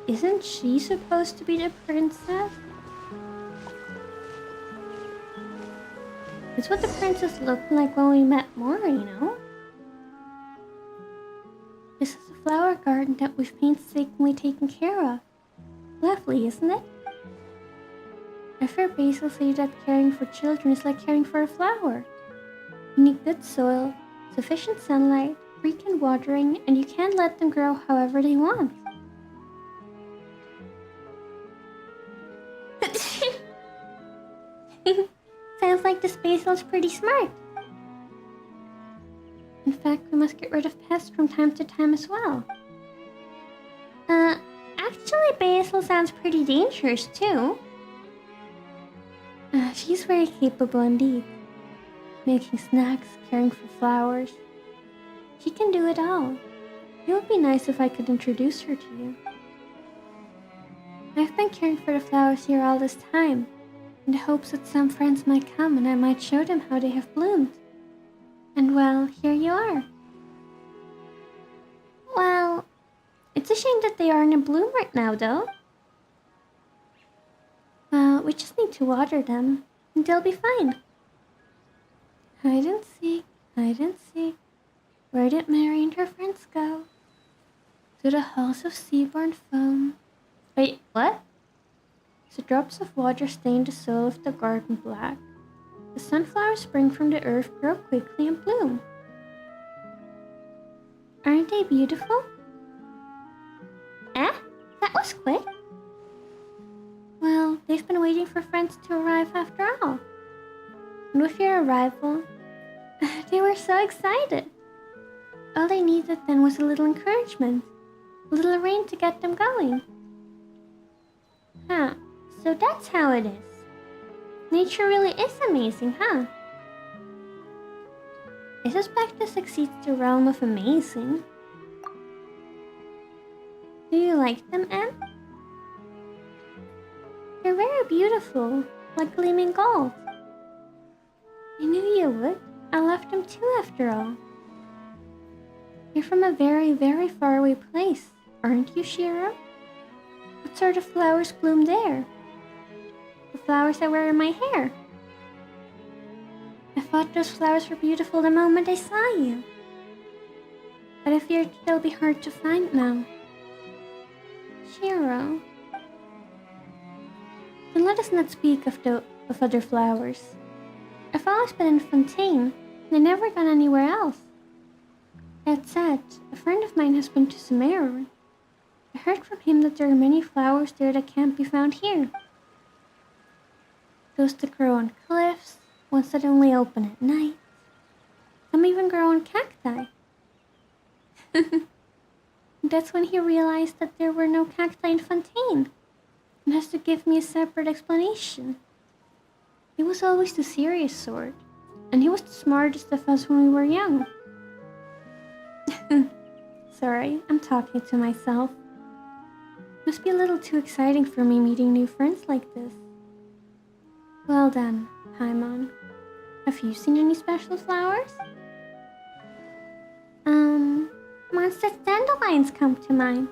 Isn't she supposed to be the princess? It's what the princess looked like when we met Mora, you know? This is a flower garden that we've painstakingly taken care of. Lovely, isn't it? I've heard Basil say that caring for children is like caring for a flower. You need good soil, sufficient sunlight, frequent watering, and you can't let them grow however they want. Sounds like this Basil's pretty smart. In fact, we must get rid of pests from time to time as well. Actually, Basil sounds pretty dangerous too. She's very capable indeed. Making snacks, caring for flowers. She can do it all. It would be nice if I could introduce her to you. I've been caring for the flowers here all this time, in the hopes that some friends might come and I might show them how they have bloomed. And well, here you are. Well, it's a shame that they aren't in bloom right now, though. Well, we just need to water them, and they'll be fine. Hide and seek, hide and seek. Where did Mary and her friends go? To the halls of seaborn foam. Wait, what? The drops of water stain the soil of the garden black. The sunflowers spring from the earth, grow quickly, and bloom. Aren't they beautiful? Eh? That was quick. Well, they've been waiting for friends to arrive after all. And with your arrival, they were so excited. All they needed then was a little encouragement, a little rain to get them going. Huh, so that's how it is. Nature really is amazing, huh? I suspect this exceeds the realm of amazing. Do you like them, Em? They're very beautiful, like gleaming gold. I knew you would. I left them too, after all. You're from a very, very faraway place, aren't you, Shiro? What sort of flowers bloom there? The flowers I wear in my hair. I thought those flowers were beautiful the moment I saw you. But I feared they'll be hard to find now. Shiro. Then let us not speak of other flowers. I've always been in Fontaine, and I've never gone anywhere else. That said, a friend of mine has been to Sumeru. I heard from him that there are many flowers there that can't be found here. Those that grow on cliffs, ones that only open at night. Some even grow on cacti. That's when he realized that there were no cacti in Fontaine, and has to give me a separate explanation. He was always the serious sort, and he was the smartest of us when we were young. Sorry, I'm talking to myself. Must be a little too exciting for me meeting new friends like this. Well then, Paimon, have you seen any special flowers? Monsters dandelions come to mind.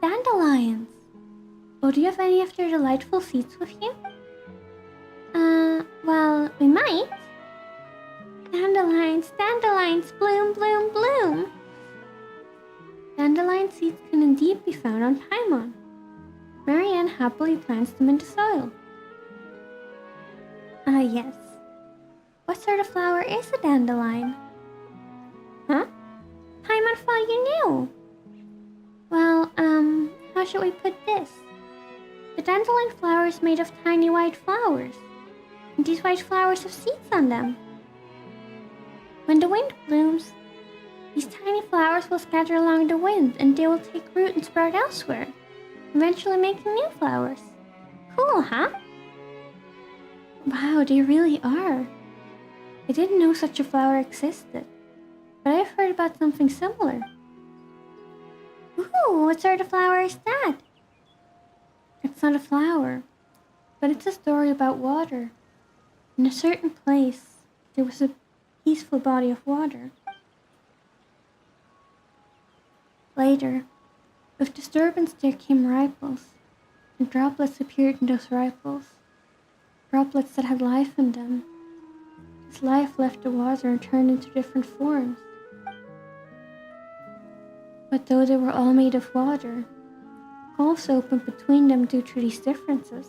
Dandelions? Oh, do you have any of their delightful seeds with you? Well, we might. Dandelions, dandelions, bloom, bloom, bloom. Dandelion seeds can indeed be found on Paimon. Marianne happily plants them in the soil. Ah, yes. What sort of flower is a dandelion? Huh? Paimon thought you knew. Well, how should we put this? The dandelion flower is made of tiny white flowers, and these white flowers have seeds on them. When the wind blooms, these tiny flowers will scatter along the wind, and they will take root and sprout elsewhere, eventually making new flowers. Cool, huh? Wow, they really are. I didn't know such a flower existed, but I've heard about something similar. Ooh, what sort of flower is that? It's not a flower, but it's a story about water. In a certain place, there was a peaceful body of water. Later, with disturbance there came ripples, and droplets appeared in those ripples. Droplets that had life in them. This life left the water and turned into different forms. But though they were all made of water, holes opened between them due to these differences.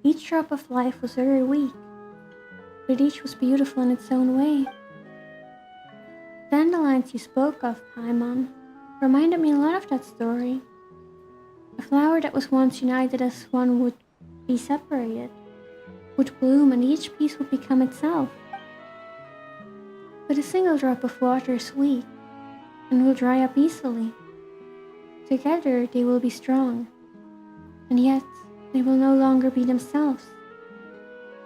Each drop of life was very weak, but each was beautiful in its own way. Dandelions you spoke of, Paimon, reminded me a lot of that story. A flower that was once united as one would be separated, would bloom and each piece would become itself. But a single drop of water is weak and will dry up easily. Together they will be strong, and yet they will no longer be themselves.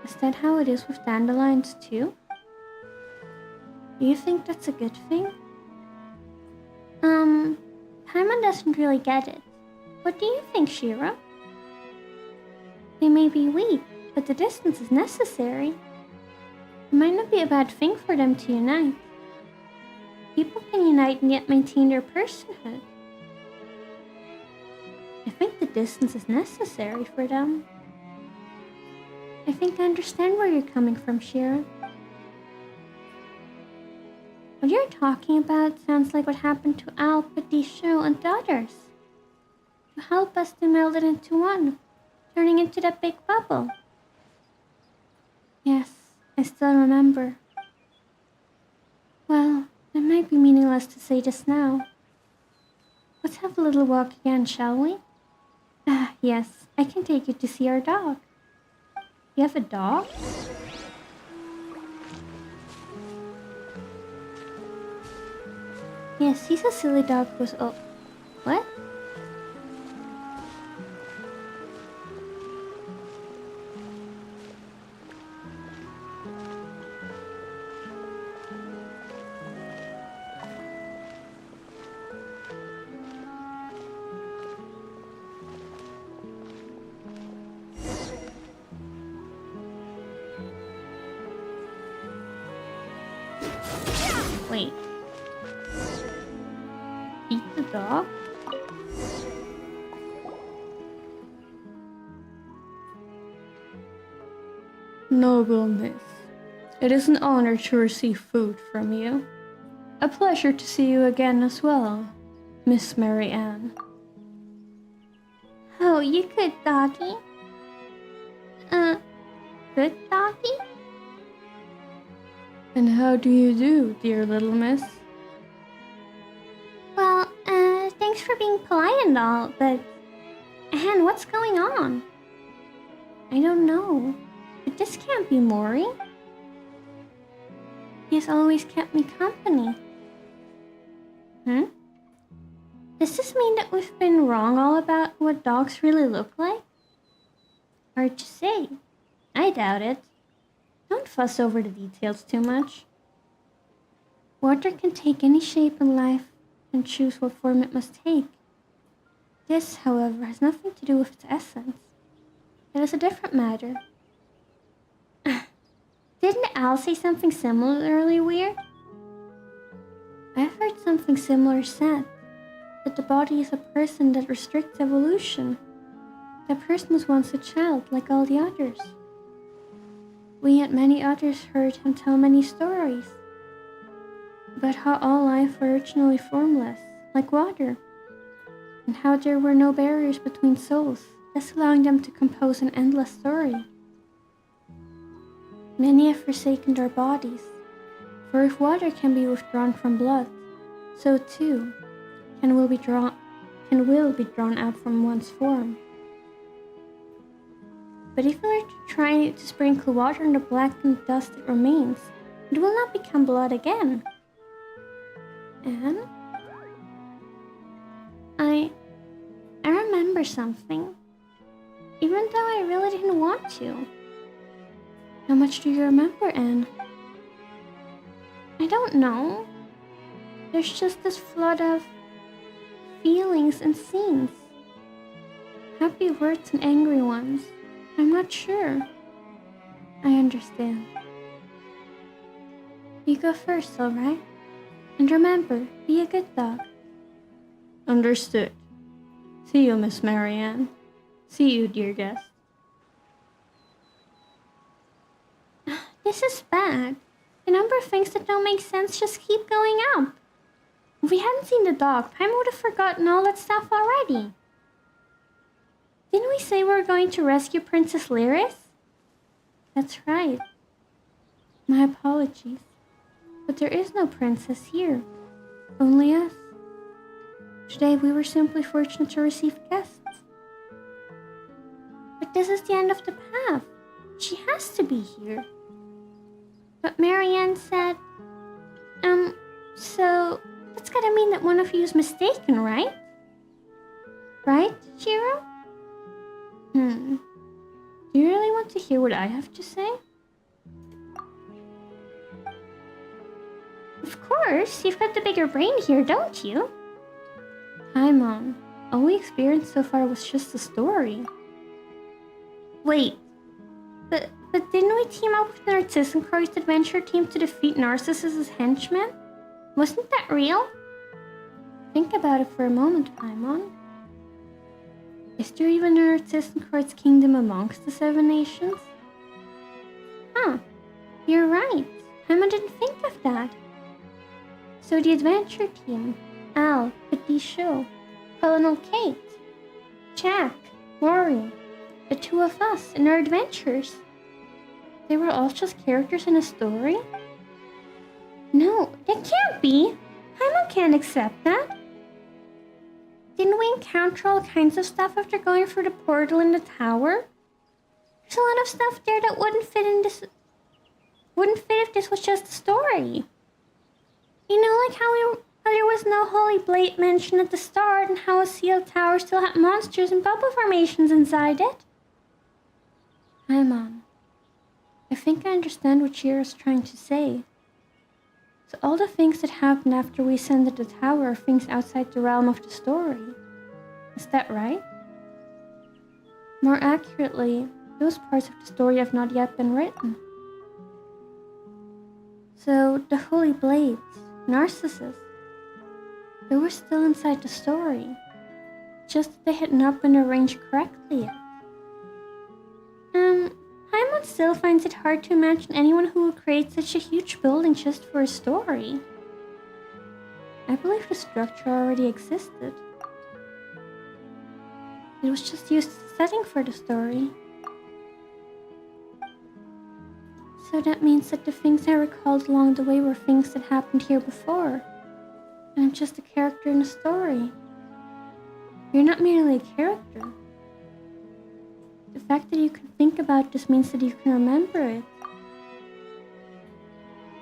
Is that how it is with dandelions too? Do you think that's a good thing? Paimon doesn't really get it. What do you think, Shiro? They may be weak, but the distance is necessary. It might not be a bad thing for them to unite. People can unite and yet maintain their personhood. I think the distance is necessary for them. I think I understand where you're coming from, Shiro. What you're talking about sounds like what happened to Al, Petit Show, and the others. To help us to meld it into one, turning into that big bubble. Yes, I still remember. Well, it might be meaningless to say just now. Let's have a little walk again, shall we? Ah, yes, I can take you to see our dog. You have a dog? Yes, he's a silly dog who's what? Wait. Eat the dog? Noble miss, it is an honor to receive food from you. A pleasure to see you again as well, Miss Marianne. Oh, you good doggy? Good doggy? And how do you do, dear little miss? Well, thanks for being polite and all, but... Anne, what's going on? I don't know, but this can't be Mori. He has always kept me company. Hmm? Does this mean that we've been wrong all about what dogs really look like? Hard to say. I doubt it. Don't fuss over the details too much. Water can take any shape in life and choose what form it must take. This, however, has nothing to do with its essence. It is a different matter. Didn't Al say something similarly weird? I've heard something similar said, that the body is a person that restricts evolution. That person was once a child, like all the others. We and many others heard him tell many stories about how all life were originally formless, like water, and how there were no barriers between souls, thus allowing them to compose an endless story. Many have forsaken their bodies, for if water can be withdrawn from blood, so too will be drawn out from one's form. But if you were to try to sprinkle water on the blackened dust that remains, it will not become blood again. And I remember something, even though I really didn't want to. How much do you remember, Anne? I don't know. There's just this flood of feelings and scenes. Happy words and angry ones. I'm not sure. I understand. You go first, alright? And remember, be a good dog. Understood. See you, Miss Marianne. See you, dear guest. This is bad. The number of things that don't make sense just keep going up. If we hadn't seen the dog, Paimon would have forgotten all that stuff already. Didn't we say we were going to rescue Princess Lyris? That's right. My apologies. But there is no princess here. Only us. Today we were simply fortunate to receive guests. But this is the end of the path. She has to be here. But Marianne said, so that's gotta mean that one of you is mistaken, right? Right, Shiro? Do you really want to hear what I have to say? Of course, you've got the bigger brain here, don't you? Hi, Mom. All we experienced so far was just a story. Wait, but didn't we team up with Narcissus and Croy's adventure team to defeat Narcissus' henchmen? Wasn't that real? Think about it for a moment, Paimon. Is there even a Narcissus and Croy's kingdom amongst the 7 nations? Huh, you're right. Paimon didn't think of that. So the adventure team, Al, Petit Chou, Colonel Kate, Jack, Mori, the 2 of us and our adventures. They were all just characters in a story? No, they can't be. Paimon can't accept that. Didn't we encounter all kinds of stuff after going through the portal in the tower? There's a lot of stuff there that wouldn't fit if this was just a story. You know, like how there was no holy blade mentioned at the start, and how a sealed tower still had monsters and bubble formations inside it. Hi, Mom. I think I understand what Shiro's trying to say. So all the things that happened after we ascended the tower are things outside the realm of the story. Is that right? More accurately, those parts of the story have not yet been written. So the holy blades, Narcissus, they were still inside the story, just that they had not been arranged correctly yet. Paimon still finds it hard to imagine anyone who would create such a huge building just for a story. I believe the structure already existed. It was just used as a setting for the story. So that means that the things I recalled along the way were things that happened here before. And I'm just a character in a story. You're not merely a character. The fact that you can think about this means that you can remember it.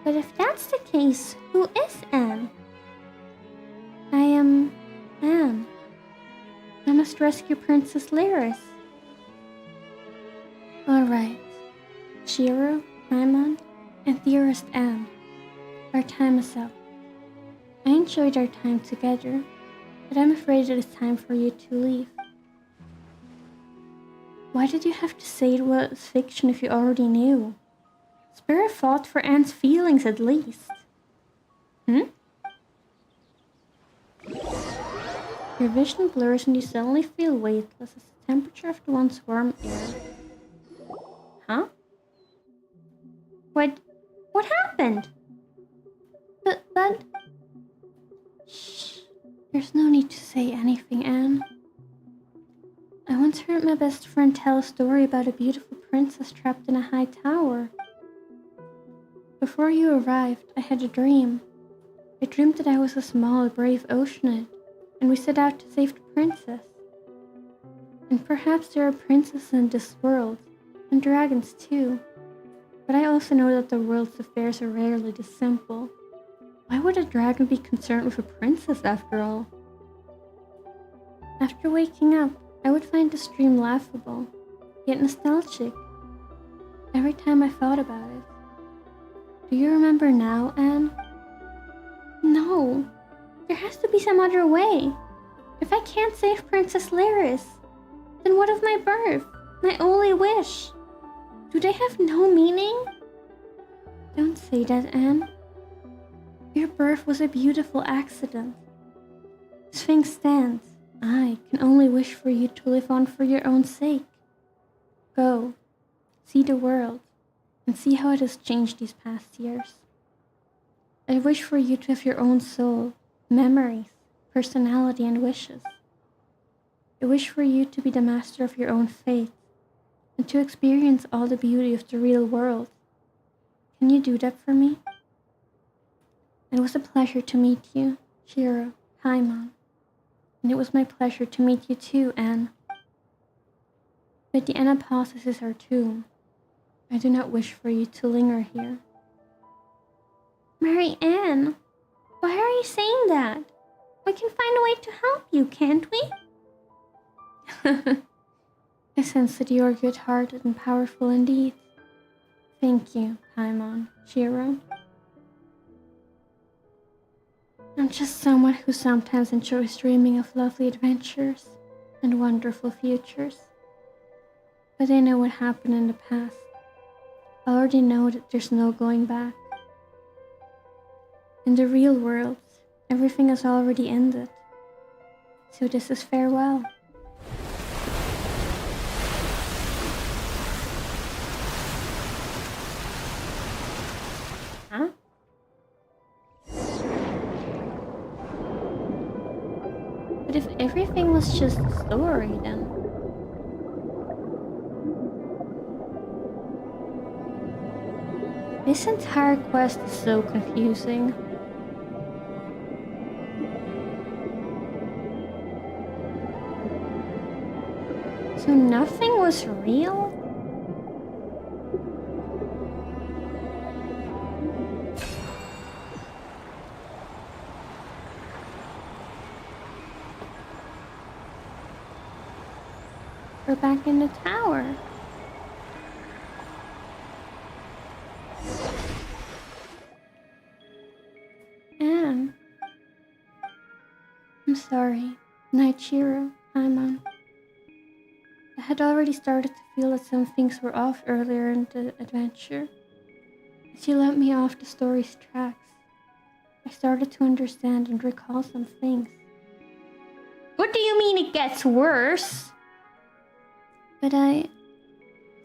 But if that's the case, who is Anne? I am Anne. I must rescue Princess Lyris. Alright. Shiro, Paimon, and dearest Anne. Our time is up. I enjoyed our time together, but I'm afraid it is time for you to leave. Why did you have to say it was fiction if you already knew? Spare a thought for Anne's feelings at least. Your vision blurs and you suddenly feel weightless as the temperature of the once warm air. Huh? What happened? But... Shh. There's no need to say anything, Anne. I once heard my best friend tell a story about a beautiful princess trapped in a high tower. Before you arrived, I had a dream. I dreamed that I was a small, brave oceanid, and we set out to save the princess. And perhaps there are princesses in this world, and dragons too. But I also know that the world's affairs are rarely this simple. Why would a dragon be concerned with a princess after all? After waking up, I would find this dream laughable, yet nostalgic. Every time I thought about it. Do you remember now, Anne? No. There has to be some other way. If I can't save Princess Lyris, then what of my birth? My only wish? Do they have no meaning? Don't say that, Anne. Your birth was a beautiful accident. As things stand, I can only wish for you to live on for your own sake. Go, see the world, and see how it has changed these past years. I wish for you to have your own soul, memories, personality, and wishes. I wish for you to be the master of your own fate, and to experience all the beauty of the real world. Can you do that for me? It was a pleasure to meet you, Shiro, Paimon. And it was my pleasure to meet you too, Anne. But the Anapasis is our tomb. I do not wish for you to linger here. Mary Ann, why are you saying that? We can find a way to help you, can't we? I sense that you are good-hearted and powerful indeed. Thank you, Paimon, Shiro. I'm just someone who sometimes enjoys dreaming of lovely adventures and wonderful futures. But I know what happened in the past. I already know that there's no going back. In the real world, everything has already ended. So this is farewell. Huh? But if everything was just a story, then... This entire quest is so confusing. So nothing was real? We're back in the tower. Anne. I'm sorry. Night, Shiro, Paimon. I had already started to feel that some things were off earlier in the adventure. As you let me off the story's tracks, I started to understand and recall some things. What do you mean it gets worse? But I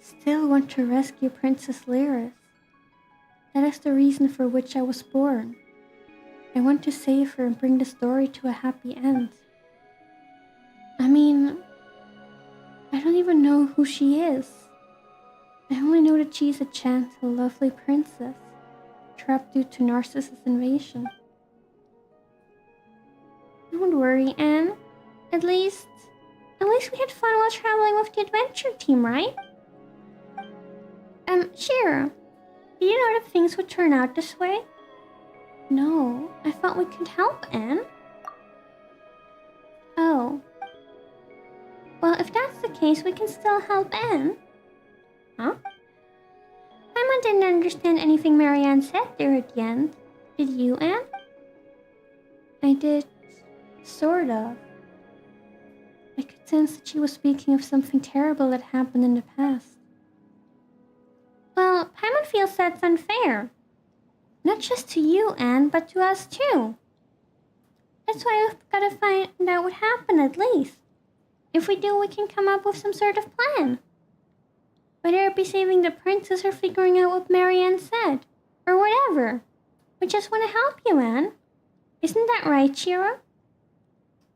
still want to rescue Princess Lyris. That is the reason for which I was born. I want to save her and bring the story to a happy end. I mean, I don't even know who she is. I only know that she is a gentle, lovely princess, trapped due to Narcissus' invasion. Don't worry, Anne. At least we had fun while traveling with the adventure team, right? Shiro, did you know that things would turn out this way? No, I thought we could help, Anne. Oh. Well, if that's the case, we can still help Anne. Huh? Paimon didn't understand anything Marianne said there at the end. Did you, Anne? I did. Sort of. I could sense that she was speaking of something terrible that happened in the past. Well, Paimon feels that's unfair. Not just to you, Anne, but to us too. That's why we've got to find out what happened at least. If we do, we can come up with some sort of plan. Whether it be saving the princess or figuring out what Marianne said. Or whatever. We just want to help you, Anne. Isn't that right, Shiro?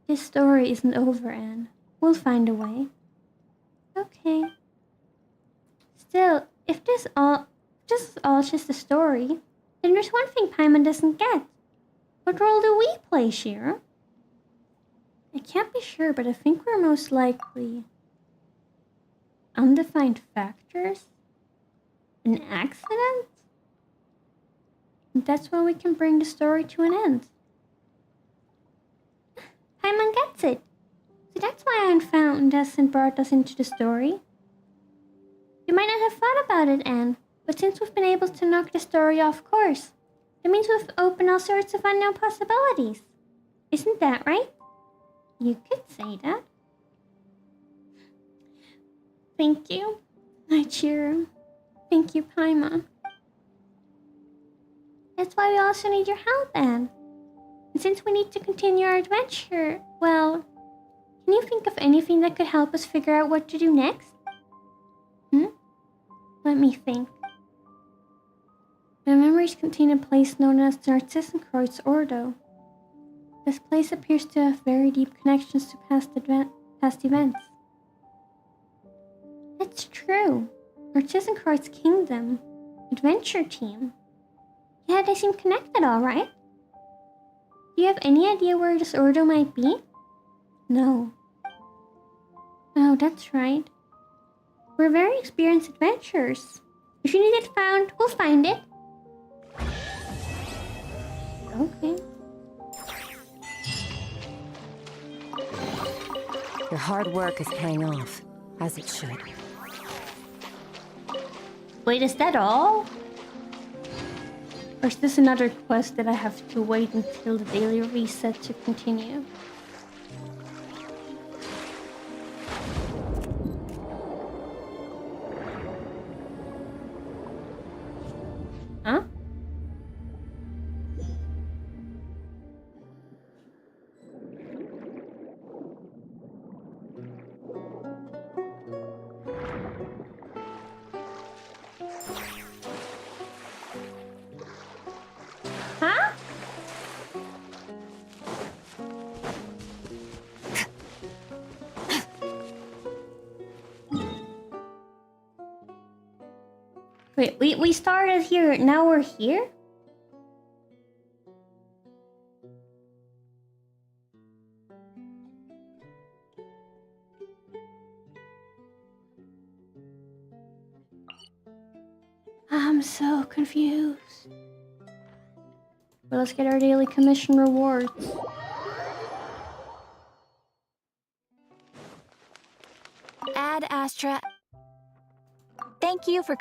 This story isn't over, Anne. We'll find a way. Okay. Still, if this is all just a story, then there's one thing Paimon doesn't get. What role do we play, Shiro? I can't be sure, but I think we're most likely undefined factors? An accident? And that's when we can bring the story to an end. Paimon gets it. So that's why Anne found us and brought us into the story. You might not have thought about it, Anne, but since we've been able to knock the story off course, that means we've opened all sorts of unknown possibilities. Isn't that right? You could say that. Thank you, Shiro. Thank you, Paimon. That's why we also need your help, Anne. And since we need to continue our adventure, well, can you think of anything that could help us figure out what to do next? Let me think. My memories contain a place known as Narcissenkreuz Ordo. This place appears to have very deep connections to past events. That's true. Narcissenkreuz Kingdom. Adventure Team. Yeah, they seem connected, alright. Do you have any idea where this Ordo might be? No. Oh, that's right. We're very experienced adventurers. If you need it found, we'll find it. Okay. Your hard work is paying off, as it should. Wait, is that all? Or is this another quest that I have to wait until the daily reset to continue? Huh? Huh? Wait, we started here, now we're here? I'm so confused. Well, let's get our daily commission rewards. Ad Astra. Thank you for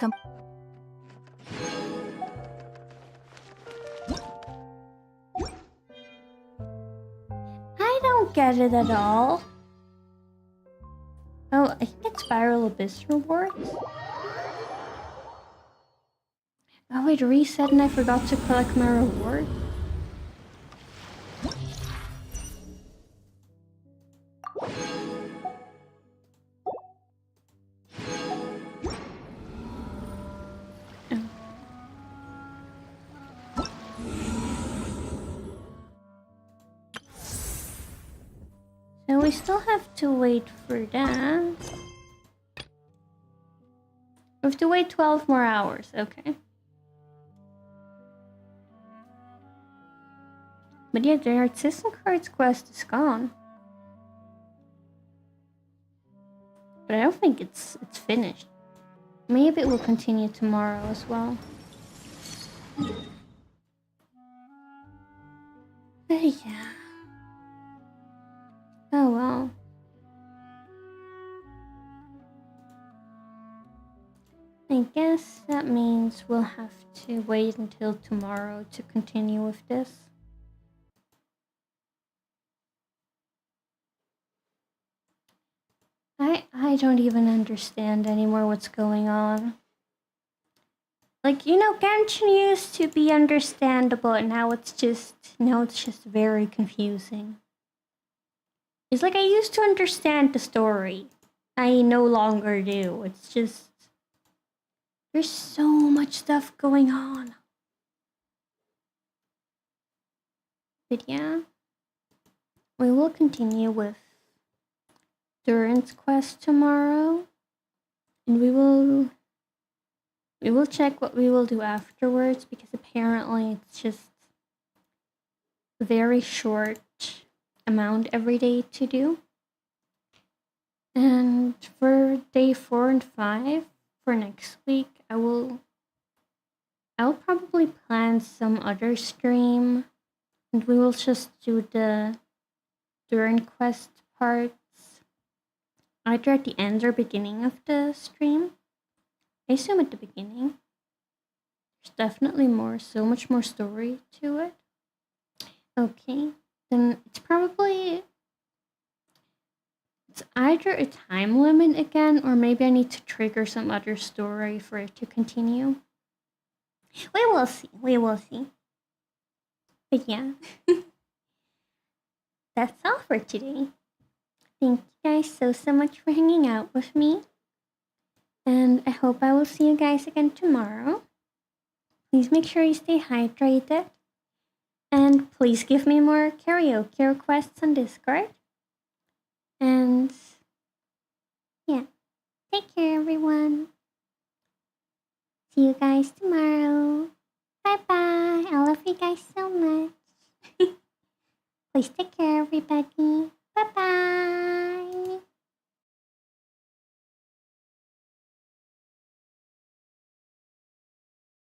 I don't get it at all. Oh, I think it's Spiral Abyss rewards. Oh wait, reset and I forgot to collect my reward. So we still have to wait for that. We have to wait 12 more hours, okay. But yeah, the Narcissenkreuz quest is gone. But I don't think it's finished. Maybe it will continue tomorrow as well. But yeah. Oh well. I guess that means we'll have to wait until tomorrow to continue with this. I don't even understand anymore what's going on. Like, you know, Genshin used to be understandable and now it's just very confusing. It's like I used to understand the story. I no longer do. It's just there's so much stuff going on. But yeah, we will continue with Duran's quest tomorrow, and we will check what we will do afterwards because apparently it's just a very short amount every day to do. And for day 4 and 5 for next week, I'll probably plan some other stream, and we will just do the Duran quest parts either at the end or beginning of the stream. I assume at the beginning. There's definitely so much more story to it. Okay, then it's either a time limit again, or maybe I need to trigger some other story for it to continue. We will see. But yeah, that's all for today. Thank you guys so much for hanging out with me. And I hope I will see you guys again tomorrow. Please make sure you stay hydrated. And please give me more karaoke requests on Discord. And yeah, take care everyone. See you guys tomorrow. Bye bye. I love you guys so much. Please take care everybody. Bye bye.